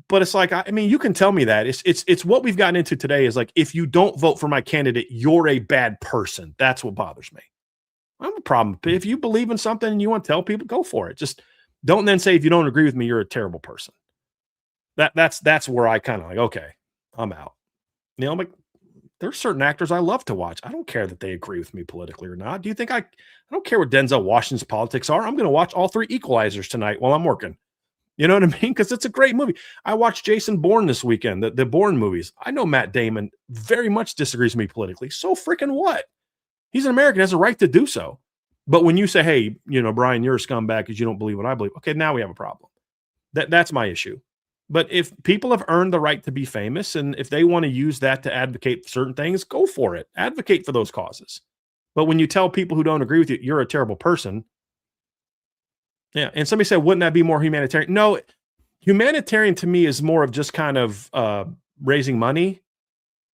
Speaker 2: But it's like, I mean, you can tell me that it's what we've gotten into today is like, if you don't vote for my candidate, you're a bad person. That's what bothers me. I have a problem. If you believe in something and you want to tell people, go for it. Just don't then say, if you don't agree with me, you're a terrible person. That's where I kind of like, okay, I'm out. You know, I'm like, there's certain actors I love to watch. I don't care that they agree with me politically or not. Do you think I don't care what Denzel Washington's politics are. I'm going to watch all 3 Equalizers tonight while I'm working. You know what I mean? Because it's a great movie. I watched Jason Bourne this weekend, the Bourne movies. I know Matt Damon very much disagrees with me politically. So freaking what? He's an American, has a right to do so. But when you say, hey, you know, Brian, you're a scumbag because you don't believe what I believe. Okay, now we have a problem. That's my issue. But if people have earned the right to be famous, and if they want to use that to advocate for certain things, go for it. Advocate for those causes. But when you tell people who don't agree with you, you're a terrible person. Yeah. And somebody said, wouldn't that be more humanitarian? No, humanitarian to me is more of just kind of raising money.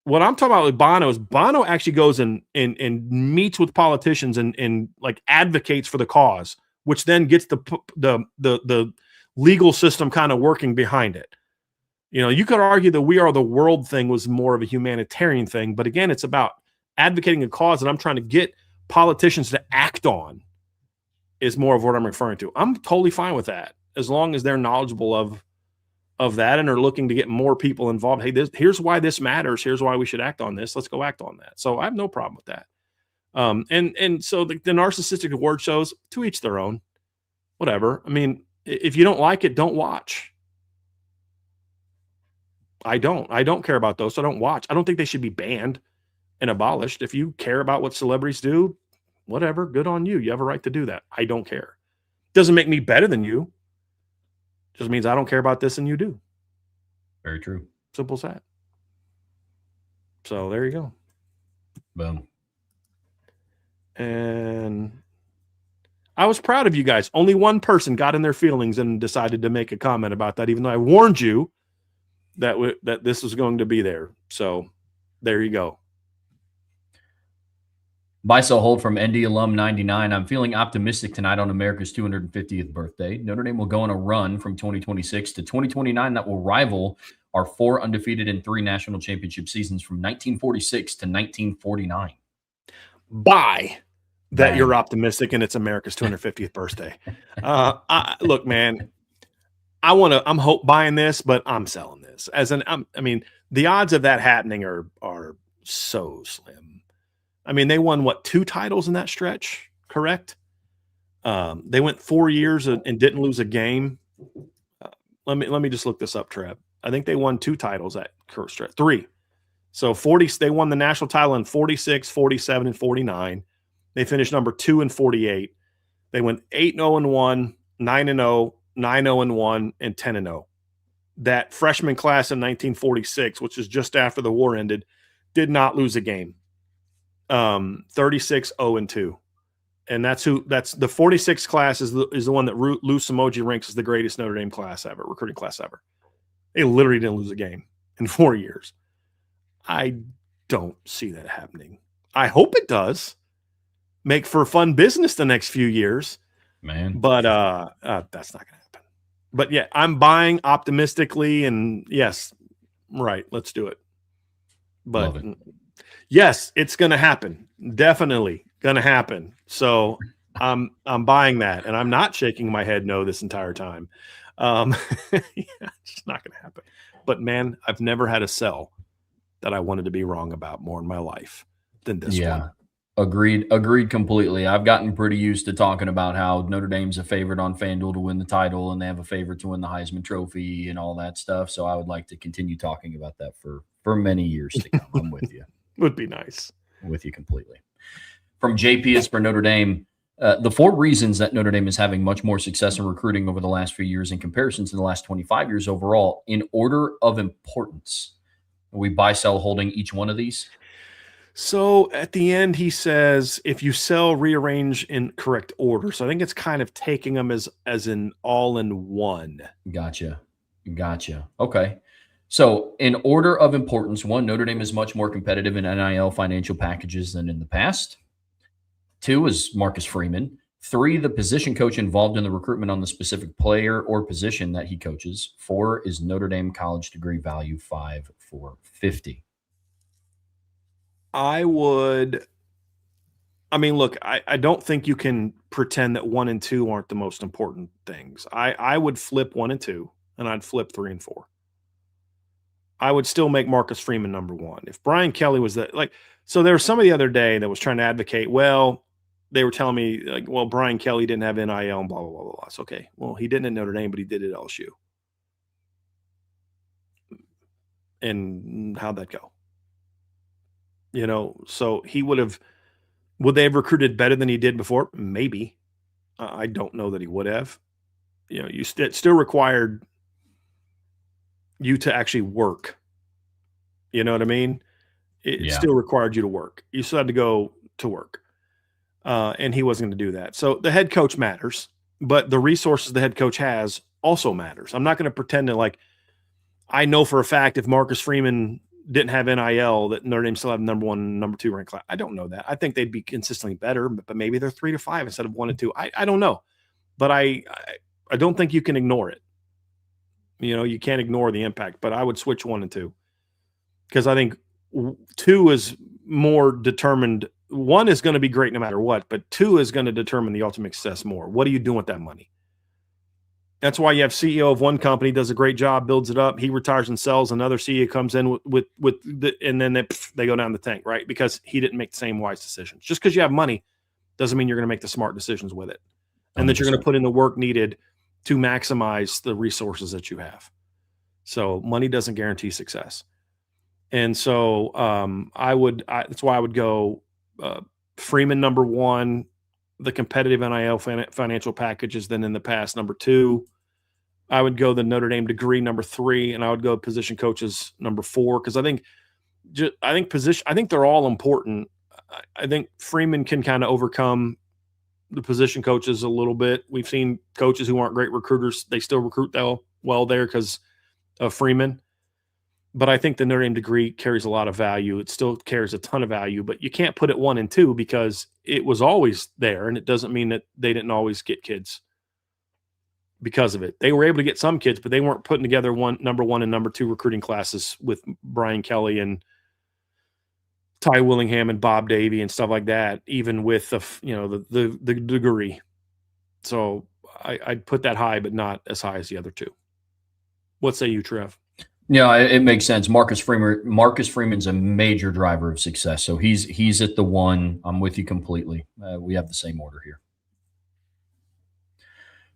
Speaker 2: What I'm talking about with Bono is Bono actually goes and meets with politicians and like advocates for the cause, which then gets the legal system kind of working behind it. You know, you could argue that We Are the World thing was more of a humanitarian thing, but again, it's about advocating a cause that I'm trying to get politicians to act on is more of what I'm referring to. I'm totally fine with that as long as they're knowledgeable of that and are looking to get more people involved. Hey, here's why this matters. Here's why we should act on this. Let's go act on that. So I have no problem with that. And so the narcissistic award shows, to each their own, whatever. I mean, if you don't like it, don't watch. I don't care about those. So I don't watch. I don't think they should be banned and abolished. If you care about what celebrities do, whatever, good on you. You have a right to do that. I don't care. Doesn't make me better than you. Just means I don't care about this and you do.
Speaker 1: Very true.
Speaker 2: Simple as that. So there you go.
Speaker 1: Boom.
Speaker 2: And I was proud of you guys. Only one person got in their feelings and decided to make a comment about that, even though I warned you that this was going to be there. So there you go.
Speaker 1: Buy sell hold from ND alum 99. I'm feeling optimistic tonight on America's 250th birthday. Notre Dame will go on a run from 2026 to 2029 that will rival our 4 undefeated and 3 national championship seasons from 1946 to 1949.
Speaker 2: Buy that you're optimistic and it's America's 250th birthday. Look, man, I'm buying this, but I'm selling this I mean, the odds of that happening are so slim. I mean, they won what, 2 titles in that stretch, correct? They went 4 years and didn't lose a game. Let me just look this up, Trev. I think they won 2 titles at current stretch. 3. So they won the national title in 46, 47, and 49. They finished number 2 in 48. They went 8-0-1, 9-0, 9-0-1, and 10-0. That freshman class in 1946, which is just after the war ended, did not lose a game. 36-0-2. And that's the 46 class is the one that Lou Samoji ranks as the greatest Notre Dame class ever, recruiting class ever. They literally didn't lose a game in 4 years. I don't see that happening. I hope it does. Make for fun business the next few years.
Speaker 1: Man.
Speaker 2: But that's not going to happen. But yeah, I'm buying optimistically, and yes, right, let's do it. But yes, it's going to happen. Definitely going to happen. So I'm buying that, and I'm not shaking my head no this entire time. Yeah, it's not going to happen. But man, I've never had a sell that I wanted to be wrong about more in my life than this one.
Speaker 1: Agreed completely. I've gotten pretty used to talking about how Notre Dame's a favorite on FanDuel to win the title, and they have a favorite to win the Heisman Trophy and all that stuff. So I would like to continue talking about that for many years to come. I'm with you.
Speaker 2: Would be nice.
Speaker 1: I'm with you completely. From JP is for Notre Dame. The 4 reasons that Notre Dame is having much more success in recruiting over the last few years in comparison to the last 25 years overall, in order of importance. Are we buy, sell, holding each one of these?
Speaker 2: So at the end, he says, if you sell, rearrange in correct order. So I think it's kind of taking them as an all-in-one.
Speaker 1: Gotcha. Okay. So in order of importance, 1, Notre Dame is much more competitive in NIL financial packages than in the past. 2 is Marcus Freeman. 3, the position coach involved in the recruitment on the specific player or position that he coaches. 4 is Notre Dame college degree value. 5 for 50.
Speaker 2: I look, I don't think you can pretend that 1 and 2 aren't the most important things. I would flip 1 and 2, and I'd flip 3 and 4. I would still make Marcus Freeman number 1. If Brian Kelly was so there was somebody the other day that was trying to advocate, well, they were telling me, like, well, Brian Kelly didn't have NIL and blah, blah, blah, blah. It's okay. Well, he didn't at Notre Dame, but he did at LSU. And how'd that go? So would they have recruited better than he did before? Maybe. I don't know that he would have. It still required you to actually work. You know what I mean? It still required you to work. You still had to go to work. And he wasn't going to do that. So the head coach matters, but the resources the head coach has also matters. I'm not going to pretend that, I know for a fact if Marcus Freeman didn't have NIL that Notre Dame still have number 1, number 2 ranked class. I don't know that. I think they'd be consistently better, but maybe they're 3 to 5 instead of 1 and 2. I don't know, but I don't think you can ignore it. You can't ignore the impact, but I would switch 1 and 2 because I think 2 is more determined. 1 is going to be great no matter what, but 2 is going to determine the ultimate success more. What are you doing with that money? That's why you have CEO of one company, does a great job, builds it up. He retires and sells. Another CEO comes in and then they go down the tank, right? Because he didn't make the same wise decisions. Just because you have money doesn't mean you're going to make the smart decisions with it, and that you're going to put in the work needed to maximize the resources that you have. So money doesn't guarantee success. And so that's why I would go Freeman number 1, the competitive NIL financial packages than in the past number 2. I would go the Notre Dame degree number 3, and I would go position coaches number 4 because I think they're all important. I think Freeman can kind of overcome the position coaches a little bit. We've seen coaches who aren't great recruiters; they still recruit well there because of Freeman. But I think the Notre Dame degree carries a lot of value. It still carries a ton of value, but you can't put it 1 and 2 because it was always there, and it doesn't mean that they didn't always get kids because of it. They were able to get some kids, but they weren't putting together number 1 and number 2 recruiting classes with Brian Kelly and Ty Willingham and Bob Davie and stuff like that, even with the degree. So I'd put that high, but not as high as the other 2. What say you, Trev?
Speaker 1: Yeah, it makes sense. Marcus Freeman's a major driver of success. So he's at the one. I'm with you completely. We have the same order here.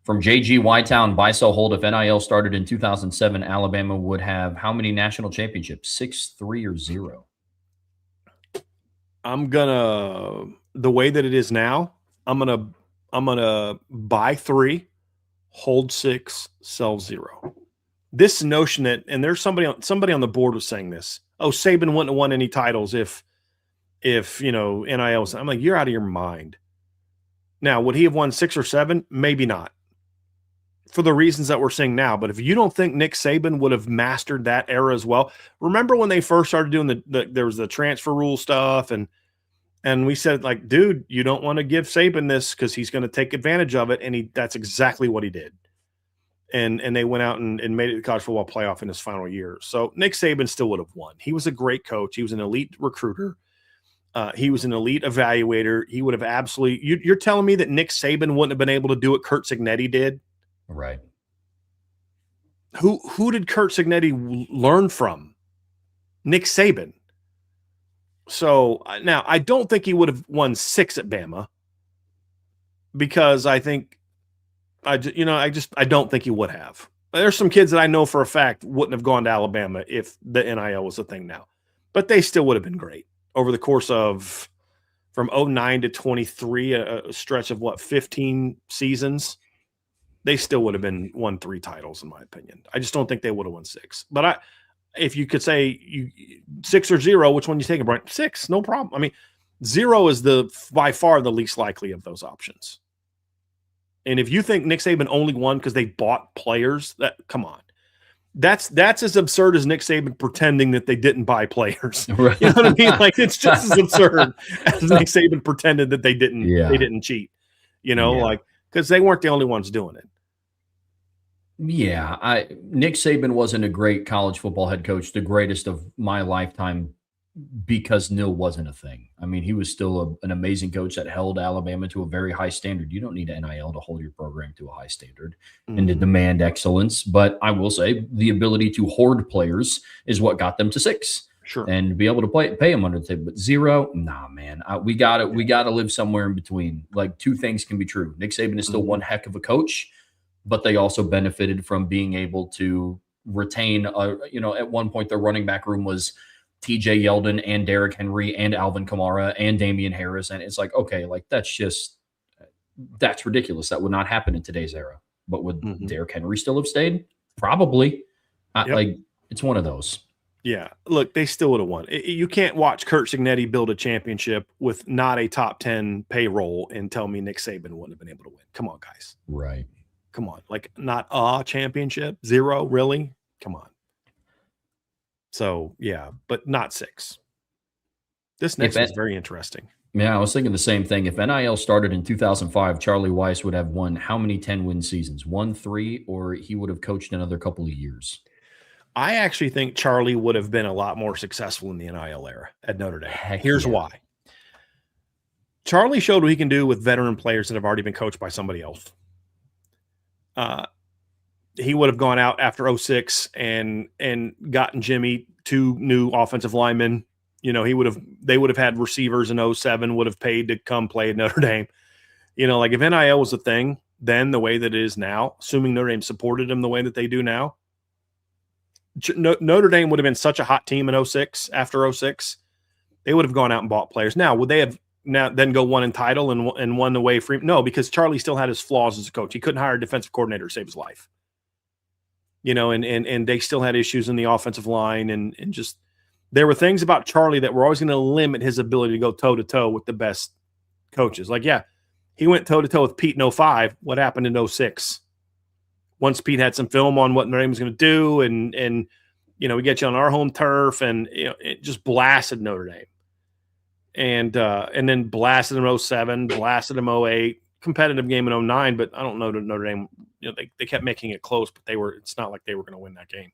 Speaker 1: From JG Whitetown, buy, sell, hold. If NIL started in 2007, Alabama would have how many national championships? 6, 3, or 0?
Speaker 2: The way that it is now, I'm gonna buy 3, hold 6, sell 0. This notion that, and there's somebody on the board was saying this. Oh, Saban wouldn't have won any titles if NIL was. I'm like, you're out of your mind. Now, would he have won 6 or 7? Maybe not, for the reasons that we're seeing now. But if you don't think Nick Saban would have mastered that era as well, remember when they first started doing there was the transfer rule stuff, and we said, like, dude, you don't want to give Saban this because he's going to take advantage of it, and that's exactly what he did. And they went out and made it to the college football playoff in his final year. So Nick Saban still would have won. He was a great coach. He was an elite recruiter. He was an elite evaluator. He would have absolutely. You're telling me that Nick Saban wouldn't have been able to do what Curt Cignetti did?
Speaker 1: Right.
Speaker 2: Who did Curt Cignetti learn from? Nick Saban. So now I don't think he would have won 6 at Bama, because I think I don't think he would have. There's some kids that I know for a fact wouldn't have gone to Alabama if the NIL was a thing now, but they still would have been great over the course of from 09 to 23, a stretch of 15 seasons. They still would have won 3 titles, in my opinion. I just don't think they would have won 6. But if you could say 6 or 0, which one you taking, Brian? 6, no problem. I mean, 0 is by far the least likely of those options. And if you think Nick Saban only won because they bought players, come on. That's as absurd as Nick Saban pretending that they didn't buy players. Right. You know what I mean? Like, it's just as absurd as Nick Saban pretended that they didn't cheat. Like, because they weren't the only ones doing it.
Speaker 1: Yeah, Nick Saban wasn't a great college football head coach, the greatest of my lifetime, because NIL wasn't a thing. I mean, he was still an amazing coach that held Alabama to a very high standard. You don't need NIL to hold your program to a high standard and to demand excellence. But I will say the ability to hoard players is what got them to 6.
Speaker 2: Sure.
Speaker 1: And be able to pay them under the table. But 0, nah, man. We gotta live somewhere in between. Like, 2 things can be true. Nick Saban is still one heck of a coach, but they also benefited from being able to retain. At one point their running back room was TJ Yeldon and Derrick Henry and Alvin Kamara and Damian Harris. And it's like, okay, like that's ridiculous. That would not happen in today's era. But would Derrick Henry still have stayed? Probably. Like, it's one of those.
Speaker 2: Yeah. Look, they still would have won. You can't watch Curt Cignetti build a championship with not a top 10 payroll and tell me Nick Saban wouldn't have been able to win. Come on, guys.
Speaker 1: Right.
Speaker 2: Come on. Like, not a championship? 0, really? Come on. So, yeah, but not 6. This next is very interesting.
Speaker 1: Yeah, I was thinking the same thing. If NIL started in 2005, Charlie Weiss would have won how many 10-win seasons? 1, 3, or he would have coached another couple of years?
Speaker 2: I actually think Charlie would have been a lot more successful in the NIL era at Notre Dame. Here's why. Charlie showed what he can do with veteran players that have already been coached by somebody else. He would have gone out after 06 and gotten Jimmy 2 new offensive linemen. They would have had receivers in 07, would have paid to come play at Notre Dame. Like, if NIL was a thing then, the way that it is now, assuming Notre Dame supported him the way that they do now, Notre Dame would have been such a hot team in 06 after 06. They would have gone out and bought players. Now, would they have then go won in title and won away from? No, because Charlie still had his flaws as a coach. He couldn't hire a defensive coordinator to save his life. And they still had issues in the offensive line, and just there were things about Charlie that were always going to limit his ability to go toe-to-toe with the best coaches. Like, yeah, he went toe-to-toe with Pete in 05. What happened in 06? Once Pete had some film on what Notre Dame was going to do, and we get you on our home turf, and it just blasted Notre Dame. And then blasted him 07, blasted him 08, competitive game in 09, but I don't know that Notre Dame, they kept making it close, but it's not like they were going to win that game.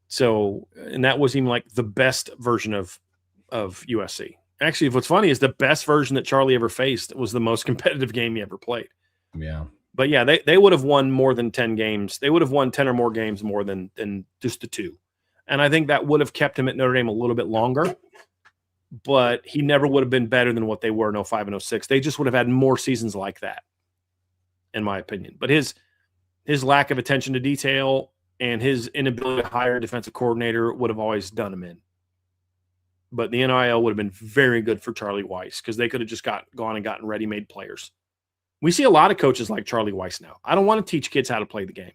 Speaker 2: So, and that was even like the best version of USC. Actually, what's funny is the best version that Charlie ever faced was the most competitive game he ever played.
Speaker 1: Yeah.
Speaker 2: But yeah, they would have won more than 10 games. They would have won 10 or more games more than just the 2. And I think that would have kept him at Notre Dame a little bit longer. But he never would have been better than what they were in 05 and 06. They just would have had more seasons like that, in my opinion. But his lack of attention to detail and his inability to hire a defensive coordinator would have always done him in. But the NIL would have been very good for Charlie Weiss because they could have just gone and gotten ready-made players. We see a lot of coaches like Charlie Weiss now. I don't want to teach kids how to play the game.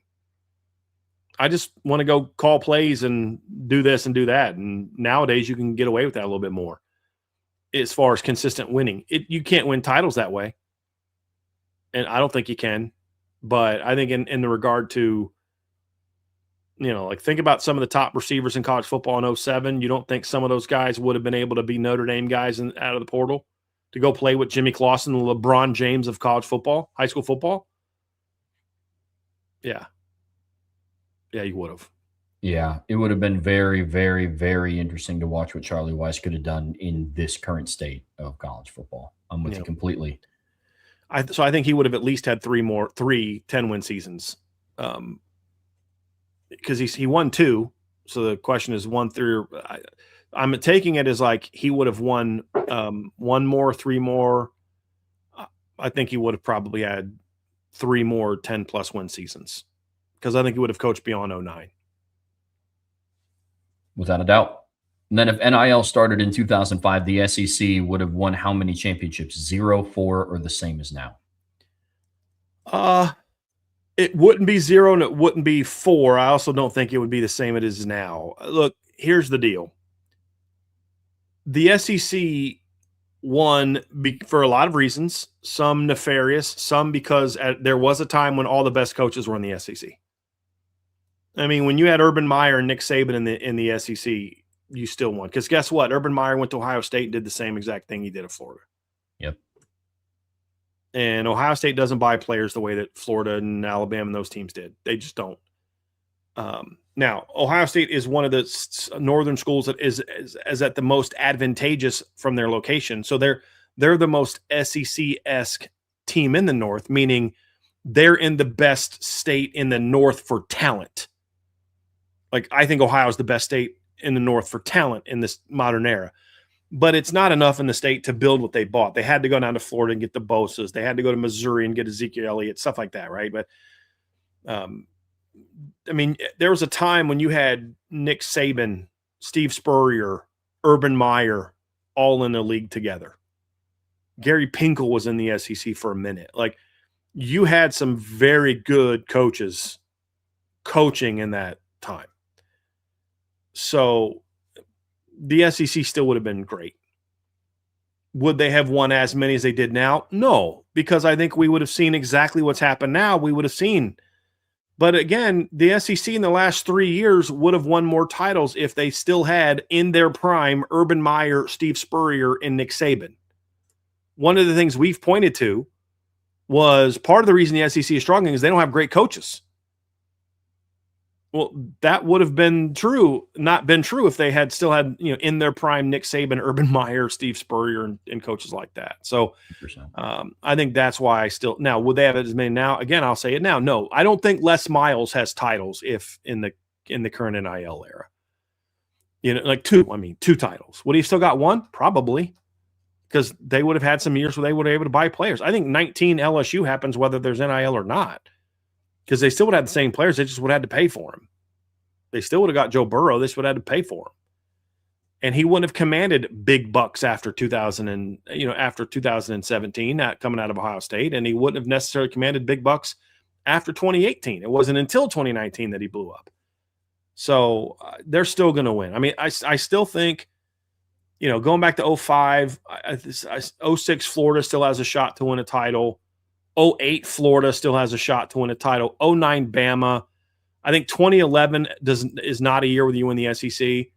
Speaker 2: I just want to go call plays and do this and do that. And nowadays you can get away with that a little bit more as far as consistent winning. You can't win titles that way. And I don't think you can. But I think in the regard to, like think about some of the top receivers in college football in 07. You don't think some of those guys would have been able to be Notre Dame guys out of the portal to go play with Jimmy Clausen, the LeBron James of college football, high school football? Yeah. Yeah, you would have.
Speaker 1: Yeah, it would have been very, very, very interesting to watch what Charlie Weiss could have done in this current state of college football. I'm with you completely.
Speaker 2: So I think he would have at least had 3 10-win seasons. Because he won 2. So the question is 1 through. I'm taking it as like he would have won 1 more, 3 more. I think he would have probably had 3 more 10-plus win seasons because I think he would have coached beyond 09.
Speaker 1: Without a doubt. And then if NIL started in 2005, the SEC would have won how many championships? 0, 4, or the same as now?
Speaker 2: It wouldn't be 0 and it wouldn't be 4. I also don't think it would be the same it is now. Look, here's the deal. The SEC won for a lot of reasons, some nefarious, some because there was a time when all the best coaches were in the SEC. I mean, when you had Urban Meyer and Nick Saban in the SEC, you still won. Because guess what? Urban Meyer went to Ohio State and did the same exact thing he did at Florida.
Speaker 1: Yep.
Speaker 2: And Ohio State doesn't buy players the way that Florida and Alabama and those teams did. They just don't. Now, Ohio State is one of the northern schools that is at the most advantageous from their location. So they're the most SEC-esque team in the North, meaning they're in the best state in the North for talent. Like, I think Ohio is the best state in the North for talent in this modern era. But it's not enough in the state to build what they bought. They had to go down to Florida and get the Bosa's. They had to go to Missouri and get Ezekiel Elliott, stuff like that, right? But, I mean, there was a time when you had Nick Saban, Steve Spurrier, Urban Meyer all in the league together. Gary Pinkel was in the SEC for a minute. Like, you had some very good coaches coaching in that time. So the SEC still would have been great. Would they have won as many as they did now? No, because I think we would have seen exactly what's happened now. We would have seen. But again, the SEC in the last 3 years would have won more titles if they still had in their prime Urban Meyer, Steve Spurrier, and Nick Saban. One of the things we've pointed to was part of the reason the SEC is struggling is they don't have great coaches. Well, that would have been true, not been true if they had still had, in their prime Nick Saban, Urban Meyer, Steve Spurrier, and coaches like that. So I think that's why now, would they have as many now? Again, I'll say it now. No, I don't think Les Miles has titles if in the current NIL era. Like 2 titles. Would he have still got 1? Probably. Because they would have had some years where they would have been able to buy players. I think 19 LSU happens whether there's NIL or not. Because they still would have the same players. They just would have had to pay for them. They still would have got Joe Burrow. They just would have had to pay for him. And he wouldn't have commanded big bucks after 2017, coming out of Ohio State. And he wouldn't have necessarily commanded big bucks after 2018. It wasn't until 2019 that he blew up. So they're still going to win. I mean, I still think, going back to 05, 06, Florida still has a shot to win a title. 08, Florida still has a shot to win a title. 09, Bama. I think 2011 is not a year where you win the SEC.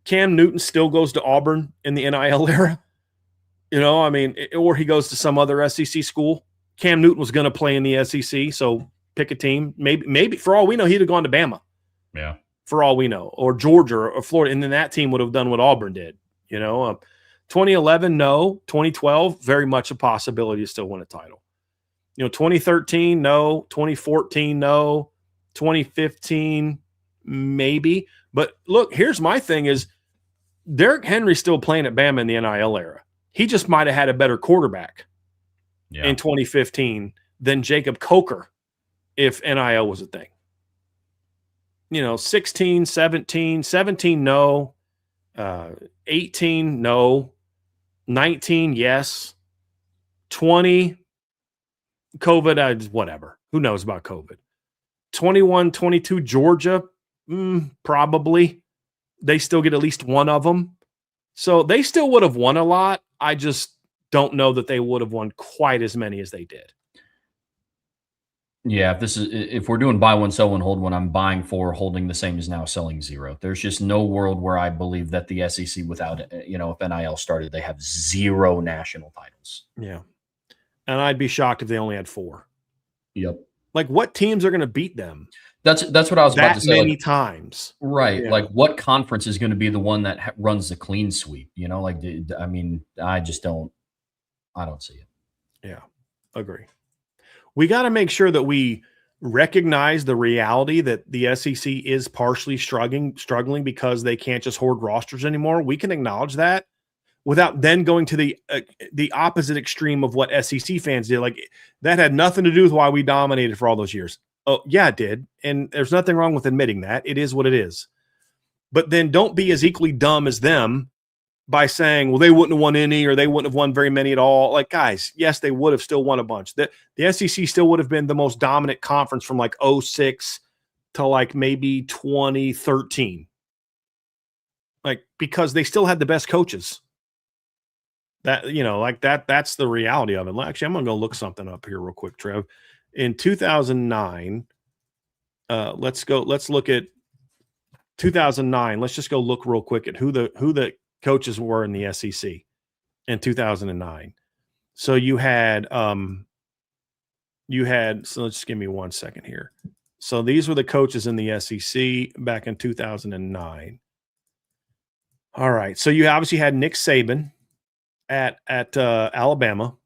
Speaker 2: Cam Newton still goes to Auburn in the NIL era. Or he goes to some other SEC school. Cam Newton was going to play in the SEC, so pick a team. Maybe for all we know, he'd have gone to Bama.
Speaker 1: Yeah. For
Speaker 2: all we know, or Georgia or Florida, and then that team would have done what Auburn did. 2011, no. 2012, very much a possibility to still win a title. 2013, no. 2014, no. 2015, maybe. But look, here's my thing is Derrick Henry's still playing at Bama in the NIL era. He just might have had a better quarterback in 2015 than Jacob Coker if NIL was a thing. 16, 17, no. 18, no. 19, yes. 20, COVID, whatever. Who knows about COVID? 21, 22, Georgia, probably. They still get at least one of them. So they still would have won a lot. I just don't know that they would have won quite as many as they did.
Speaker 1: Yeah, if we're doing buy one, sell one, hold one, I'm buying 4, holding the same as now, selling 0. There's just no world where I believe that the SEC without, if NIL started, they have 0 national titles.
Speaker 2: Yeah. And I'd be shocked if they only had 4.
Speaker 1: Yep.
Speaker 2: Like, what teams are going to beat them?
Speaker 1: That's what I was about to say.
Speaker 2: That many times.
Speaker 1: Right. Yeah. Like, what conference is going to be the one that runs the clean sweep? I don't see it.
Speaker 2: Yeah, agree. We got to make sure that we recognize the reality that the SEC is partially struggling because they can't just hoard rosters anymore. We can acknowledge that without then going to the opposite extreme of what SEC fans did. Like, that had nothing to do with why we dominated for all those years. Oh, yeah, it did. And there's nothing wrong with admitting that. It is what it is. But then don't be as equally dumb as them by saying, well, they wouldn't have won any or they wouldn't have won very many at all. Like, guys, yes, they would have still won a bunch. The SEC still would have been the most dominant conference from like 2006 to like maybe 2013. Like, because they still had the best coaches. That's the reality of it. Actually, I'm going to go look something up here real quick, Trev. In 2009, let's look at 2009. Let's just go look real quick at who the coaches were in the SEC in 2009. So you had, so let's just give me 1 second here. So these were the coaches in the SEC back in 2009. All right. So you obviously had Nick Saban at Alabama,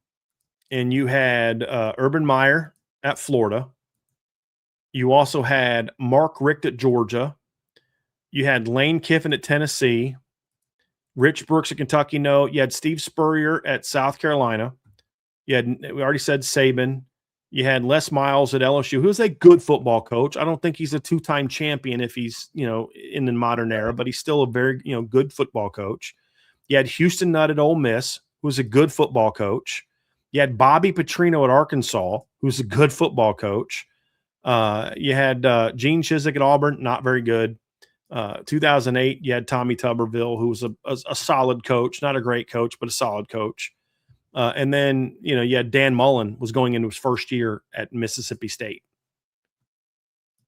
Speaker 2: and you had Urban Meyer at Florida. You also had Mark Richt at Georgia. You had Lane Kiffin at Tennessee. Rich Brooks at Kentucky. No, you had Steve Spurrier at South Carolina. We already said Saban. You had Les Miles at LSU, who's a good football coach. I don't think he's a 2-time champion if he's, in the modern era, but he's still a very, good football coach. You had Houston Nutt at Ole Miss, who's a good football coach. You had Bobby Petrino at Arkansas, who's a good football coach. You had Gene Chizik at Auburn, not very good. 2008, you had Tommy Tuberville, who was a solid coach, not a great coach, but a solid coach. And then, you had Dan Mullen was going into his first year at Mississippi State.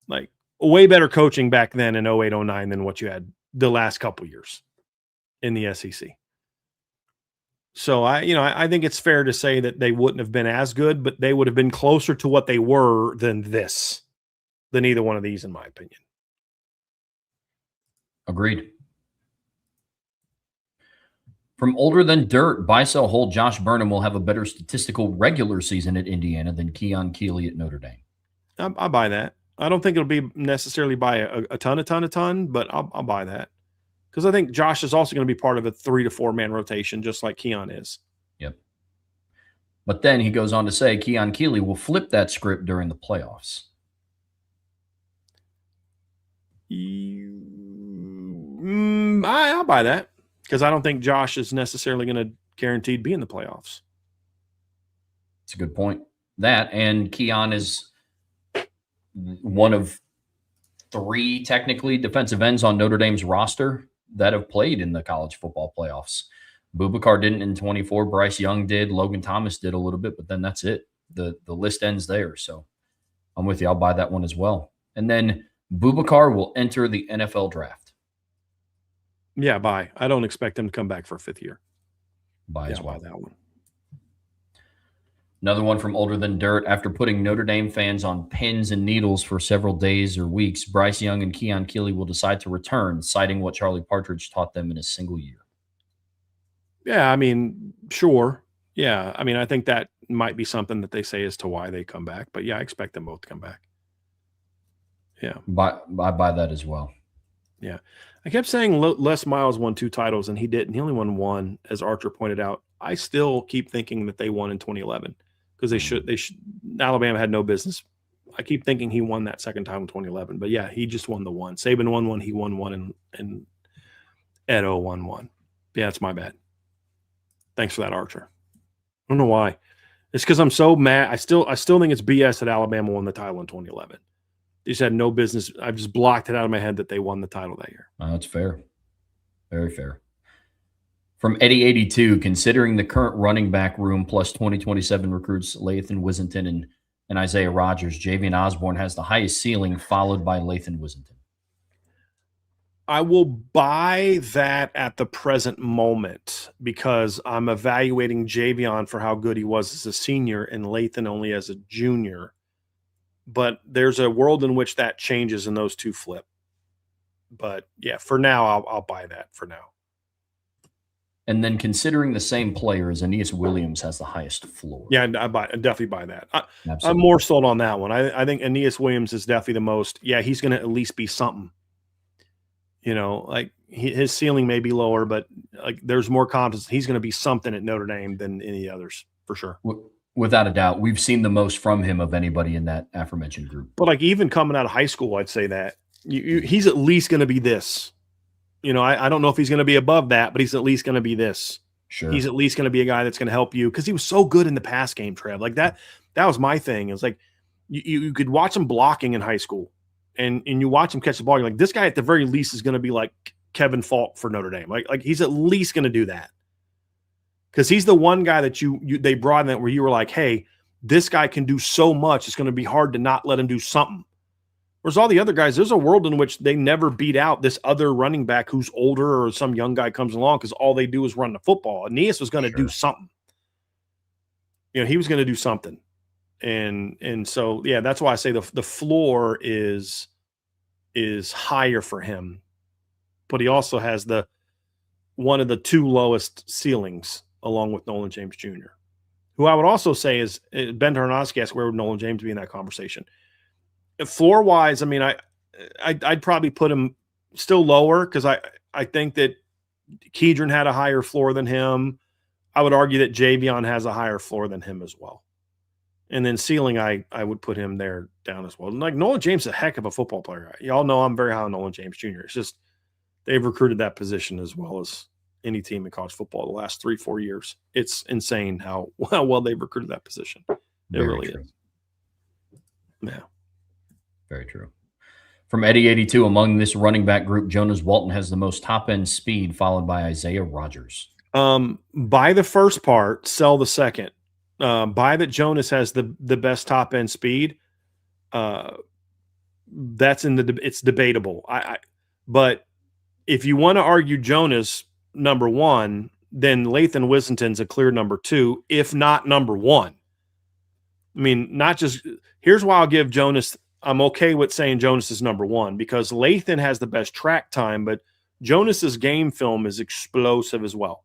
Speaker 2: Like, way better coaching back then in 08, 09 than what you had the last couple years in the SEC. So I think it's fair to say that they wouldn't have been as good, but they would have been closer to what they were than either one of these, in my opinion.
Speaker 1: Agreed. From older than dirt, buy, sell, hold. Josh Burnham will have a better statistical regular season at Indiana than Keon Keeley at Notre Dame.
Speaker 2: I buy that. I don't think it'll be necessarily by a ton, but I'll buy that. Because I think Josh is also going to be part of a 3 to 4 man rotation, just like Keon is.
Speaker 1: Yep. But then he goes on to say Keon Keeley will flip that script during the playoffs.
Speaker 2: I'll buy that because I don't think Josh is necessarily going to guaranteed be in the playoffs.
Speaker 1: It's a good point. That and Keon is one of 3 technically defensive ends on Notre Dame's roster that have played in the college football playoffs. Boubacar didn't in 24. Bryce Young did. Logan Thomas did a little bit, but then that's it. The list ends there. So I'm with you. I'll buy that one as well. And then Boubacar will enter the NFL draft.
Speaker 2: Yeah, buy. I don't expect him to come back for a 5th year.
Speaker 1: Buy as well.
Speaker 2: Buy that one.
Speaker 1: Another one from older than dirt. After putting Notre Dame fans on pins and needles for several days or weeks, Bryce Young and Keon Keeley will decide to return, citing what Charlie Partridge taught them in a single year.
Speaker 2: Yeah, I mean, sure. Yeah, I mean, I think that might be something that they say as to why they come back. But yeah, I expect them both to come back. Yeah.
Speaker 1: I buy that as well.
Speaker 2: Yeah. I kept saying Les Miles won 2 titles and he didn't. He only won 1, as Archer pointed out. I still keep thinking that they won in 2011 because they should. Alabama had no business. I keep thinking he won that second time in 2011, but yeah, he just won the 1. Saban won 1, he won 1, and Edo won 1. Yeah, it's my bad. Thanks for that, Archer. I don't know why. It's because I'm so mad. I still think it's BS that Alabama won the title in 2011. They just had no business. I've just blocked it out of my head that they won the title that year.
Speaker 1: That's fair. Very fair. From Eddie 82, considering the current running back room plus 2027 recruits Lathan Wissington and Isaiah Rogers, Javian Osborne has the highest ceiling, followed by Lathan Wissington.
Speaker 2: I will buy that at the present moment because I'm evaluating Javion for how good he was as a senior and Lathan only as a junior. But there's a world in which that changes and those two flip. But yeah, for now, I'll buy that for now.
Speaker 1: And then considering the same players, Aeneas Williams has the highest floor.
Speaker 2: Yeah, I definitely buy that. I'm more sold on that one. I think Aeneas Williams is definitely the most. Yeah, he's going to at least be something. You know, like his ceiling may be lower, but like there's more confidence. He's going to be something at Notre Dame than any others for sure.
Speaker 1: Without a doubt, we've seen the most from him of anybody in that aforementioned group.
Speaker 2: But like even coming out of high school, I'd say that he's at least going to be this. You know, I don't know if he's going to be above that, but he's at least going to be this.
Speaker 1: Sure.
Speaker 2: He's at least going to be a guy that's going to help you because he was so good in the pass game, Trev. Like that was my thing. It was like you could watch him blocking in high school and you watch him catch the ball. You're like, this guy at the very least is going to be like Kevin Falk for Notre Dame. Like he's at least going to do that. Because he's the one guy that they brought in that where you were like, hey, this guy can do so much. It's going to be hard to not let him do something. Whereas all the other guys, there's a world in which they never beat out this other running back who's older or some young guy comes along because all they do is run the football. Aeneas was going to do something. You know, he was going to do something. And so, yeah, that's why I say the floor is higher for him. But he also has one of the 2 lowest ceilings along with Nolan James Jr., who I would also say is Ben Tarnowski asked where would Nolan James be in that conversation. Floor wise, I mean, I'd probably put him still lower because I think that Kedron had a higher floor than him. I would argue that Javion has a higher floor than him as well. And then ceiling, I would put him there down as well. And like Nolan James is a heck of a football player. Y'all know I'm very high on Nolan James Jr. It's just they've recruited that position as well as any team in college football the last 3-4 years. It's insane how well they've recruited that position. It really is. Yeah.
Speaker 1: Very true. From Eddie 82, among this running back group, Jonas Walton has the most top-end speed, followed by Isaiah Rogers.
Speaker 2: Buy the first part, sell the second. Buy that Jonas has the best top-end speed. That's it's debatable. But if you want to argue Jonas number 1, then Lathan Wissington's a clear number 2, if not number 1. I mean, not just – here's why I'll give Jonas – I'm okay with saying Jonas is number 1 because Lathan has the best track time, but Jonas's game film is explosive as well.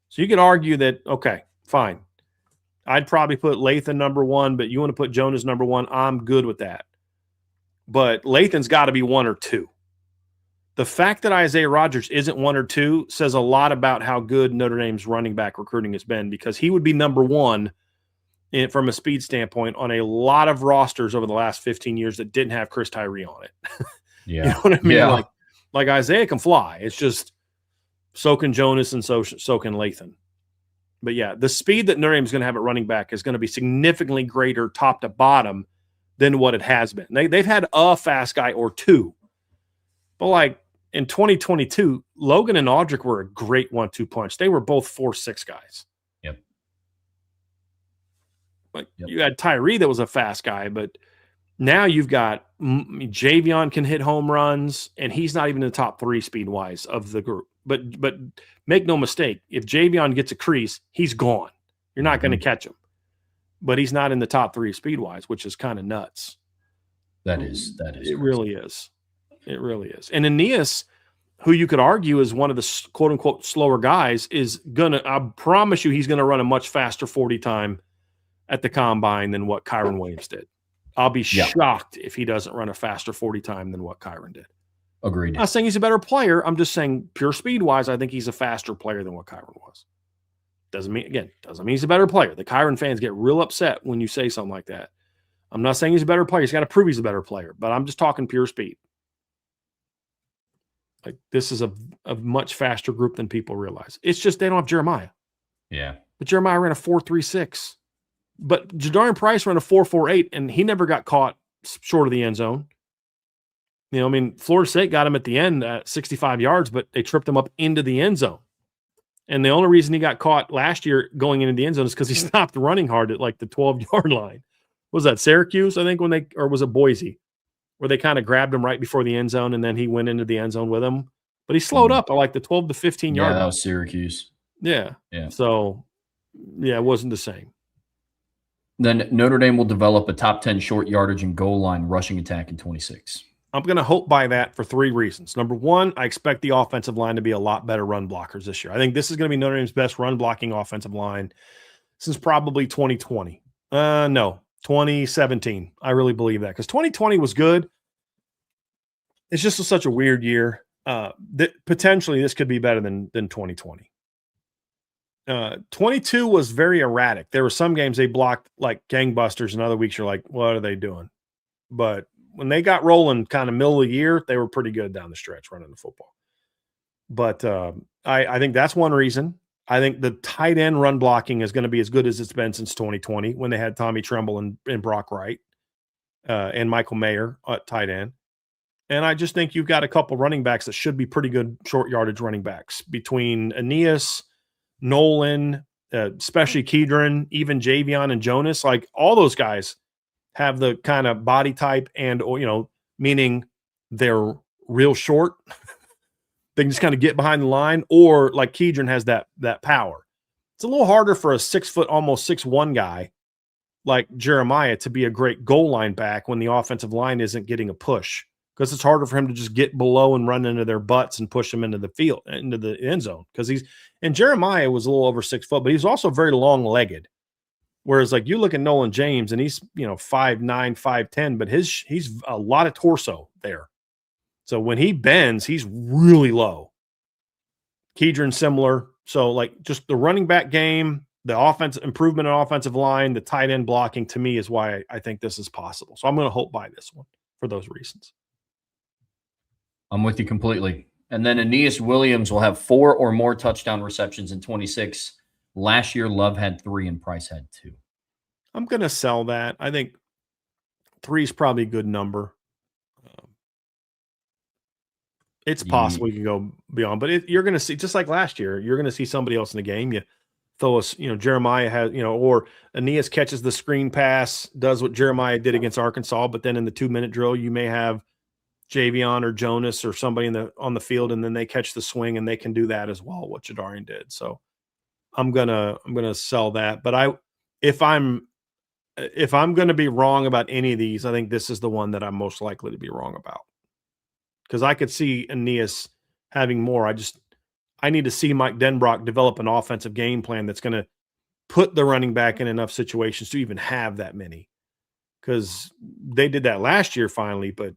Speaker 2: So you could argue that, okay, fine. I'd probably put Lathan number 1, but you want to put Jonas number 1, I'm good with that. But Lathan's got to be 1 or 2. The fact that Isaiah Rogers isn't 1 or 2 says a lot about how good Notre Dame's running back recruiting has been because he would be number 1 from a speed standpoint on a lot of rosters over the last 15 years that didn't have Chris Tyree on it.
Speaker 1: Yeah.
Speaker 2: You know what I mean?
Speaker 1: Yeah.
Speaker 2: Like Isaiah can fly. It's just so can Jonas and so can Lathan. But yeah, the speed that Notre Dame is going to have at running back is going to be significantly greater top to bottom than what it has been. They've had a fast guy or 2. But like in 2022, Logan and Audric were a great 1-2 punch. They were both 4.6 guys. Like you had Tyree that was a fast guy, but now you've got Javion can hit home runs, and he's not even in the top 3 speed-wise of the group. But make no mistake, if Javion gets a crease, he's gone. You're not going to catch him. But he's not in the top 3 speed-wise, which is kind of nuts.
Speaker 1: That is.
Speaker 2: It
Speaker 1: crazy.
Speaker 2: Really is. It really is. And Aeneas, who you could argue is one of the quote-unquote slower guys, is going to – I promise you he's going to run a much faster 40 time at the combine than what Kyron Williams did. I'll be
Speaker 1: Yeah.
Speaker 2: shocked if he doesn't run a faster 40 time than what Kyron did.
Speaker 1: Agreed.
Speaker 2: I'm not saying he's a better player. I'm just saying pure speed wise, I think he's a faster player than what Kyron was. Doesn't mean he's a better player. The Kyron fans get real upset when you say something like that. I'm not saying he's a better player. He's got to prove he's a better player, but I'm just talking pure speed. Like, this is a much faster group than people realize. It's just they don't have Jeremiah.
Speaker 1: Yeah.
Speaker 2: But Jeremiah ran a 4.36. But Jadarian Price ran a 4.48, and he never got caught short of the end zone. You know, I mean, Florida State got him at the end at 65 yards, but they tripped him up into the end zone. And the only reason he got caught last year going into the end zone is because he stopped running hard at like the 12-yard line. Was that Syracuse, I think, or was it Boise, where they kind of grabbed him right before the end zone, and then he went into the end zone with him. But he slowed up at like the 12 to 15-yard line.
Speaker 1: Yeah, that was Syracuse.
Speaker 2: Yeah.
Speaker 1: Yeah.
Speaker 2: So, yeah, it wasn't the same.
Speaker 1: Then Notre Dame will develop a top 10 short yardage and goal line rushing attack in 26.
Speaker 2: I'm going to hope by that for 3 reasons. Number one, I expect the offensive line to be a lot better run blockers this year. I think this is going to be Notre Dame's best run blocking offensive line since probably 2020. No, 2017. I really believe that because 2020 was good. It's just such a weird year. Potentially this could be better than 2020. 22 was very erratic. There were some games they blocked like gangbusters, and other weeks you're like, what are they doing? But when they got rolling kind of middle of the year, they were pretty good down the stretch running the football. But I think that's one reason. I think the tight end run blocking is going to be as good as it's been since 2020 when they had Tommy Tremble and Brock Wright and Michael Mayer at tight end. And I just think you've got a couple running backs that should be pretty good short yardage running backs between Aeneas, Nolan, especially Kedron, even Javion and Jonas. Like, all those guys have the kind of body type and, meaning they're real short. They can just kind of get behind the line, or like Kedron has that power. It's a little harder for a 6 foot, almost 6'1" guy like Jeremiah to be a great goal line back when the offensive line isn't getting a push, because it's harder for him to just get below and run into their butts and push them into the field, into the end zone. And Jeremiah was a little over 6 foot, but he's also very long legged. Whereas like you look at Nolan James and he's, 5'9", 5'10", but he's a lot of torso there. So when he bends, he's really low. Kedron similar. So like just the running back game, the offense improvement in offensive line, the tight end blocking, to me is why I think this is possible. So I'm going to hope by this one for those reasons.
Speaker 1: I'm with you completely. And then Aeneas Williams will have 4 or more touchdown receptions in 26. Last year, Love had 3 and Price had 2.
Speaker 2: I'm going to sell that. I think 3 is probably a good number. It's possible you can go beyond, but you're going to see, just like last year, you're going to see somebody else in the game. You throw us, Jeremiah has, or Aeneas catches the screen pass, does what Jeremiah did against Arkansas, but then in the 2-minute drill, you may have Javion or Jonas or somebody on the field, and then they catch the swing and they can do that as well, what Jadarian did. So I'm gonna sell that. But if I'm going to be wrong about any of these, I think this is the one that I'm most likely to be wrong about, because I could see Aeneas having more. I need to see Mike Denbrock develop an offensive game plan that's going to put the running back in enough situations to even have that many, because they did that last year finally, but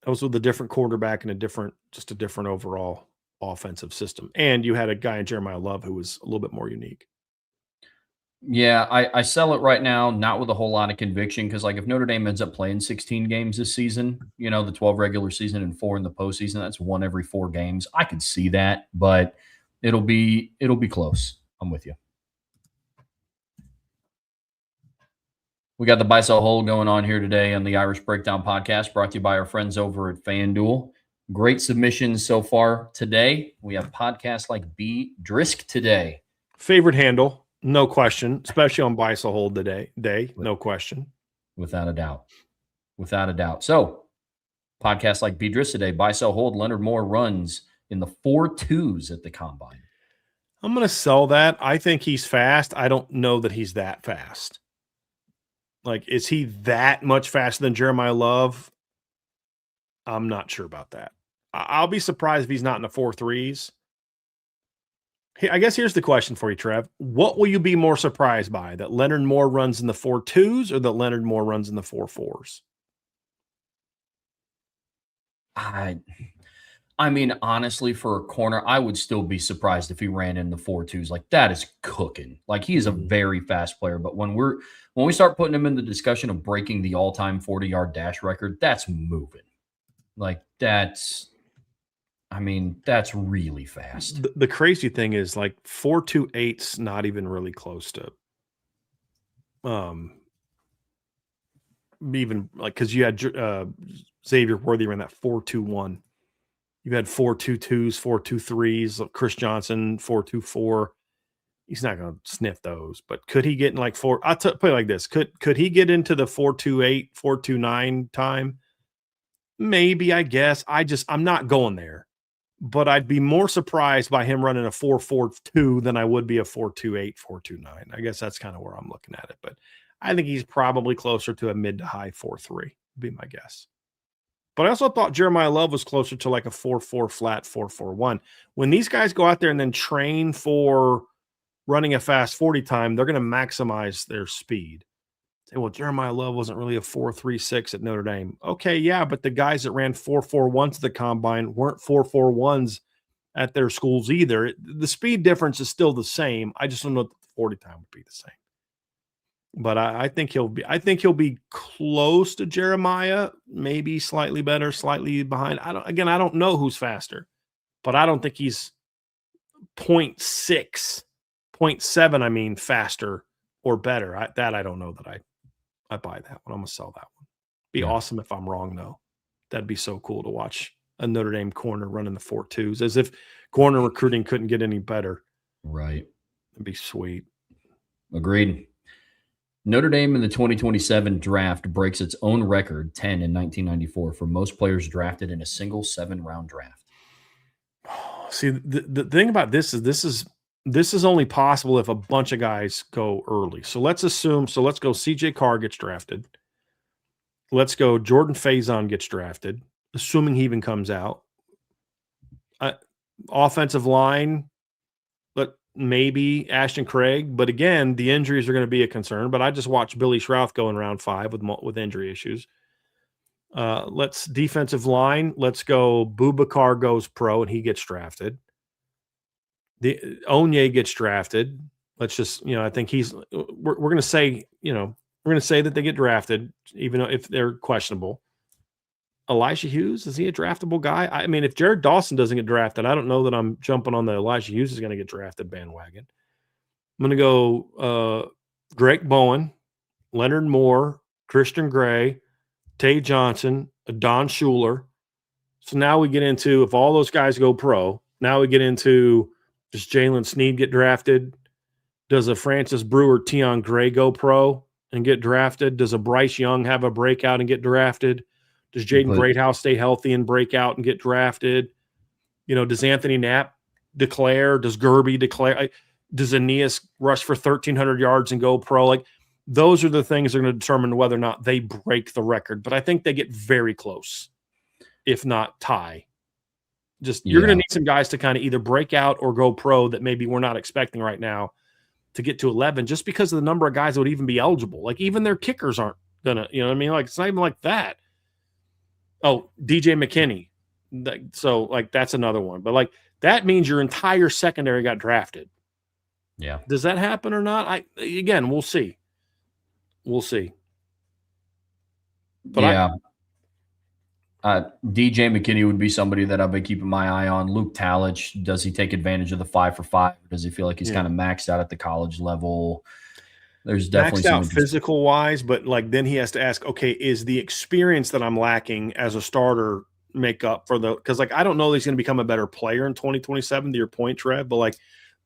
Speaker 2: that was with a different quarterback and a different overall offensive system. And you had a guy in Jeremiah Love who was a little bit more unique.
Speaker 1: Yeah, I sell it right now, not with a whole lot of conviction, because like if Notre Dame ends up playing 16 games this season, the 12 regular season and 4 in the postseason, that's 1 every 4 games. I could see that, but it'll be close. I'm with you. We got the buy sell hold going on here today on the Irish Breakdown podcast, brought to you by our friends over at FanDuel. Great submissions so far today. We have podcasts like B Drisk today.
Speaker 2: Favorite handle, no question, especially on buy sell hold today. No question.
Speaker 1: Without a doubt. So podcasts like B Drisk today, buy sell hold, Leonard Moore runs in the 4.2s at the combine.
Speaker 2: I'm going to sell that. I think he's fast. I don't know that he's that fast. Like, is he that much faster than Jeremiah Love? I'm not sure about that. I'll be surprised if he's not in the 4.3s. I guess here's the question for you, Trev. What will you be more surprised by? That Leonard Moore runs in the 4.2s or that Leonard Moore runs in the 4.4s?
Speaker 1: I mean, honestly, for a corner, I would still be surprised if he ran in the 4.2s. Like that is cooking. Like he is a very fast player. But when we start putting him in the discussion of breaking the all-time 40-yard dash record, that's moving. Like that's really fast.
Speaker 2: The crazy thing is like 4.28's not even really close to even like because you had Xavier Worthy ran that 4.21. You had 4.22s, 4.23s, Chris Johnson 4.24. He's not going to sniff those, but could he get in like I'll put it like this: could he get into the 4.28, 4.29 time? Maybe, I guess. I'm not going there, but I'd be more surprised by him running a 4.42 than I would be a 4.28, 4.29. I guess that's kind of where I'm looking at it, but I think he's probably closer to a mid to high 4.3 would be my guess. But I also thought Jeremiah Love was closer to like a 4.4 flat, 4.41. When these guys go out there and then train for running a fast 40 time, they're going to maximize their speed. Say, well, Jeremiah Love wasn't really a 4.36 at Notre Dame. Okay, yeah, but the guys that ran 4.41s at the combine weren't 4.41s at their schools either. The speed difference is still the same. I just don't know if the 40 time would be the same. But I think he'll be close to Jeremiah, maybe slightly better, slightly behind. I don't know who's faster, but I don't think he's 0.6, 0.7, I mean, faster or better. I don't know that I buy that one. I'm gonna sell that one. Be awesome if I'm wrong, though. That'd be so cool to watch a Notre Dame corner running the 4.2s, as if corner recruiting couldn't get any better.
Speaker 1: Right.
Speaker 2: It'd be sweet.
Speaker 1: Agreed. Notre Dame in the 2027 draft breaks its own record, 10 in 1994, for most players drafted in a single 7-round draft.
Speaker 2: See, the thing about this is only possible if a bunch of guys go early. So let's go CJ Carr gets drafted. Let's go Jordan Faison gets drafted, assuming he even comes out. Offensive line, maybe Ashton Craig, but again, the injuries are going to be a concern. But I just watched Billy Schrauth go in round 5 with injury issues. Let's defensive line. Let's go. Boubacar goes pro and he gets drafted. The Onye gets drafted. Let's just, I think we're going to say, we're going to say that they get drafted, even if they're questionable. Elijah Hughes, is he a draftable guy? I mean, if Jared Dawson doesn't get drafted, I don't know that I'm jumping on the Elijah Hughes is going to get drafted bandwagon. I'm going to go Drake Bowen, Leonard Moore, Christian Gray, Tay Johnson, Don Schuler. So now we get into, if all those guys go pro, now we get into, does Jalen Sneed get drafted? Does a Francis Brewer, Tion Gray go pro and get drafted? Does a Bryce Young have a breakout and get drafted? Does Jaden Greathouse stay healthy and break out and get drafted? Does Anthony Knapp declare? Does Gerby declare? Does Aeneas rush for 1,300 yards and go pro? Like, those are the things that are going to determine whether or not they break the record. But I think they get very close, if not tie. You're going to need some guys to kind of either break out or go pro that maybe we're not expecting right now to get to 11, just because of the number of guys that would even be eligible. Like, even their kickers aren't going to, like, it's not even like that. Oh, DJ McKinney. So, that's another one. But, that means your entire secondary got drafted.
Speaker 1: Yeah.
Speaker 2: Does that happen or not? Again, we'll see. We'll see. But
Speaker 1: DJ McKinney would be somebody that I've been keeping my eye on. Luke Talich, does he take advantage of the 5-for-5? Does he feel like he's kind of maxed out at the college level? There's definitely
Speaker 2: maxed out physical wise, but then he has to ask, okay, is the experience that I'm lacking as a starter make up for because I don't know that he's going to become a better player in 2027, to your point, Trev, but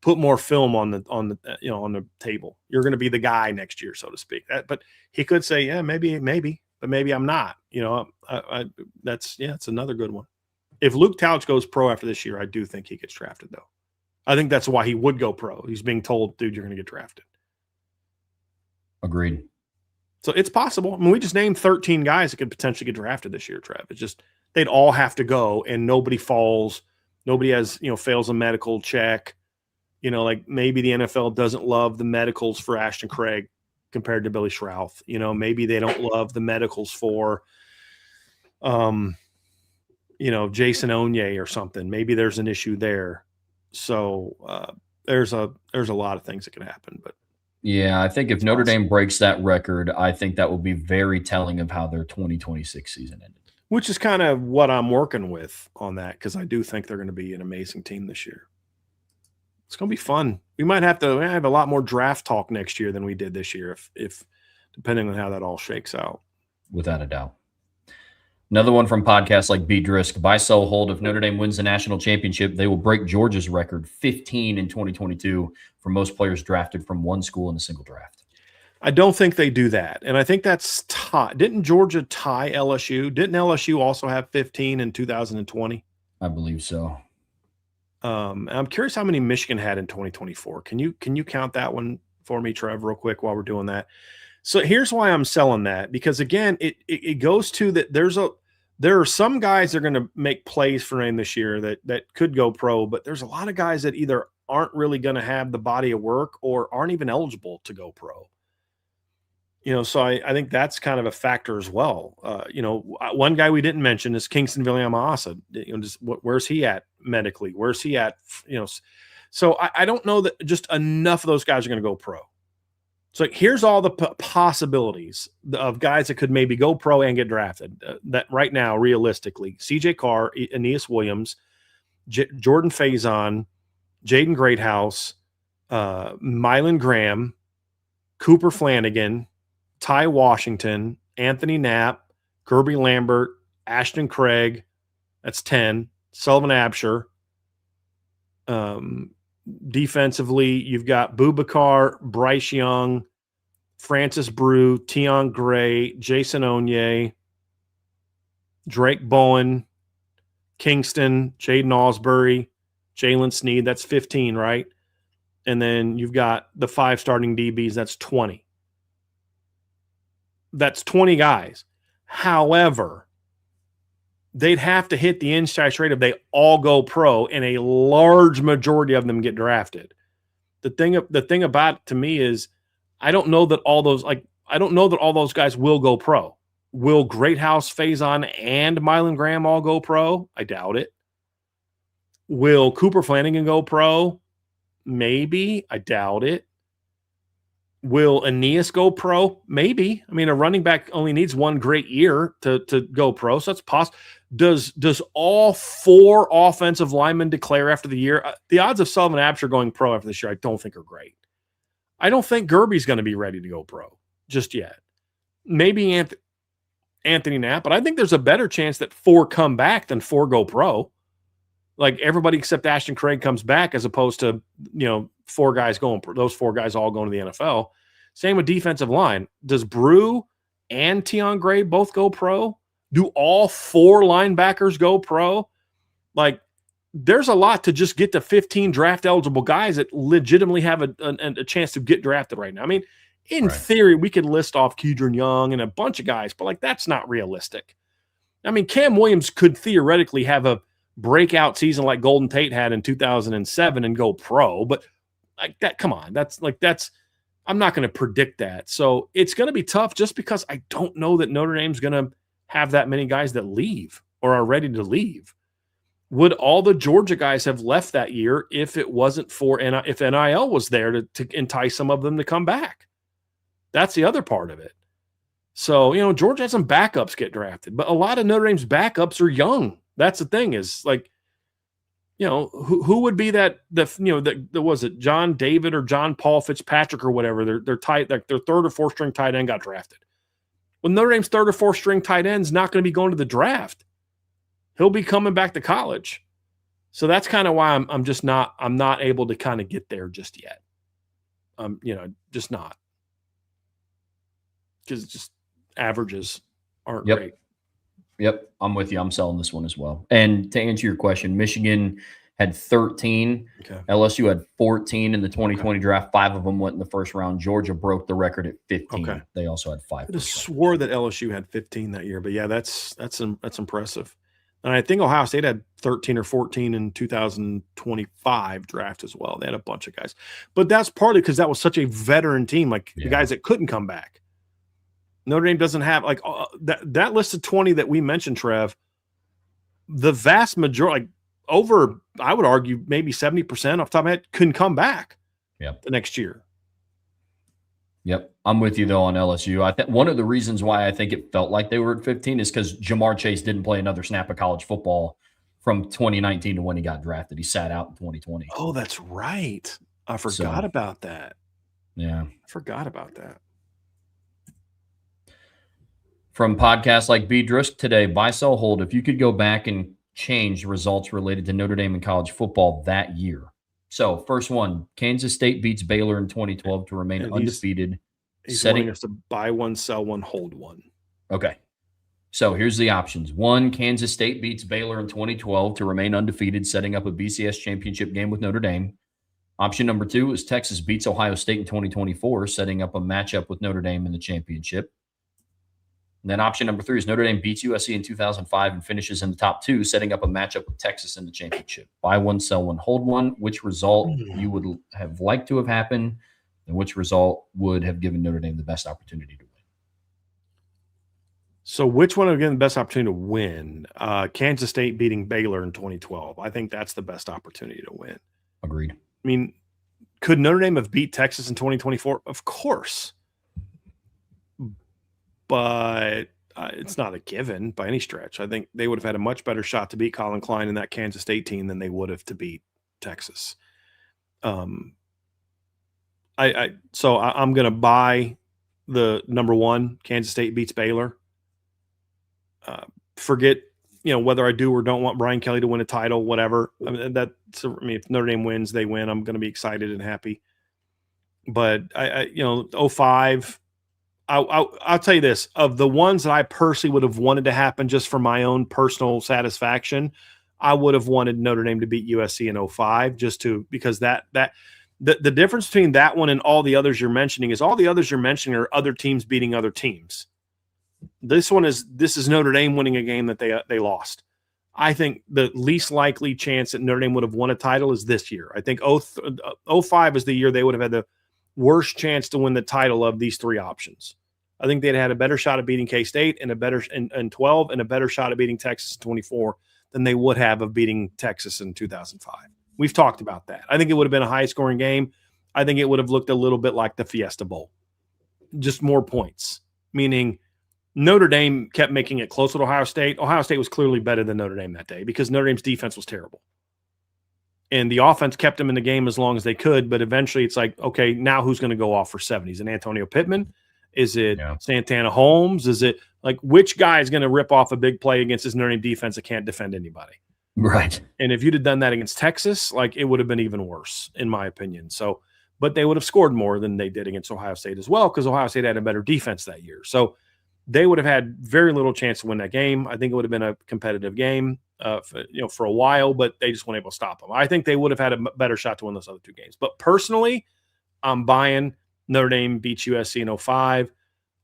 Speaker 2: put more film on the table. You're going to be the guy next year, so to speak. But he could say, yeah, maybe, but maybe I'm not. It's another good one. If Luke Talich goes pro after this year, I do think he gets drafted, though. I think that's why he would go pro. He's being told, dude, you're going to get drafted.
Speaker 1: Agreed.
Speaker 2: So it's possible. I mean, we just named 13 guys that could potentially get drafted this year, Trev. It's just they'd all have to go, and nobody falls. Nobody has, fails a medical check. You know, like maybe the NFL doesn't love the medicals for Ashton Craig compared to Billy Schrouth. You know, maybe they don't love the medicals for, you know, Jason Onye or something. Maybe there's an issue there. So there's a lot of things that can happen. But
Speaker 1: Yeah, I think if Notre Dame breaks that record, I think that will be very telling of how their 2026 season ended.
Speaker 2: Which is kind of what I'm working with on that, because I do think they're going to be an amazing team this year. It's going to be fun. We might have to have a lot more draft talk next year than we did this year, if depending on how that all shakes out.
Speaker 1: Without a doubt. Another one from podcasts like Beat Risk. Buy, sell, hold. If Notre Dame wins the national championship, they will break Georgia's record, 15 in 2022, for most players drafted from one school in a single draft.
Speaker 2: I don't think they do that. And I think that's tie. Didn't Georgia tie LSU? Didn't LSU also have 15 in 2020?
Speaker 1: I believe so.
Speaker 2: I'm curious how many Michigan had in 2024. Can you count that one for me, Trev, real quick while we're doing that? So here's why I'm selling that, because again, it goes to that there are some guys that are going to make plays for him this year that could go pro, but there's a lot of guys that either aren't really going to have the body of work or aren't even eligible to go pro. You know, so I think that's kind of a factor as well. You know, one guy we didn't mention is Kingston Viliamu-Asa. You know, just where's he at medically? Where's he at? You know, so I don't know that just enough of those guys are going to go pro. So here's all the possibilities of guys that could maybe go pro and get drafted. That right now, realistically, C.J. Carr, Aeneas Williams, Jordan Faison, Jaden Greathouse, Mylan Graham, Cooper Flanagan, Ty Washington, Anthony Knapp, Kirby Lambert, Ashton Craig, that's 10, Sullivan Absher. Defensively, you've got Boubacar, Bryce Young, Francis Brew, Tion Gray, Jason Onye, Drake Bowen, Kingston, Jaden Ausbury, Jalen Sneed. That's 15, right? And then you've got the 5 starting DBs. That's 20. That's 20 guys. However, they'd have to hit the in-size rate if they all go pro, and a large majority of them get drafted. The thing about it to me is I don't know that all those guys will go pro. Will Greathouse, Faison, and Mylan Graham all go pro? I doubt it. Will Cooper Flanagan go pro? Maybe. I doubt it. Will Aeneas go pro? Maybe. I mean, a running back only needs one great year to go pro, so that's possible. Does all 4 offensive linemen declare after the year? The odds of Sullivan Absher going pro after this year, I don't think are great. I don't think Gerby's going to be ready to go pro just yet. Maybe Anthony Knapp, but I think there's a better chance that 4 come back than 4 go pro. Like everybody except Ashton Craig comes back, as opposed to, 4 guys going pro. Those 4 guys all going to the NFL. Same with defensive line. Does Brew and Tion Gray both go pro? Do all 4 linebackers go pro? Like, there's a lot to just get to 15 draft eligible guys that legitimately have a chance to get drafted right now. I mean, in theory, we could list off Kedron Young and a bunch of guys, but like that's not realistic. I mean, Cam Williams could theoretically have a breakout season like Golden Tate had in 2007 and go pro, but like that, come on, I'm not going to predict that. So it's going to be tough just because I don't know that Notre Dame's going to have that many guys that leave or are ready to leave. Would all the Georgia guys have left that year if it wasn't for if NIL was there to entice some of them to come back? That's the other part of it. So, Georgia had some backups get drafted, but a lot of Notre Dame's backups are young. That's the thing is like, who would be that was it John David or John Paul Fitzpatrick or whatever? They're tight, like their 3rd or 4th string tight end got drafted. Well, Notre Dame's 3rd or 4th string tight end's not going to be going to the draft. He'll be coming back to college. So that's kind of why I'm not able to kind of get there just yet. Just not. Because just averages aren't great.
Speaker 1: Yep, I'm with you. I'm selling this one as well. And to answer your question, Michigan had 13.
Speaker 2: Okay.
Speaker 1: LSU had 14 in the 2020 draft. 5 of them went in the first round. Georgia broke the record at 15.
Speaker 2: Okay.
Speaker 1: They also had 5.
Speaker 2: I just swore that LSU had 15 that year, but yeah, that's impressive. And I think Ohio State had 13 or 14 in 2025 draft as well. They had a bunch of guys. But that's partly because that was such a veteran team, like the guys that couldn't come back. Notre Dame doesn't have like that list of 20 that we mentioned, Trev. The vast majority, like over, I would argue maybe 70% off the top of my head, couldn't come back the next year.
Speaker 1: Yep. I'm with you, though, on LSU. I think one of the reasons why I think it felt like they were at 15 is because Jamar Chase didn't play another snap of college football from 2019 to when he got drafted. He sat out in 2020.
Speaker 2: Oh, that's right. I forgot about that.
Speaker 1: Yeah.
Speaker 2: I forgot about that.
Speaker 1: From podcasts like B. Drisk today, buy, sell, hold. If you could go back and change results related to Notre Dame in college football that year. So, first one, Kansas State beats Baylor in 2012 to remain undefeated.
Speaker 2: He's wanting us to buy one, sell one, hold one.
Speaker 1: Okay. So, here's the options. 1, Kansas State beats Baylor in 2012 to remain undefeated, setting up a BCS championship game with Notre Dame. Option number 2 is Texas beats Ohio State in 2024, setting up a matchup with Notre Dame in the championship. And then option number 3 is Notre Dame beats USC in 2005 and finishes in the top 2, setting up a matchup with Texas in the championship. Buy one, sell one, hold one. Which result you would have liked to have happened, and which result would have given Notre Dame the best opportunity to win?
Speaker 2: So which one would have given the best opportunity to win? Kansas State beating Baylor in 2012. I think that's the best opportunity to win.
Speaker 1: Agreed.
Speaker 2: I mean, could Notre Dame have beat Texas in 2024? Of course. But it's not a given by any stretch. I think they would have had a much better shot to beat Colin Klein in that Kansas State team than they would have to beat Texas. So I'm going to buy the number 1, Kansas State beats Baylor. Forget, whether I do or don't want Brian Kelly to win a title, whatever. If Notre Dame wins, they win. I'm going to be excited and happy. But 05. I'll tell you this, of the ones that I personally would have wanted to happen just for my own personal satisfaction, I would have wanted Notre Dame to beat USC in 05 because the difference between that one and all the others you're mentioning is all the others you're mentioning are other teams beating other teams. This is Notre Dame winning a game that they lost. I think the least likely chance that Notre Dame would have won a title is this year. I think 05 is the year they would have had the worst chance to win the title of these 3 options. I think they'd had a better shot at beating K-State and a better in 12 and a better shot at beating Texas in 24 than they would have of beating Texas in 2005. We've talked about that. I think it would have been a high-scoring game. I think it would have looked a little bit like the Fiesta Bowl. Just more points, meaning Notre Dame kept making it close with Ohio State. Ohio State was clearly better than Notre Dame that day because Notre Dame's defense was terrible. And the offense kept them in the game as long as they could, but eventually it's like, okay, now who's going to go off for 70? Is it Antonio Pittman? Is it Santana Holmes? Is it like which guy is going to rip off a big play against his Notre Dame defense that can't defend anybody?
Speaker 1: Right.
Speaker 2: And if you'd have done that against Texas, like it would have been even worse, in my opinion. So, but they would have scored more than they did against Ohio State as well because Ohio State had a better defense that year. So they would have had very little chance to win that game. I think it would have been a competitive game. For a while, but they just weren't able to stop them. I think they would have had a better shot to win those other 2 games. But personally, I'm buying Notre Dame beats USC in 05.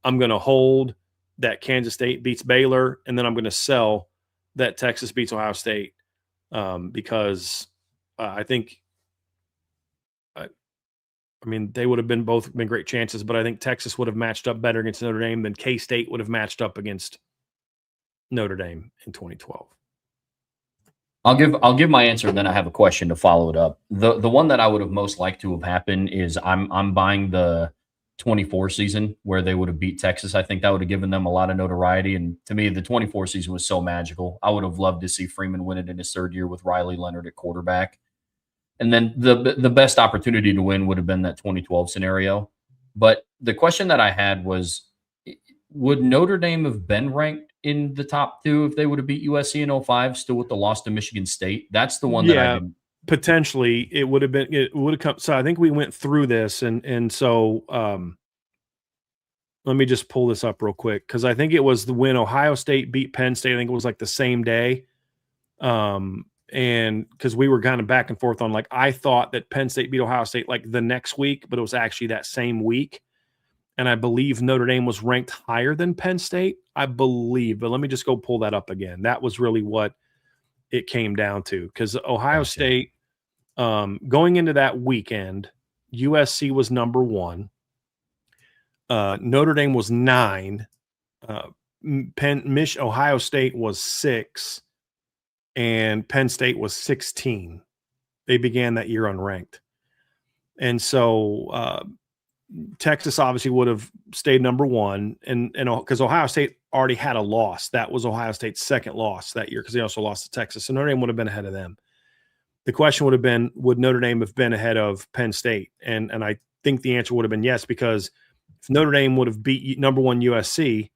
Speaker 2: I'm going to hold that Kansas State beats Baylor, and then I'm going to sell that Texas beats Ohio State because I think they would have both been great chances, but I think Texas would have matched up better against Notre Dame than K-State would have matched up against Notre Dame in 2012.
Speaker 1: I'll give my answer, and then I have a question to follow it up. The one that I would have most liked to have happened is I'm buying the 24 season where they would have beat Texas. I think that would have given them a lot of notoriety. And to me, the 24 season was so magical. I would have loved to see Freeman win it in his 3rd year with Riley Leonard at quarterback. And then the best opportunity to win would have been that 2012 scenario. But the question that I had was, would Notre Dame have been ranked in the top 2 if they would have beat USC in 05, still with the loss to Michigan State? That's the one that I didn't.
Speaker 2: Potentially it would have come. So I think we went through this and so let me just pull this up real quick because I think it was the when Ohio State beat Penn State. I think it was like the same day. And because we were kind of back and forth on like I thought that Penn State beat Ohio State like the next week, but it was actually that same week. And I believe Notre Dame was ranked higher than Penn State, I believe. But let me just go pull that up again. That was really what it came down to, because Ohio
Speaker 1: Gotcha.
Speaker 2: State, going into that weekend, USC was number 1. Notre Dame was 9. Ohio State was 6, and Penn State was 16. They began that year unranked. And so Texas obviously would have stayed number 1, and because Ohio State already had a loss. That was Ohio State's second loss that year, because they also lost to Texas. So Notre Dame would have been ahead of them. The question would have been, would Notre Dame have been ahead of Penn State? And I think the answer would have been yes, because if Notre Dame would have beat number 1 USC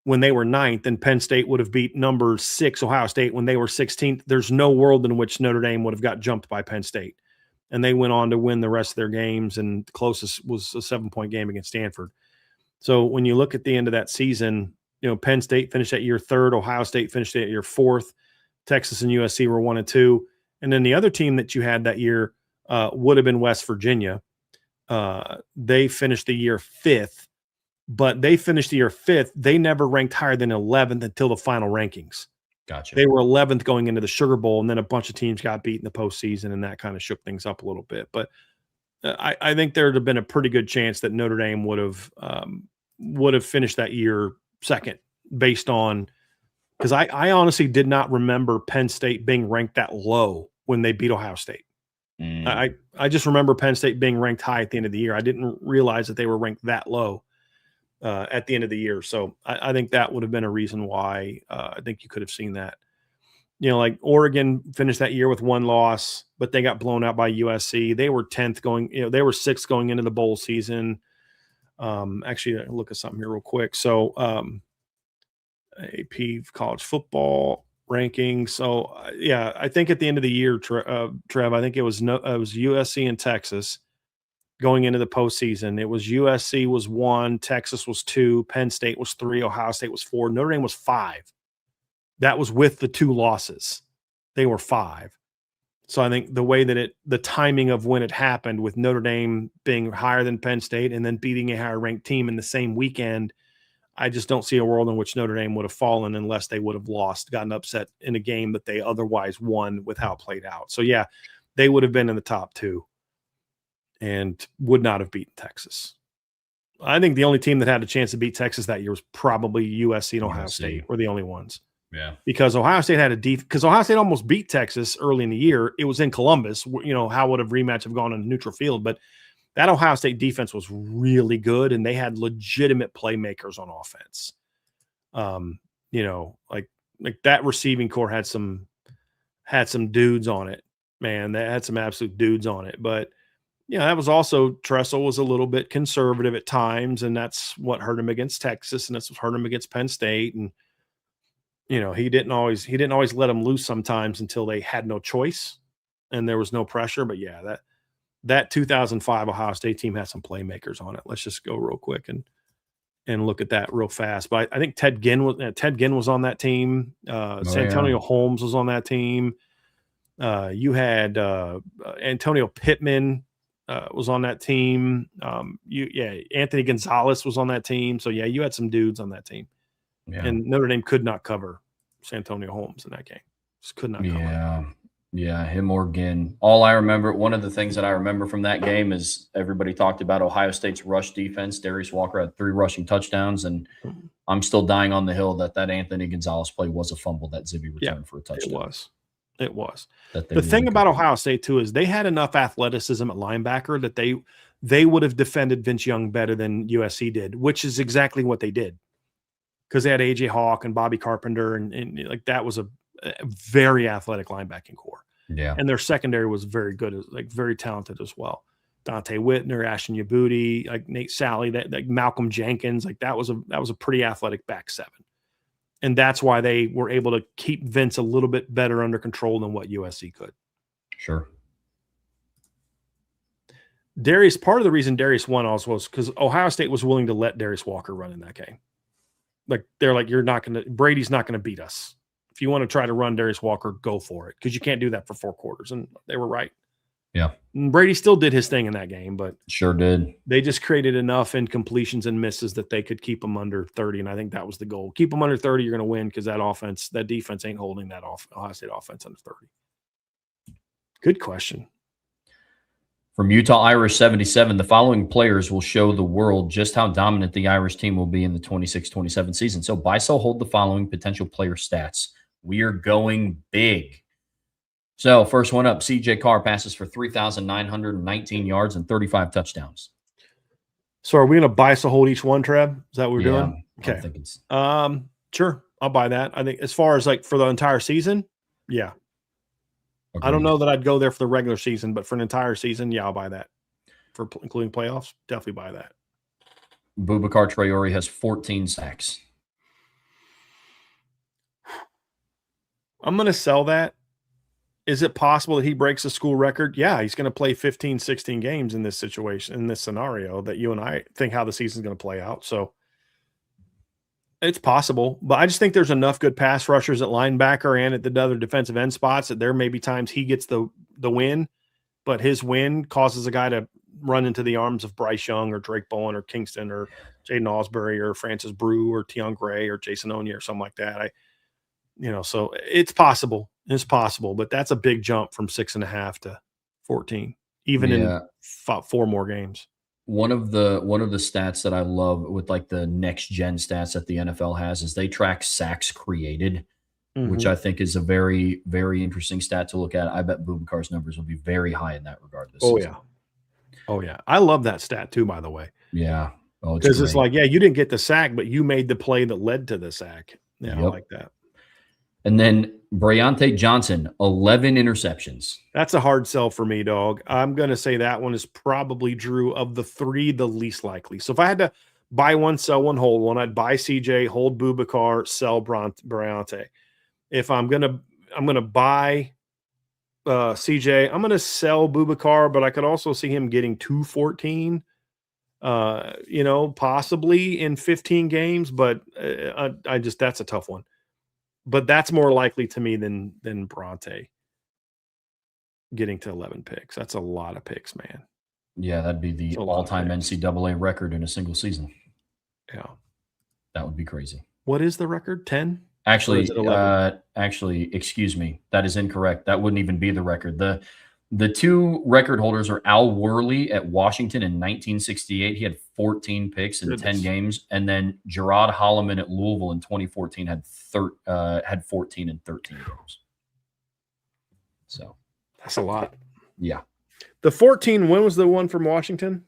Speaker 2: when they were 9th, and Penn State would have beat number 6 Ohio State when they were 16th, there's no world in which Notre Dame would have got jumped by Penn State. And they went on to win the rest of their games, and the closest was a 7-point game against Stanford. So when you look at the end of that season, Penn State finished that year 3rd, Ohio State finished that year 4th, Texas and USC were 1 and 2. And then the other team that you had that year would have been West Virginia. They finished the year 5th, but they finished the year 5th. They never ranked higher than 11th until the final rankings.
Speaker 1: Gotcha.
Speaker 2: They were 11th going into the Sugar Bowl, and then a bunch of teams got beat in the postseason, and that kind of shook things up a little bit. But I think there would have been a pretty good chance that Notre Dame would have finished that year 2nd, based on, because I honestly did not remember Penn State being ranked that low when they beat Ohio State. I just remember Penn State being ranked high at the end of the year. I didn't realize that they were ranked that low at the end of the year. So I think that would have been a reason why I think you could have seen that. Like Oregon finished that year with 1 loss, but they got blown out by USC. They were 10th going, they were 6th going into the bowl season. Actually, I'll look at something here real quick. So AP college football ranking. So yeah, I think at the end of the year, Trev, I think it was USC and Texas going into the postseason. It was USC was 1, Texas was 2, Penn State was 3, Ohio State was 4, Notre Dame was 5. That was with the 2 losses. They were 5. So I think the way that the timing of when it happened, with Notre Dame being higher than Penn State and then beating a higher ranked team in the same weekend, I just don't see a world in which Notre Dame would have fallen unless they would have gotten upset in a game that they otherwise won with how it played out. So yeah, they would have been in the top 2 and would not have beaten Texas. I think the only team that had a chance to beat Texas that year was probably USC and Ohio State were the only ones.
Speaker 1: Yeah.
Speaker 2: Because Ohio State had because Ohio State almost beat Texas early in the year. It was in Columbus. How would a rematch have gone on a neutral field? But that Ohio State defense was really good, and they had legitimate playmakers on offense. Like that receiving core had some dudes on it, man. They had some absolute dudes on it. But that was also, Tressel was a little bit conservative at times, and that's what hurt him against Texas, and that's what hurt him against Penn State. And he didn't always let them loose sometimes until they had no choice and there was no pressure. But yeah, that 2005 Ohio State team had some playmakers on it. Let's just go real quick and look at that real fast. But I think Ted Ginn was on that team. Santonio Holmes was on that team. You had Antonio Pittman was on that team. Anthony Gonzalez was on that team. So yeah, you had some dudes on that team. Yeah. And Notre Dame could not cover Santonio Holmes in that game. Just could not cover.
Speaker 1: Yeah, him or Ginn. All I remember, one of the things that I remember from that game is everybody talked about Ohio State's rush defense. Darius Walker had 3 rushing touchdowns, and I'm still dying on the hill that Anthony Gonzalez play was a fumble that Zibby returned for a touchdown.
Speaker 2: It was. The thing about Ohio State, too, is they had enough athleticism at linebacker that they would have defended Vince Young better than USC did, which is exactly what they did. Because they had A.J. Hawk and Bobby Carpenter, and like that was a very athletic linebacking core.
Speaker 1: Yeah.
Speaker 2: And their secondary was very good, very talented as well. Dante Whitner, Ashton Yabuti, like Nate Sally, like Malcolm Jenkins, like that was a pretty athletic back 7. And that's why they were able to keep Vince a little bit better under control than what USC could.
Speaker 1: Sure.
Speaker 2: Part of the reason Darius won also was because Ohio State was willing to let Darius Walker run in that game. Like they're like, Brady's not going to beat us. If you want to try to run Darius Walker, go for it, because you can't do that for 4 quarters. And they were right.
Speaker 1: Yeah.
Speaker 2: And Brady still did his thing in that game, but
Speaker 1: Sure did.
Speaker 2: they just created enough incompletions and misses that they could keep them under 30. And I think that was the goal. Keep them under 30, you're going to win because that defense ain't holding that Ohio State offense under 30. Good question.
Speaker 1: From Utah Irish 77, the following players will show the world just how dominant the Irish team will be in the 26-27 season. So buy, sell, hold the following potential player stats. We are going big. So first one up, CJ Carr passes for 3,919 yards and 35 touchdowns.
Speaker 2: So are we going to buy, sell, hold each one, Trev? Is that what we're doing?
Speaker 1: Okay. I think it's
Speaker 2: sure. I'll buy that. I think as far as like for the entire season, yeah.
Speaker 1: agreed.
Speaker 2: I don't know that I'd go there for the regular season, but for an entire season, yeah, I'll buy that. For including playoffs, definitely buy that.
Speaker 1: Boubacar Traore has 14 sacks.
Speaker 2: I'm going to sell that. Is it possible that he breaks the school record? Yeah, he's going to play 15, 16 games in this situation, in this scenario that you and I think how the season's going to play out. So it's possible, but I just think there's enough good pass rushers at linebacker and at the other defensive end spots that there may be times he gets the win, but his win causes a guy to run into the arms of Bryce Young or Drake Bowen or Kingston or Jaden Osbury or Francis Brew or Tion Gray or Jason Onya or something like that. So it's possible. It's possible, but that's a big jump from 6.5 to 14, even in 4 more games.
Speaker 1: One of the stats that I love with like the next gen stats that the NFL has is they track sacks created, which I think is a very, very interesting stat to look at. I bet Boubacar's numbers will be very high in that regard this season.
Speaker 2: Oh yeah. I love that stat too, by the way.
Speaker 1: Yeah. Oh,
Speaker 2: because it's like, yeah, you didn't get the sack, but you made the play that led to the sack. Yeah, I like that.
Speaker 1: And then Bryante Johnson, 11 interceptions.
Speaker 2: That's a hard sell for me, dog. I'm going to say that one is probably, Drew, of the 3, the least likely. So if I had to buy one, sell one, hold one, I'd buy CJ, hold Boubacar, sell Bryante. If I'm going to buy CJ, I'm going to sell Boubacar, but I could also see him getting 214, possibly in 15 games, but that's a tough one. But that's more likely to me than Bronte getting to 11 picks. That's a lot of picks, man.
Speaker 1: Yeah, that'd be the all-time NCAA record in a single season.
Speaker 2: Yeah.
Speaker 1: That would be crazy.
Speaker 2: What is the record? 10?
Speaker 1: Actually, excuse me. That is incorrect. That wouldn't even be the record. The 2 record holders are Al Worley at Washington in 1968. He had 14 picks in 10 games. And then Gerard Holloman at Louisville in 2014 had 14 in 13 games. So
Speaker 2: that's a lot.
Speaker 1: Yeah.
Speaker 2: The 14, when was the one from Washington?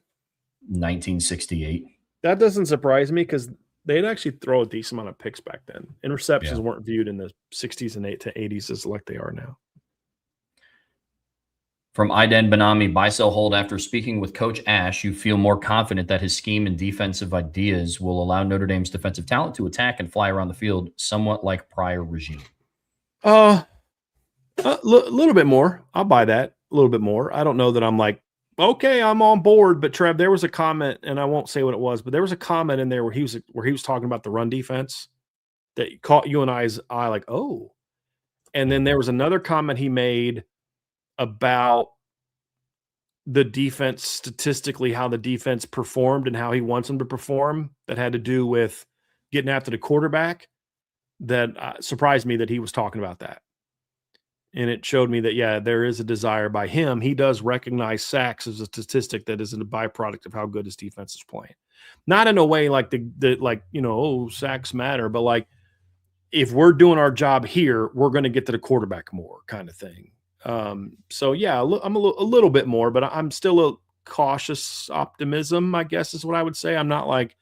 Speaker 1: 1968.
Speaker 2: That doesn't surprise me because they'd actually throw a decent amount of picks back then. Interceptions weren't viewed in the 60s and 80s as like they are now.
Speaker 1: From Iden Benami, buy, sell, hold. After speaking with Coach Ash, you feel more confident that his scheme and defensive ideas will allow Notre Dame's defensive talent to attack and fly around the field, somewhat like prior regime.
Speaker 2: A little bit more. I'll buy that a little bit more. I don't know that I'm like, okay, I'm on board. But Trev, there was a comment, and I won't say what it was, but there was a comment in there where he was talking about the run defense that caught you and I's eye, like, oh. And then there was another comment he made about the defense statistically, how the defense performed and how he wants them to perform, that had to do with getting after the quarterback. That surprised me that he was talking about that. And it showed me that, yeah, there is a desire by him. He does recognize sacks as a statistic that is a byproduct of how good his defense is playing. Not in a way like sacks matter, but like if we're doing our job here, we're going to get to the quarterback more kind of thing. So yeah, I'm a little bit more, but I'm still a cautious optimism, I guess is what I would say. I'm not like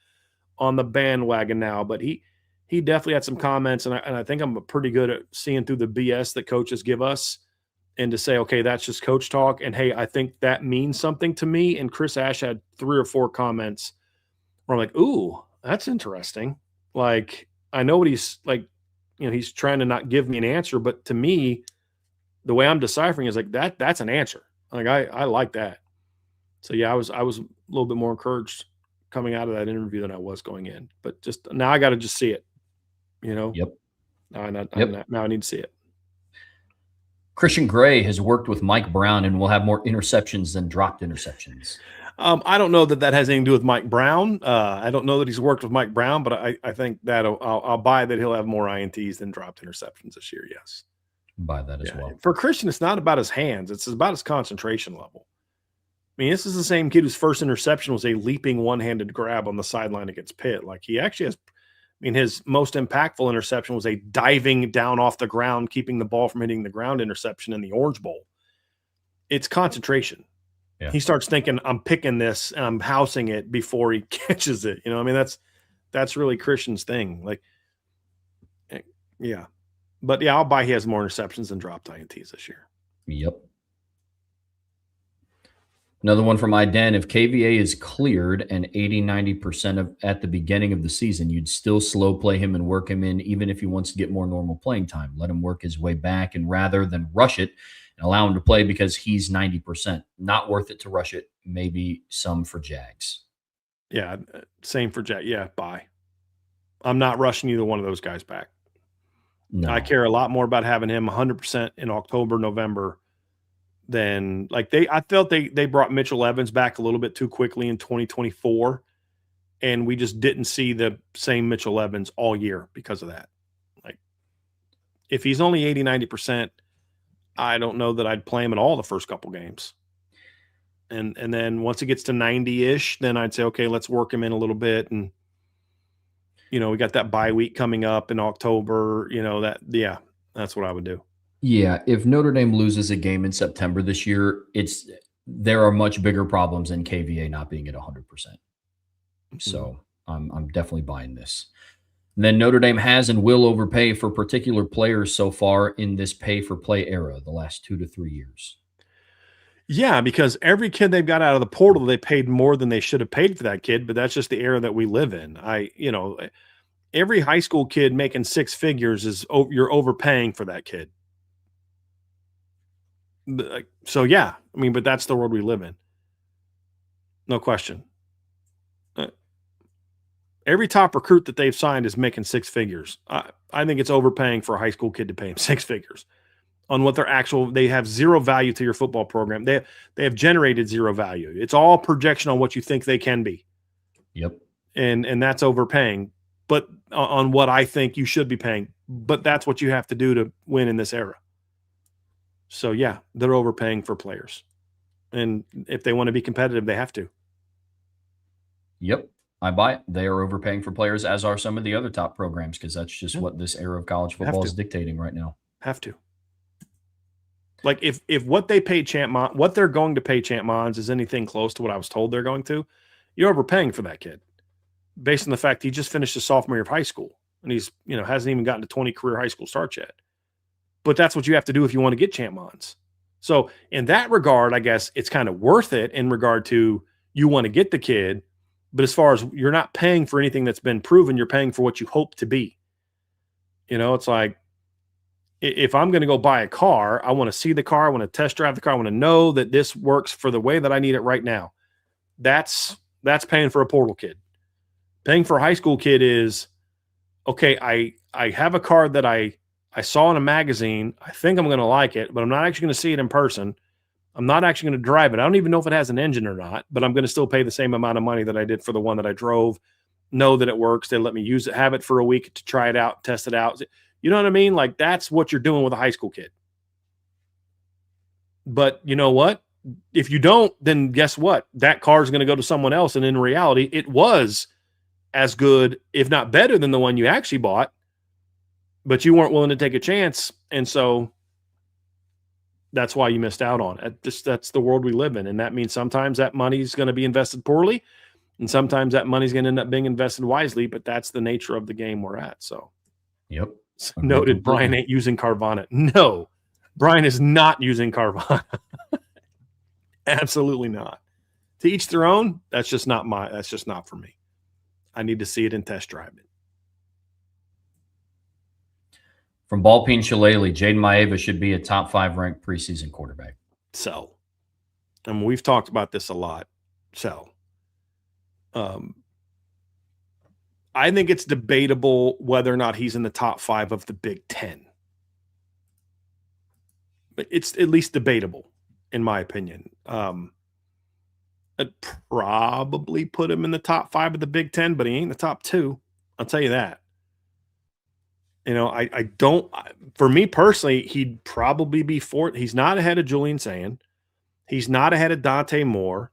Speaker 2: on the bandwagon now, but he definitely had some comments, and I think I'm pretty good at seeing through the BS that coaches give us and to say, okay, that's just coach talk. And hey, I think that means something to me. And Chris Ash had 3 or 4 comments where I'm like, ooh, that's interesting. Like, I know what he's like, he's trying to not give me an answer, but to me, the way I'm deciphering is like that's an answer. Like I like that. So yeah, I was a little bit more encouraged coming out of that interview than I was going in. But just now I got to just see it.
Speaker 1: Yep.
Speaker 2: Now I need to see it.
Speaker 1: Christian Gray has worked with Mike Brown and will have more interceptions than dropped interceptions.
Speaker 2: I don't know that has anything to do with Mike Brown. I don't know that he's worked with Mike Brown, but I think that I'll buy that he'll have more INTs than dropped interceptions this year. Yes.
Speaker 1: Buy that as well.
Speaker 2: For Christian, it's not about his hands. It's about his concentration level. I mean, this is the same kid whose first interception was a leaping one-handed grab on the sideline against Pitt. Like, he actually has, I mean, his most impactful interception was a diving down off the ground, keeping the ball from hitting the ground interception in the Orange Bowl. It's concentration. Yeah. He starts thinking, I'm picking this and I'm housing it before he catches it. You know, I mean, that's really Christian's thing. Like, yeah. But yeah, I'll buy he has more interceptions than dropped INTs this year.
Speaker 1: Yep. Another one from IDEN. If KVA is cleared and 80-90% at the beginning of the season, you'd still slow play him and work him in, even if he wants to get more normal playing time. Let him work his way back, and rather than rush it and allow him to play because he's 90%. Not worth it to rush it. Maybe some for Jags.
Speaker 2: Yeah, same for Jags. Yeah, bye. I'm not rushing either one of those guys back. No. I care a lot more about having him 100% in October, November than I felt they brought Mitchell Evans back a little bit too quickly in 2024, and we just didn't see the same Mitchell Evans all year because of that. Like, if he's only 80-90%, I don't know that I'd play him at all the first couple games. And then once it gets to 90-ish, then I'd say, okay, let's work him in a little bit. And, you know, we got that bye week coming up in October, you know, that's what I would do.
Speaker 1: Yeah, if Notre Dame loses a game in September this year, there are much bigger problems than KVA not being at 100%. So I'm definitely buying this. And then Notre Dame has and will overpay for particular players so far in this pay-for-play era, the last 2 to 3 years.
Speaker 2: Yeah, because every kid they've got out of the portal, they paid more than they should have paid for that kid, but that's just the era that we live in. Every high school kid making six figures you're overpaying for that kid. So, yeah, I mean, but that's the world we live in. No question. Every top recruit that they've signed is making six figures. I think it's overpaying for a high school kid to pay him six figures on what they have zero value to your football program. They have generated zero value. It's all projection on what you think they can be.
Speaker 1: Yep.
Speaker 2: And that's overpaying, but on what I think you should be paying. But that's what you have to do to win in this era. So, yeah, they're overpaying for players. And if they want to be competitive, they have to.
Speaker 1: Yep, I buy it. They are overpaying for players, as are some of the other top programs, because that's just what this era of college football is dictating right now.
Speaker 2: Have to. Like, if what they paid what they're going to pay Champ Mons is anything close to what I was told they're going to, you're overpaying for that kid based on the fact he just finished his sophomore year of high school and he's, hasn't even gotten to 20 career high school starts yet. But that's what you have to do if you want to get Champ Mons. So in that regard, I guess it's kind of worth it in regard to you want to get the kid, but as far as you're not paying for anything that's been proven, you're paying for what you hope to be. It's like, if I'm going to go buy a car, I want to see the car. I want to test drive the car. I want to know that this works for the way that I need it right now. That's paying for a portal kid. Paying for a high school kid is, okay, I have a car that I saw in a magazine. I think I'm going to like it, but I'm not actually going to see it in person. I'm not actually going to drive it. I don't even know if it has an engine or not, but I'm going to still pay the same amount of money that I did for the one that I drove, know that it works. They let me use it, have it for a week to try it out, test it out. You know what I mean? Like, that's what you're doing with a high school kid. But you know what? If you don't, then guess what? That car is going to go to someone else. And in reality, it was as good, if not better than the one you actually bought, but you weren't willing to take a chance. And so that's why you missed out on it. That's the world we live in. And that means sometimes that money is going to be invested poorly. And sometimes that money is going to end up being invested wisely, but that's the nature of the game we're at. So,
Speaker 1: yep.
Speaker 2: Noted, Brian ain't using Carvana. No, Brian is not using Carvana. Absolutely not. To each their own. That's just not for me. I need to see it and test drive it.
Speaker 1: From Ballpeen Shillelagh, Jaden Maeva should be a top 5 ranked preseason quarterback.
Speaker 2: So, and we've talked about this a lot. So, I think it's debatable whether or not he's in the top 5 of the Big Ten. it's at least debatable, in my opinion. I'd probably put him in the top 5 of the Big Ten, but he ain't the top 2. I'll tell you that. I don't. For me personally, he'd probably be 4th. He's not ahead of Julian Sand. He's not ahead of Dante Moore.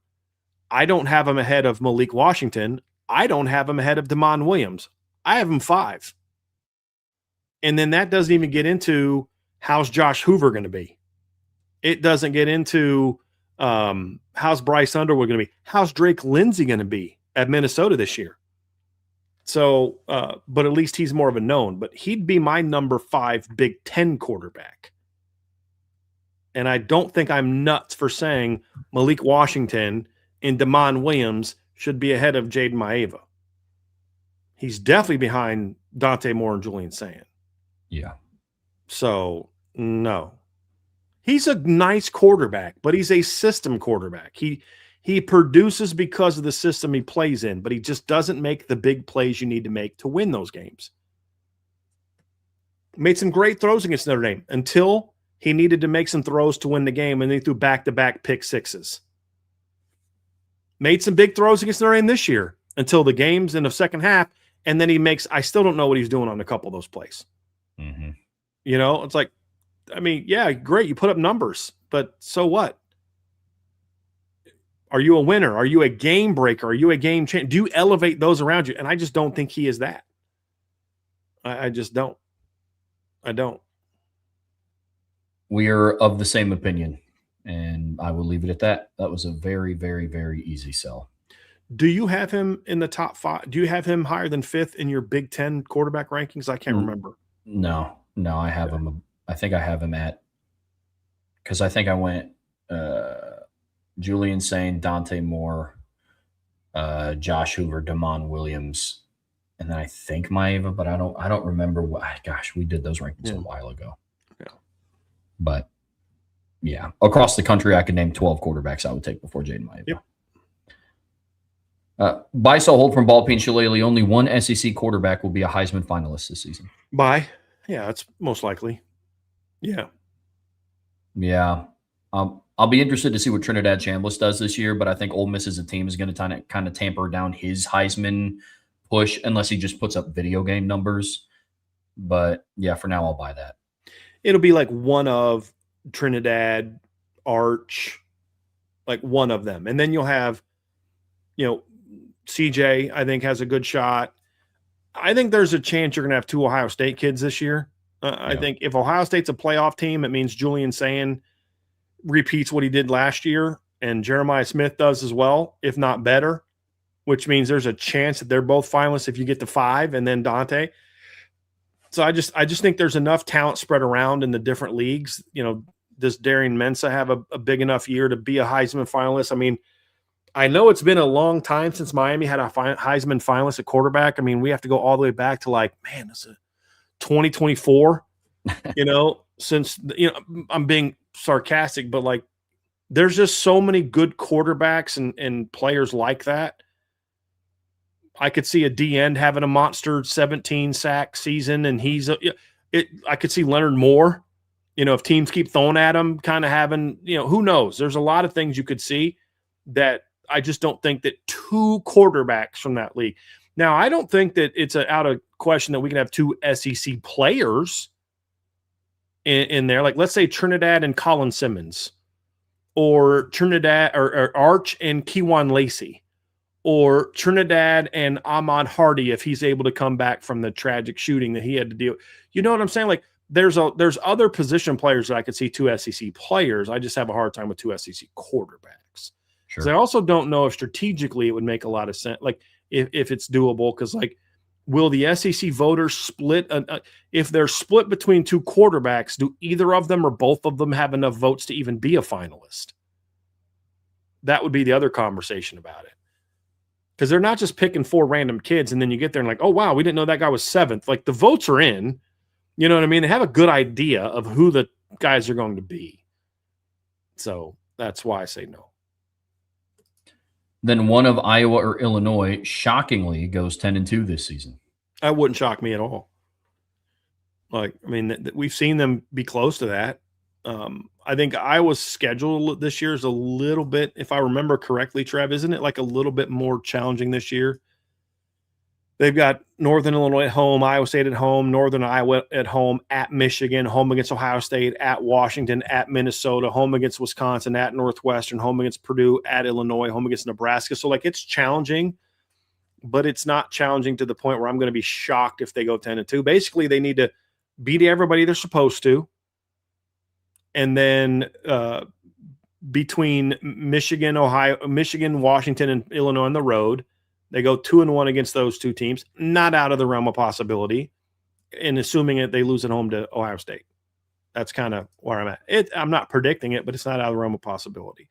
Speaker 2: I don't have him ahead of Malik Washington. I don't have him ahead of Damon Williams. I have him 5. And then that doesn't even get into how's Josh Hoover going to be. It doesn't get into how's Bryce Underwood going to be. How's Drake Lindsey going to be at Minnesota this year? So, but at least he's more of a known. But he'd be my number 5 Big Ten quarterback. And I don't think I'm nuts for saying Malik Washington and Damon Williams should be ahead of Jaden Maeva. He's definitely behind Dante Moore and Julian Sand.
Speaker 1: Yeah.
Speaker 2: So, no. He's a nice quarterback, but he's a system quarterback. He produces because of the system he plays in, but he just doesn't make the big plays you need to make to win those games. Made some great throws against Notre Dame until he needed to make some throws to win the game, and they threw back-to-back pick sixes. Made some big throws against Notre Dame this year until the games in the second half, and then I still don't know what he's doing on a couple of those plays.
Speaker 1: Mm-hmm.
Speaker 2: It's like, I mean, yeah, great, you put up numbers, but so what? Are you a winner? Are you a game breaker? Are you a game changer? Do you elevate those around you? And I just don't think he is that. I just don't. I don't.
Speaker 1: We are of the same opinion, and I will leave it at that. That was a very, very, very easy sell.
Speaker 2: Do you have him in the top 5? Do you have him higher than 5th in your Big Ten quarterback rankings? I can't remember.
Speaker 1: No, I have him. I think I have him at, because I think I went Julian Sand, Dante Moore, Josh Hoover, Damon Williams, and then I think Maeva, but I don't remember what. Gosh, we did those rankings a while ago.
Speaker 2: Yeah,
Speaker 1: but yeah, across the country, I could name 12 quarterbacks I would take before Jaden Maeva.
Speaker 2: Yep.
Speaker 1: Buy, sell, hold from Ballpeen Shillelagh. Only one SEC quarterback will be a Heisman finalist this season.
Speaker 2: Buy. Yeah, that's most likely. Yeah.
Speaker 1: Yeah. I'll be interested to see what Trinidad Chambliss does this year, but I think Ole Miss as a team is going to kind of tamper down his Heisman push unless he just puts up video game numbers. But yeah, for now, I'll buy that.
Speaker 2: It'll be like one of Trinidad, Arch, like one of them. And then you'll have, CJ, I think, has a good shot. I think there's a chance you're going to have 2 Ohio State kids this year. I think if Ohio State's a playoff team, it means Julian Sand repeats what he did last year, and Jeremiah Smith does as well, if not better, which means there's a chance that they're both finalists if you get to 5 and then Dante. So I just think there's enough talent spread around in the different leagues. Does Darian Mensah have a big enough year to be a Heisman finalist? I mean, I know it's been a long time since Miami had a Heisman finalist at quarterback. I mean, we have to go all the way back to it's a 2024, since, I'm being sarcastic, but there's just so many good quarterbacks and players like that. I could see a D end having a monster 17 sack season, and I could see Leonard Moore, if teams keep throwing at him, kind of having, who knows? There's a lot of things you could see that I just don't think that 2 quarterbacks from that league. Now, I don't think that it's out of question that we can have 2 SEC players in there. Like, let's say Trinidad and Colin Simmons, or Trinidad or Arch and Kewan Lacey, or Trinidad and Ahmad Hardy if he's able to come back from the tragic shooting that he had to deal with. You know what I'm saying? Like, there's other position players that I could see 2 SEC players. I just have a hard time with 2 SEC quarterbacks. Because I also don't know if strategically it would make a lot of sense, like if it's doable. Because will the SEC voters split? If they're split between 2 quarterbacks, do either of them or both of them have enough votes to even be a finalist? That would be the other conversation about it. Because they're not just picking 4 random kids and then you get there and oh, wow, we didn't know that guy was 7th. Like, the votes are in. You know what I mean? They have a good idea of who the guys are going to be. So that's why I say no.
Speaker 1: Then one of Iowa or Illinois, shockingly, goes 10-2 this season.
Speaker 2: That wouldn't shock me at all. We've seen them be close to that. I think Iowa's schedule this year is a little bit, if I remember correctly, Trev, isn't it like a little bit more challenging this year? They've got Northern Illinois at home, Iowa State at home, Northern Iowa at home, at Michigan, home against Ohio State, at Washington, at Minnesota, home against Wisconsin, at Northwestern, home against Purdue, at Illinois, home against Nebraska. So, like, it's challenging, but it's not challenging to the point where I'm going to be shocked if they go 10-2. Basically, they need to beat everybody they're supposed to. And then between Michigan, Washington, and Illinois on the road, they go 2-1 against those two teams, not out of the realm of possibility, and assuming that they lose at home to Ohio State. That's kind of where I'm at. I'm not predicting it, but it's not out of the realm of possibility.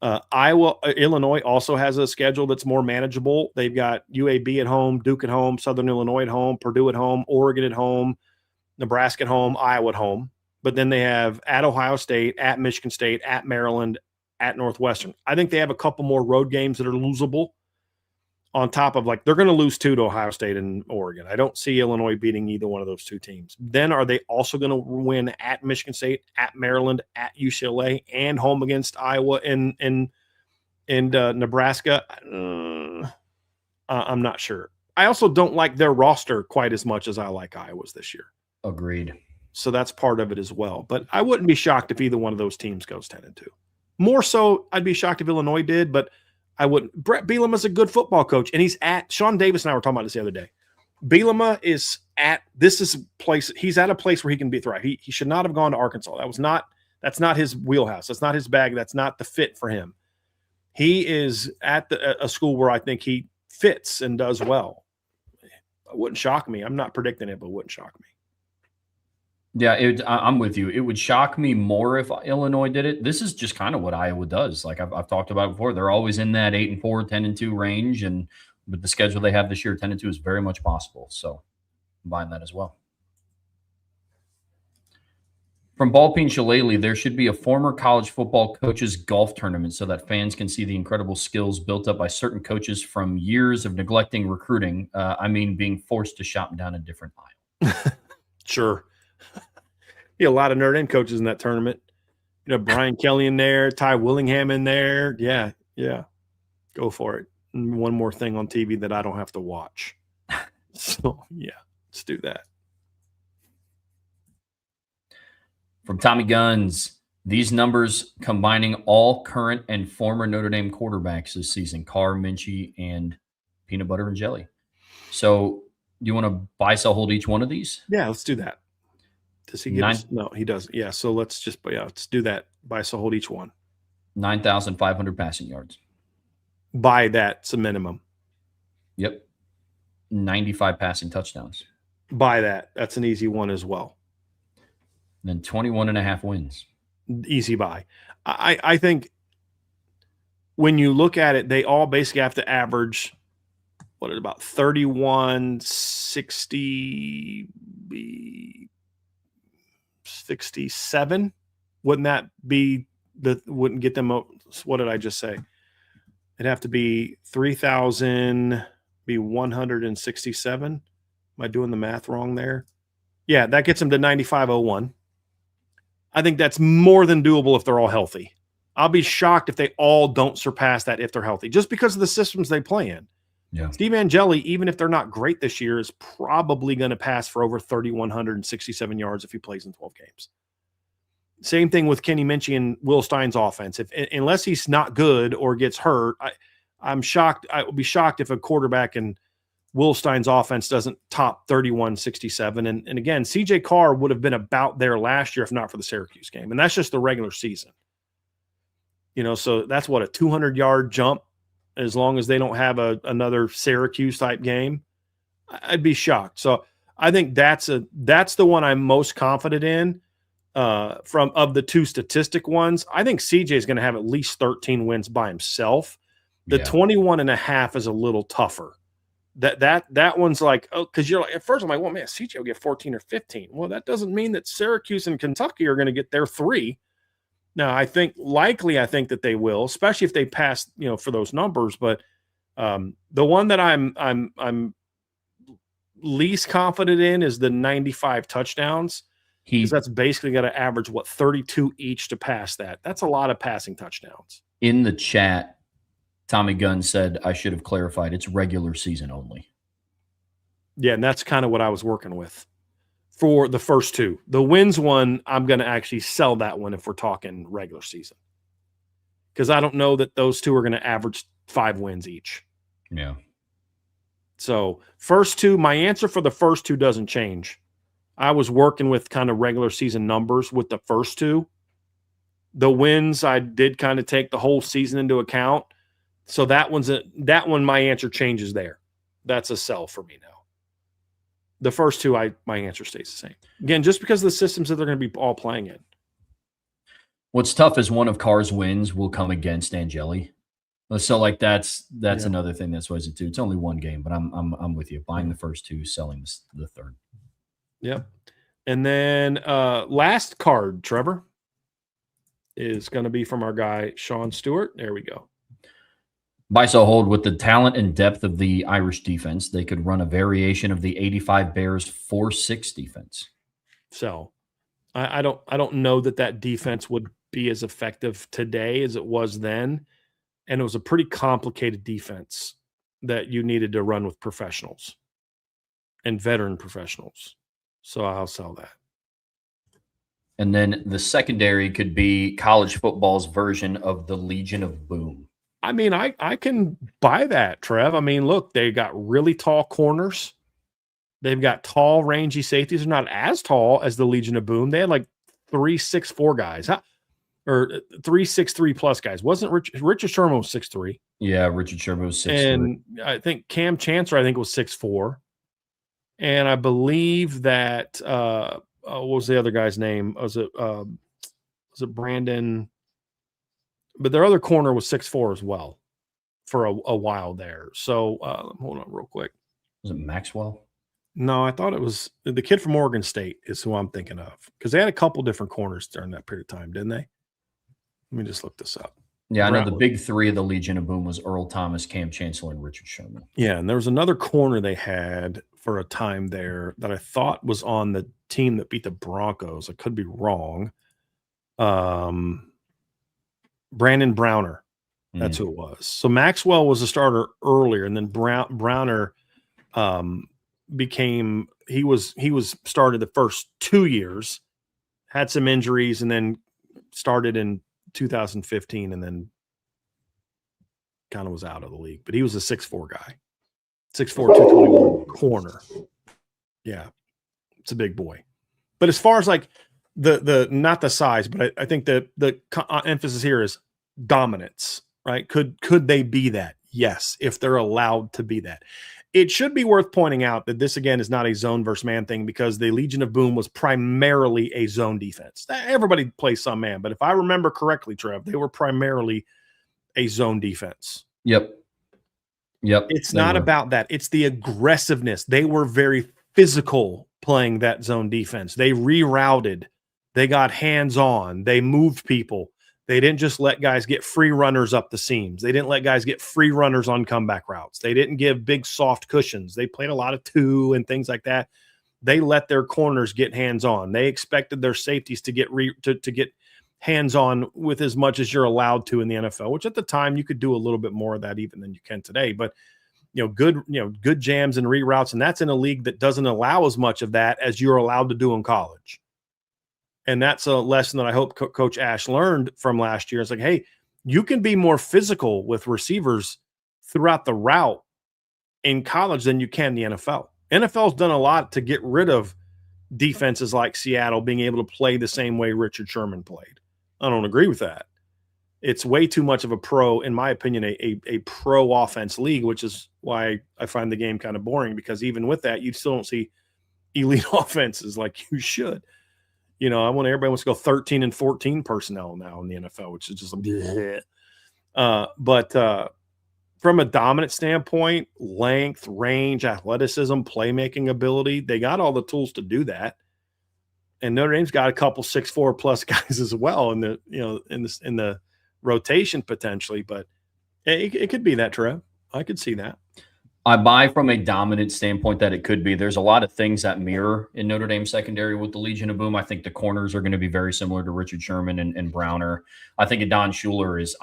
Speaker 2: Illinois also has a schedule that's more manageable. They've got UAB at home, Duke at home, Southern Illinois at home, Purdue at home, Oregon at home, Nebraska at home, Iowa at home. But then they have at Ohio State, at Michigan State, at Maryland, at Northwestern. I think they have a couple more road games that are losable on top of, like, they're going to lose 2 to Ohio State and Oregon. I don't see Illinois beating either one of those two teams. Then are they also going to win at Michigan State, at Maryland, at UCLA, and home against Iowa and Nebraska? I'm not sure. I also don't like their roster quite as much as I like Iowa's this year.
Speaker 1: Agreed.
Speaker 2: So that's part of it as well. But I wouldn't be shocked if either one of those teams goes 10-2. More so, I'd be shocked if Illinois did, but I wouldn't. Brett Bielema is a good football coach, and he's at – Sean Davis and I were talking about this the other day. Bielema is at – this is a place – he's at a place where he can be thrive. He should not have gone to Arkansas. That's not his wheelhouse. That's not his bag. That's not the fit for him. He is at a school where I think he fits and does well. It wouldn't shock me. I'm not predicting it, but it wouldn't shock me.
Speaker 1: Yeah, I'm with you. It would shock me more if Illinois did it. This is just kind of what Iowa does. Like I've talked about before, they're always in that 8-4, 10-2 range, and with the schedule they have this year, 10-2 is very much possible. So combine that as well. From Ballpeen Shillelagh, there should be a former college football coaches golf tournament so that fans can see the incredible skills built up by certain coaches from years of neglecting recruiting. Being forced to shop down a different aisle.
Speaker 2: Sure. A lot of nerd end coaches in that tournament. Brian Kelly in there, Ty Willingham in there. Yeah. Go for it. And one more thing on TV that I don't have to watch. So, yeah, let's do that.
Speaker 1: From Tommy Guns, these numbers combining all current and former Notre Dame quarterbacks this season, Carr, Minchie, and Peanut Butter and Jelly. So do you want to buy, sell, hold each one of these?
Speaker 2: Yeah, let's do that. Does he get us? No, he doesn't. Yeah, so let's do that. Buy, sell, hold each one.
Speaker 1: 9,500 passing yards.
Speaker 2: Buy that's a minimum.
Speaker 1: Yep. 95 passing touchdowns.
Speaker 2: Buy that. That's an easy one as well.
Speaker 1: And then 21.5 wins.
Speaker 2: Easy buy. I think when you look at it, they all basically have to average about 31, 60, 67. Wouldn't that be wouldn't get them? What did I just say? It'd have to be 3,000, be 167. Am I doing the math wrong there? Yeah, that gets them to 95.01. I think that's more than doable if they're all healthy. I'll be shocked if they all don't surpass that if they're healthy, just because of the systems they play in.
Speaker 1: Yeah.
Speaker 2: Steve Angeli, even if they're not great this year, is probably going to pass for over 3,167 yards if he plays in 12 games. Same thing with Kenny Minchie and Will Stein's offense. Unless he's not good or gets hurt, I'm shocked. I will be shocked if a quarterback in Will Stein's offense doesn't top 3,167. And again, CJ Carr would have been about there last year if not for the Syracuse game. And that's just the regular season. So that's what, a 200-yard jump as long as they don't have another Syracuse-type game. I'd be shocked. So I think that's the one I'm most confident in. Of the two statistic ones, I think CJ is going to have at least 13 wins by himself. The 21.5 is a little tougher. That one's like, because you're like, at first I'm like, well, man, CJ will get 14 or 15. Well, that doesn't mean that Syracuse and Kentucky are going to get their 3. Now, I think that they will, especially if they pass, for those numbers. But the one that I'm least confident in is the 95 touchdowns. Because that's basically got to average, 32 each to pass that. That's a lot of passing touchdowns.
Speaker 1: In the chat, Tommy Gunn said, I should have clarified, it's regular season only.
Speaker 2: Yeah, and that's kind of what I was working with for the first two. The wins one, I'm going to actually sell that one if we're talking regular season. Because I don't know that those two are going to average 5 wins each.
Speaker 1: Yeah.
Speaker 2: So first two, my answer for the first two doesn't change. I was working with kind of regular season numbers with the first two. The wins, I did kind of take the whole season into account. So that one, my answer changes there. That's a sell for me now. The first two, my answer stays the same. Again, just because of the systems that they're going to be all playing in.
Speaker 1: What's tough is one of Carr's wins will come against Angeli. So like that's another thing that's always it too. It's only one game, but I'm with you. Buying the first two, selling the third.
Speaker 2: Yep. And then last card, Trevor, is going to be from our guy Sean Stewart. There we go.
Speaker 1: Buy, sell, hold. With the talent and depth of the Irish defense, they could run a variation of the 85 Bears 4-6 defense.
Speaker 2: So I don't know that defense would be as effective today as it was then. And it was a pretty complicated defense that you needed to run with professionals and veteran professionals. So I'll sell that.
Speaker 1: And then the secondary could be college football's version of the Legion of Boom.
Speaker 2: I mean, I can buy that, Trev. I mean, look, they got really tall corners. They've got tall, rangy safeties. They're not as tall as the Legion of Boom. They had like 3'6'4" guys, or 3'6'3" plus guys. Wasn't Richard Sherman was 6'3"?
Speaker 1: Yeah, Richard Sherman was 6'3".
Speaker 2: And I think Cam Chancellor, was 6'4". And I believe that what was the other guy's name? Was it Brandon? But their other corner was 6'4" as well for a while there. So hold on real quick.
Speaker 1: Was it Maxwell?
Speaker 2: No, I thought it was the kid from Oregon State is who I'm thinking of, because they had a couple different corners during that period of time, didn't they? Let me just look this up.
Speaker 1: Yeah, I know the big three of the Legion of Boom was Earl Thomas, Cam Chancellor, and Richard Sherman.
Speaker 2: Yeah, and there was another corner they had for a time there that I thought was on the team that beat the Broncos. I could be wrong. Brandon Browner. That's who it was. So Maxwell was a starter earlier, and then Browner he was started the first 2 years, had some injuries, and then started in 2015, and then kind of was out of the league. But he was a 6'4" guy, 6'4", 221 corner. Yeah, it's a big boy. But as far as like the not the size, but I think the emphasis here is dominance, right? Could they be that? Yes, if they're allowed to be that. It should be worth pointing out that this, again, is not a zone versus man thing, because the Legion of Boom was primarily a zone defense. Everybody plays some man, but if I remember correctly, Trev, they were primarily a zone defense.
Speaker 1: Yep.
Speaker 2: It's not about that. It's the aggressiveness. They were very physical playing that zone defense. They rerouted. They got hands-on. They moved people. They didn't just let guys get free runners up the seams. They didn't let guys get free runners on comeback routes. They didn't give big soft cushions. They played a lot of 2 and things like that. They let their corners get hands-on. They expected their safeties to get to get hands-on with as much as you're allowed to in the NFL, which at the time you could do a little bit more of that even than you can today. But good jams and reroutes, and that's in a league that doesn't allow as much of that as you're allowed to do in college. And that's a lesson that I hope Coach Ash learned from last year. It's like, hey, you can be more physical with receivers throughout the route in college than you can in the NFL. NFL's done a lot to get rid of defenses like Seattle being able to play the same way Richard Sherman played. I don't agree with that. It's way too much of a pro, in my opinion, a pro offense league, which is why I find the game kind of boring, because even with that, you still don't see elite offenses like you should. Everybody wants to go 13 and 14 personnel now in the NFL, which is just bleh. But from a dominant standpoint, length, range, athleticism, playmaking ability, they got all the tools to do that. And Notre Dame's got a couple 6'4" plus guys as well in the rotation potentially, but it could be that, Trev. I could see that.
Speaker 1: I buy from a dominant standpoint that it could be. There's a lot of things that mirror in Notre Dame secondary with the Legion of Boom. I think the corners are going to be very similar to Richard Sherman and Browner. I think Don Schuler is,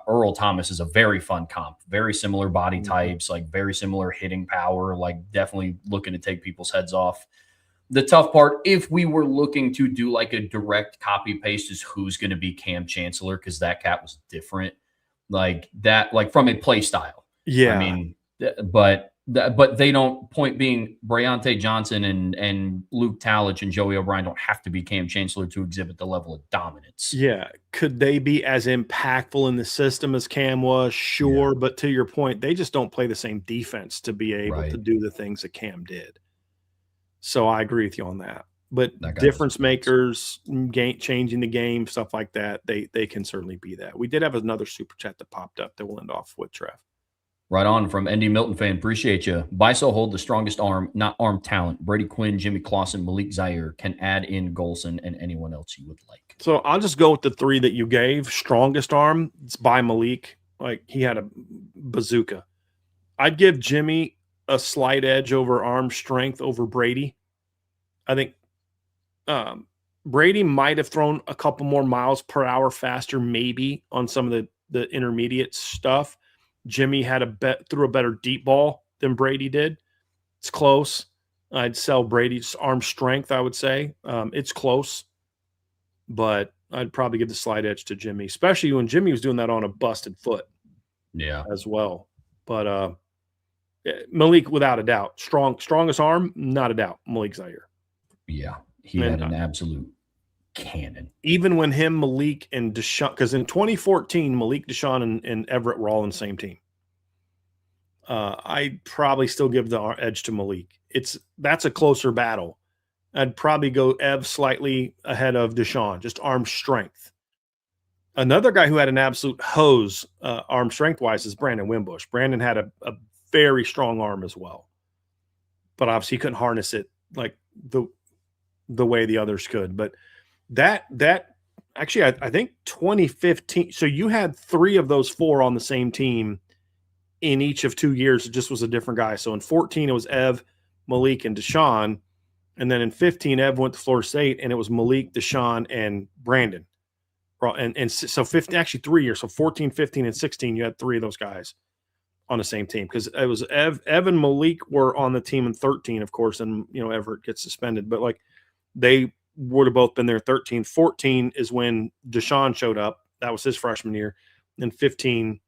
Speaker 1: Earl Thomas is a very fun comp, very similar body types, like very similar hitting power, like definitely looking to take people's heads off. The tough part, if we were looking to do like a direct copy paste, is who's going to be Cam Chancellor, because that cat was different, like that, like from a play style.
Speaker 2: Yeah.
Speaker 1: I mean, but they don't. Point being, Brayante Johnson and Luke Talich and Joey O'Brien don't have to be Cam Chancellor to exhibit the level of dominance.
Speaker 2: Yeah. Could they be as impactful in the system as Cam was? Sure. Yeah. But to your point, they just don't play the same defense to be able to do the things that Cam did. So I agree with you on that. But difference makers, changing the game, stuff like that, they can certainly be that. We did have another super chat that popped up that we'll end off with, Trev.
Speaker 1: Right on from ND Milton fan. Appreciate you. Biso hold the strongest arm, not arm talent. Brady Quinn, Jimmy Clausen, Malik Zaire can add in Golson and anyone else you would like.
Speaker 2: So I'll just go with the three that you gave. Strongest arm, it's by Malik. Like, he had a bazooka. I'd give Jimmy a slight edge over arm strength over Brady. I think Brady might have thrown a couple more miles per hour faster, maybe on some of the intermediate stuff. Jimmy threw a better deep ball than Brady did. It's close. I'd sell Brady's arm strength, I would say. It's close, but I'd probably give the slight edge to Jimmy, especially when Jimmy was doing that on a busted foot.
Speaker 1: Yeah,
Speaker 2: as well. But Malik, without a doubt, strongest arm, not a doubt. Malik Zaire.
Speaker 1: Yeah, he had an absolute cannon.
Speaker 2: Even when Malik, and Deshaun, because in 2014, Malik, Deshaun, and Everett were all on the same team. I'd probably still give the edge to Malik. That's a closer battle. I'd probably go Ev slightly ahead of Deshaun, just arm strength. Another guy who had an absolute hose arm strength-wise is Brandon Wimbush. Brandon had a very strong arm as well. But obviously he couldn't harness it like the way the others could. But that actually, I think 2015. So you had three of those four on the same team in each of 2 years. It just was a different guy. So in 14, it was Ev, Malik, and Deshaun. And then in 15, Ev went to Florida State, and it was Malik, Deshaun, and Brandon. And so 15, actually 3 years. So 14, 15, and 16, you had three of those guys on the same team, because it was Ev and Malik were on the team in 13, of course, and Everett gets suspended. But like, they would have both been there. 13, 14 is when Deshaun showed up. That was his freshman year. And 15,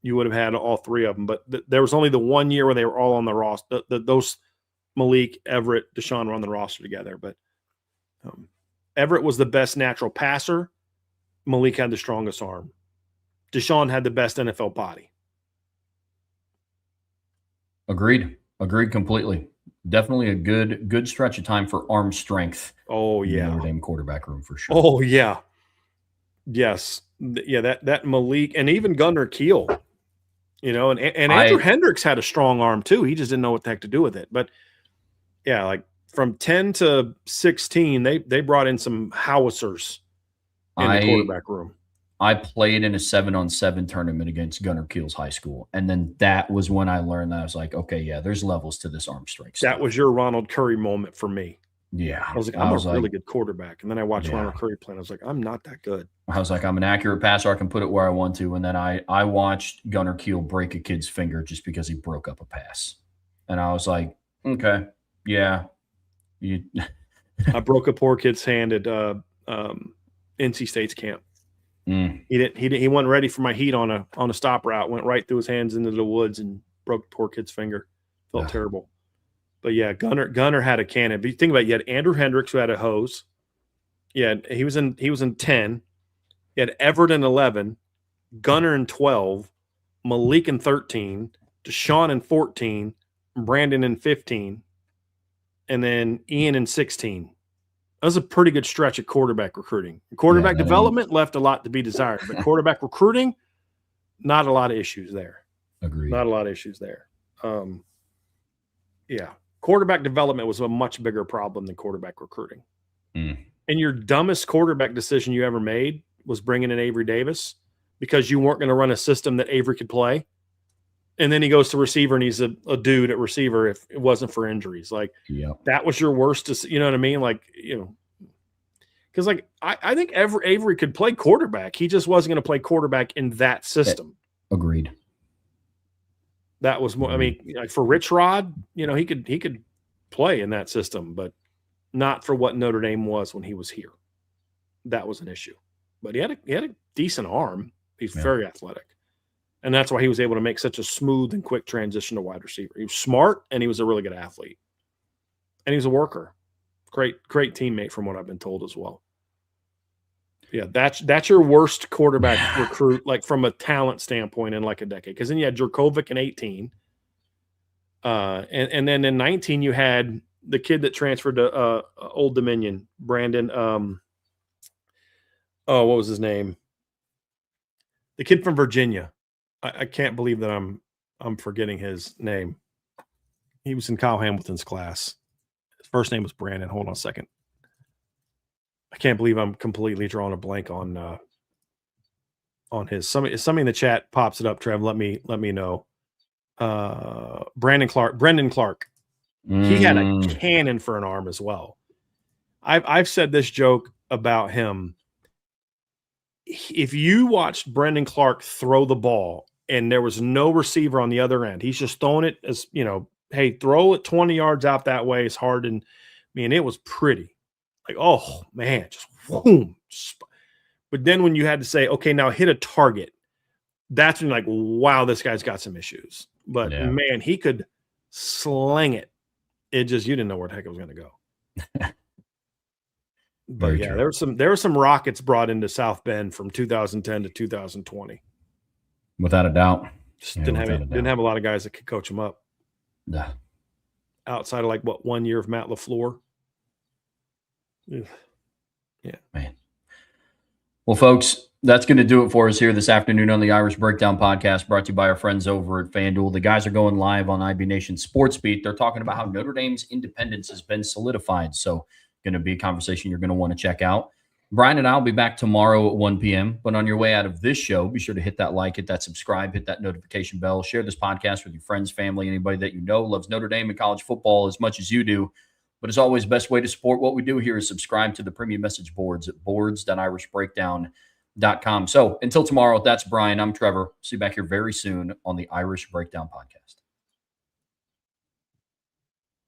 Speaker 2: you would have had all three of them. But there was only the 1 year where they were all on the roster. Those Malik, Everett, Deshaun were on the roster together. But Everett was the best natural passer. Malik had the strongest arm. Deshaun had the best NFL body.
Speaker 1: Agreed completely. Definitely a good stretch of time for arm strength.
Speaker 2: Oh yeah,
Speaker 1: Notre Dame quarterback room for sure.
Speaker 2: Oh yeah, yes, yeah. That Malik, and even Gunnar Kiel, and Andrew Hendricks had a strong arm too. He just didn't know what the heck to do with it. But yeah, like from 10 to 16, they brought in some howitzers in the quarterback room.
Speaker 1: I played in a 7-on-7 tournament against Gunnar Kiel's high school. And then that was when I learned that I was like, okay, yeah, there's levels to this arm strength stuff.
Speaker 2: That was your Ronald Curry moment for me.
Speaker 1: Yeah.
Speaker 2: I was like, I'm a really good quarterback. And then I watched Ronald Curry play, and I was like, I'm not that good.
Speaker 1: I was like, I'm an accurate passer. I can put it where I want to. And then I watched Gunnar Kiel break a kid's finger just because he broke up a pass. And I was like, okay, yeah.
Speaker 2: I broke a poor kid's hand at NC State's camp. He wasn't ready for my heat on a stop route. Went right through his hands into the woods and broke the poor kid's finger. Felt terrible. But yeah, Gunnar had a cannon. But you think about it, you had Andrew Hendricks, who had a hose. Yeah, he was in 10. You had Everett in 11, Gunnar in 12, Malik in 13, Deshaun in 14, Brandon in 15, and then Ian in 16. That was a pretty good stretch of quarterback recruiting. Quarterback development left a lot to be desired, but quarterback recruiting, not a lot of issues there.
Speaker 1: Agreed.
Speaker 2: Not a lot of issues there. Yeah. Quarterback development was a much bigger problem than quarterback recruiting. And your dumbest quarterback decision you ever made was bringing in Avery Davis because you weren't going to run a system that Avery could play. And then he goes to receiver and he's a dude at receiver if it wasn't for injuries. Like, that was your worst, you know what I mean? Like, because like I think Avery could play quarterback. He just wasn't going to play quarterback in that system.
Speaker 1: Agreed.
Speaker 2: That was more. I mean, like for Rich Rod, he could play in that system, but not for what Notre Dame was when he was here. That was an issue. But he had a decent arm. He's very athletic. And that's why he was able to make such a smooth and quick transition to wide receiver. He was smart and he was a really good athlete. And he was a worker. Great teammate from what I've been told as well. Yeah, that's your worst quarterback recruit, like from a talent standpoint in like a decade. Because then you had Jurkovic in 18. And then in 19 you had the kid that transferred to Old Dominion, Brandon. What was his name? The kid from Virginia. I can't believe that I'm forgetting his name. He was in Kyle Hamilton's class. His first name was Brandon. Hold on a second. I can't believe I'm completely drawing a blank on his. Somebody in the chat pops it up. Trev, let me know. Brendan Clark. He had a cannon for an arm as well. I've said this joke about him. If you watched Brendan Clark throw the ball and there was no receiver on the other end, he's just throwing it as, hey, throw it 20 yards out that way. It's hard. And it was pretty. Like, oh, man, just boom. But then when you had to say, okay, now hit a target, that's when you're like, wow, this guy's got some issues. But, man, he could sling it. It just, you didn't know where the heck it was going to go. But yeah, there were some rockets brought into South Bend from 2010 to 2020.
Speaker 1: Without a doubt.
Speaker 2: Just didn't have a lot of guys that could coach them up.
Speaker 1: Yeah.
Speaker 2: Outside of 1 year of Matt LaFleur. Yeah.
Speaker 1: Man. Well, folks, that's going to do it for us here this afternoon on the Irish Breakdown Podcast, brought to you by our friends over at FanDuel. The guys are going live on IB Nation Sports Beat. They're talking about how Notre Dame's independence has been solidified. So going to be a conversation you're going to want to check out. Brian and I will be back tomorrow at 1 p.m. But on your way out of this show, be sure to hit that like, hit that subscribe, hit that notification bell. Share this podcast with your friends, family, anybody that you know loves Notre Dame and college football as much as you do. But as always, best way to support what we do here is subscribe to the premium message boards at boards.irishbreakdown.com. So until tomorrow, that's Brian. I'm Trevor. See you back here very soon on the Irish Breakdown Podcast.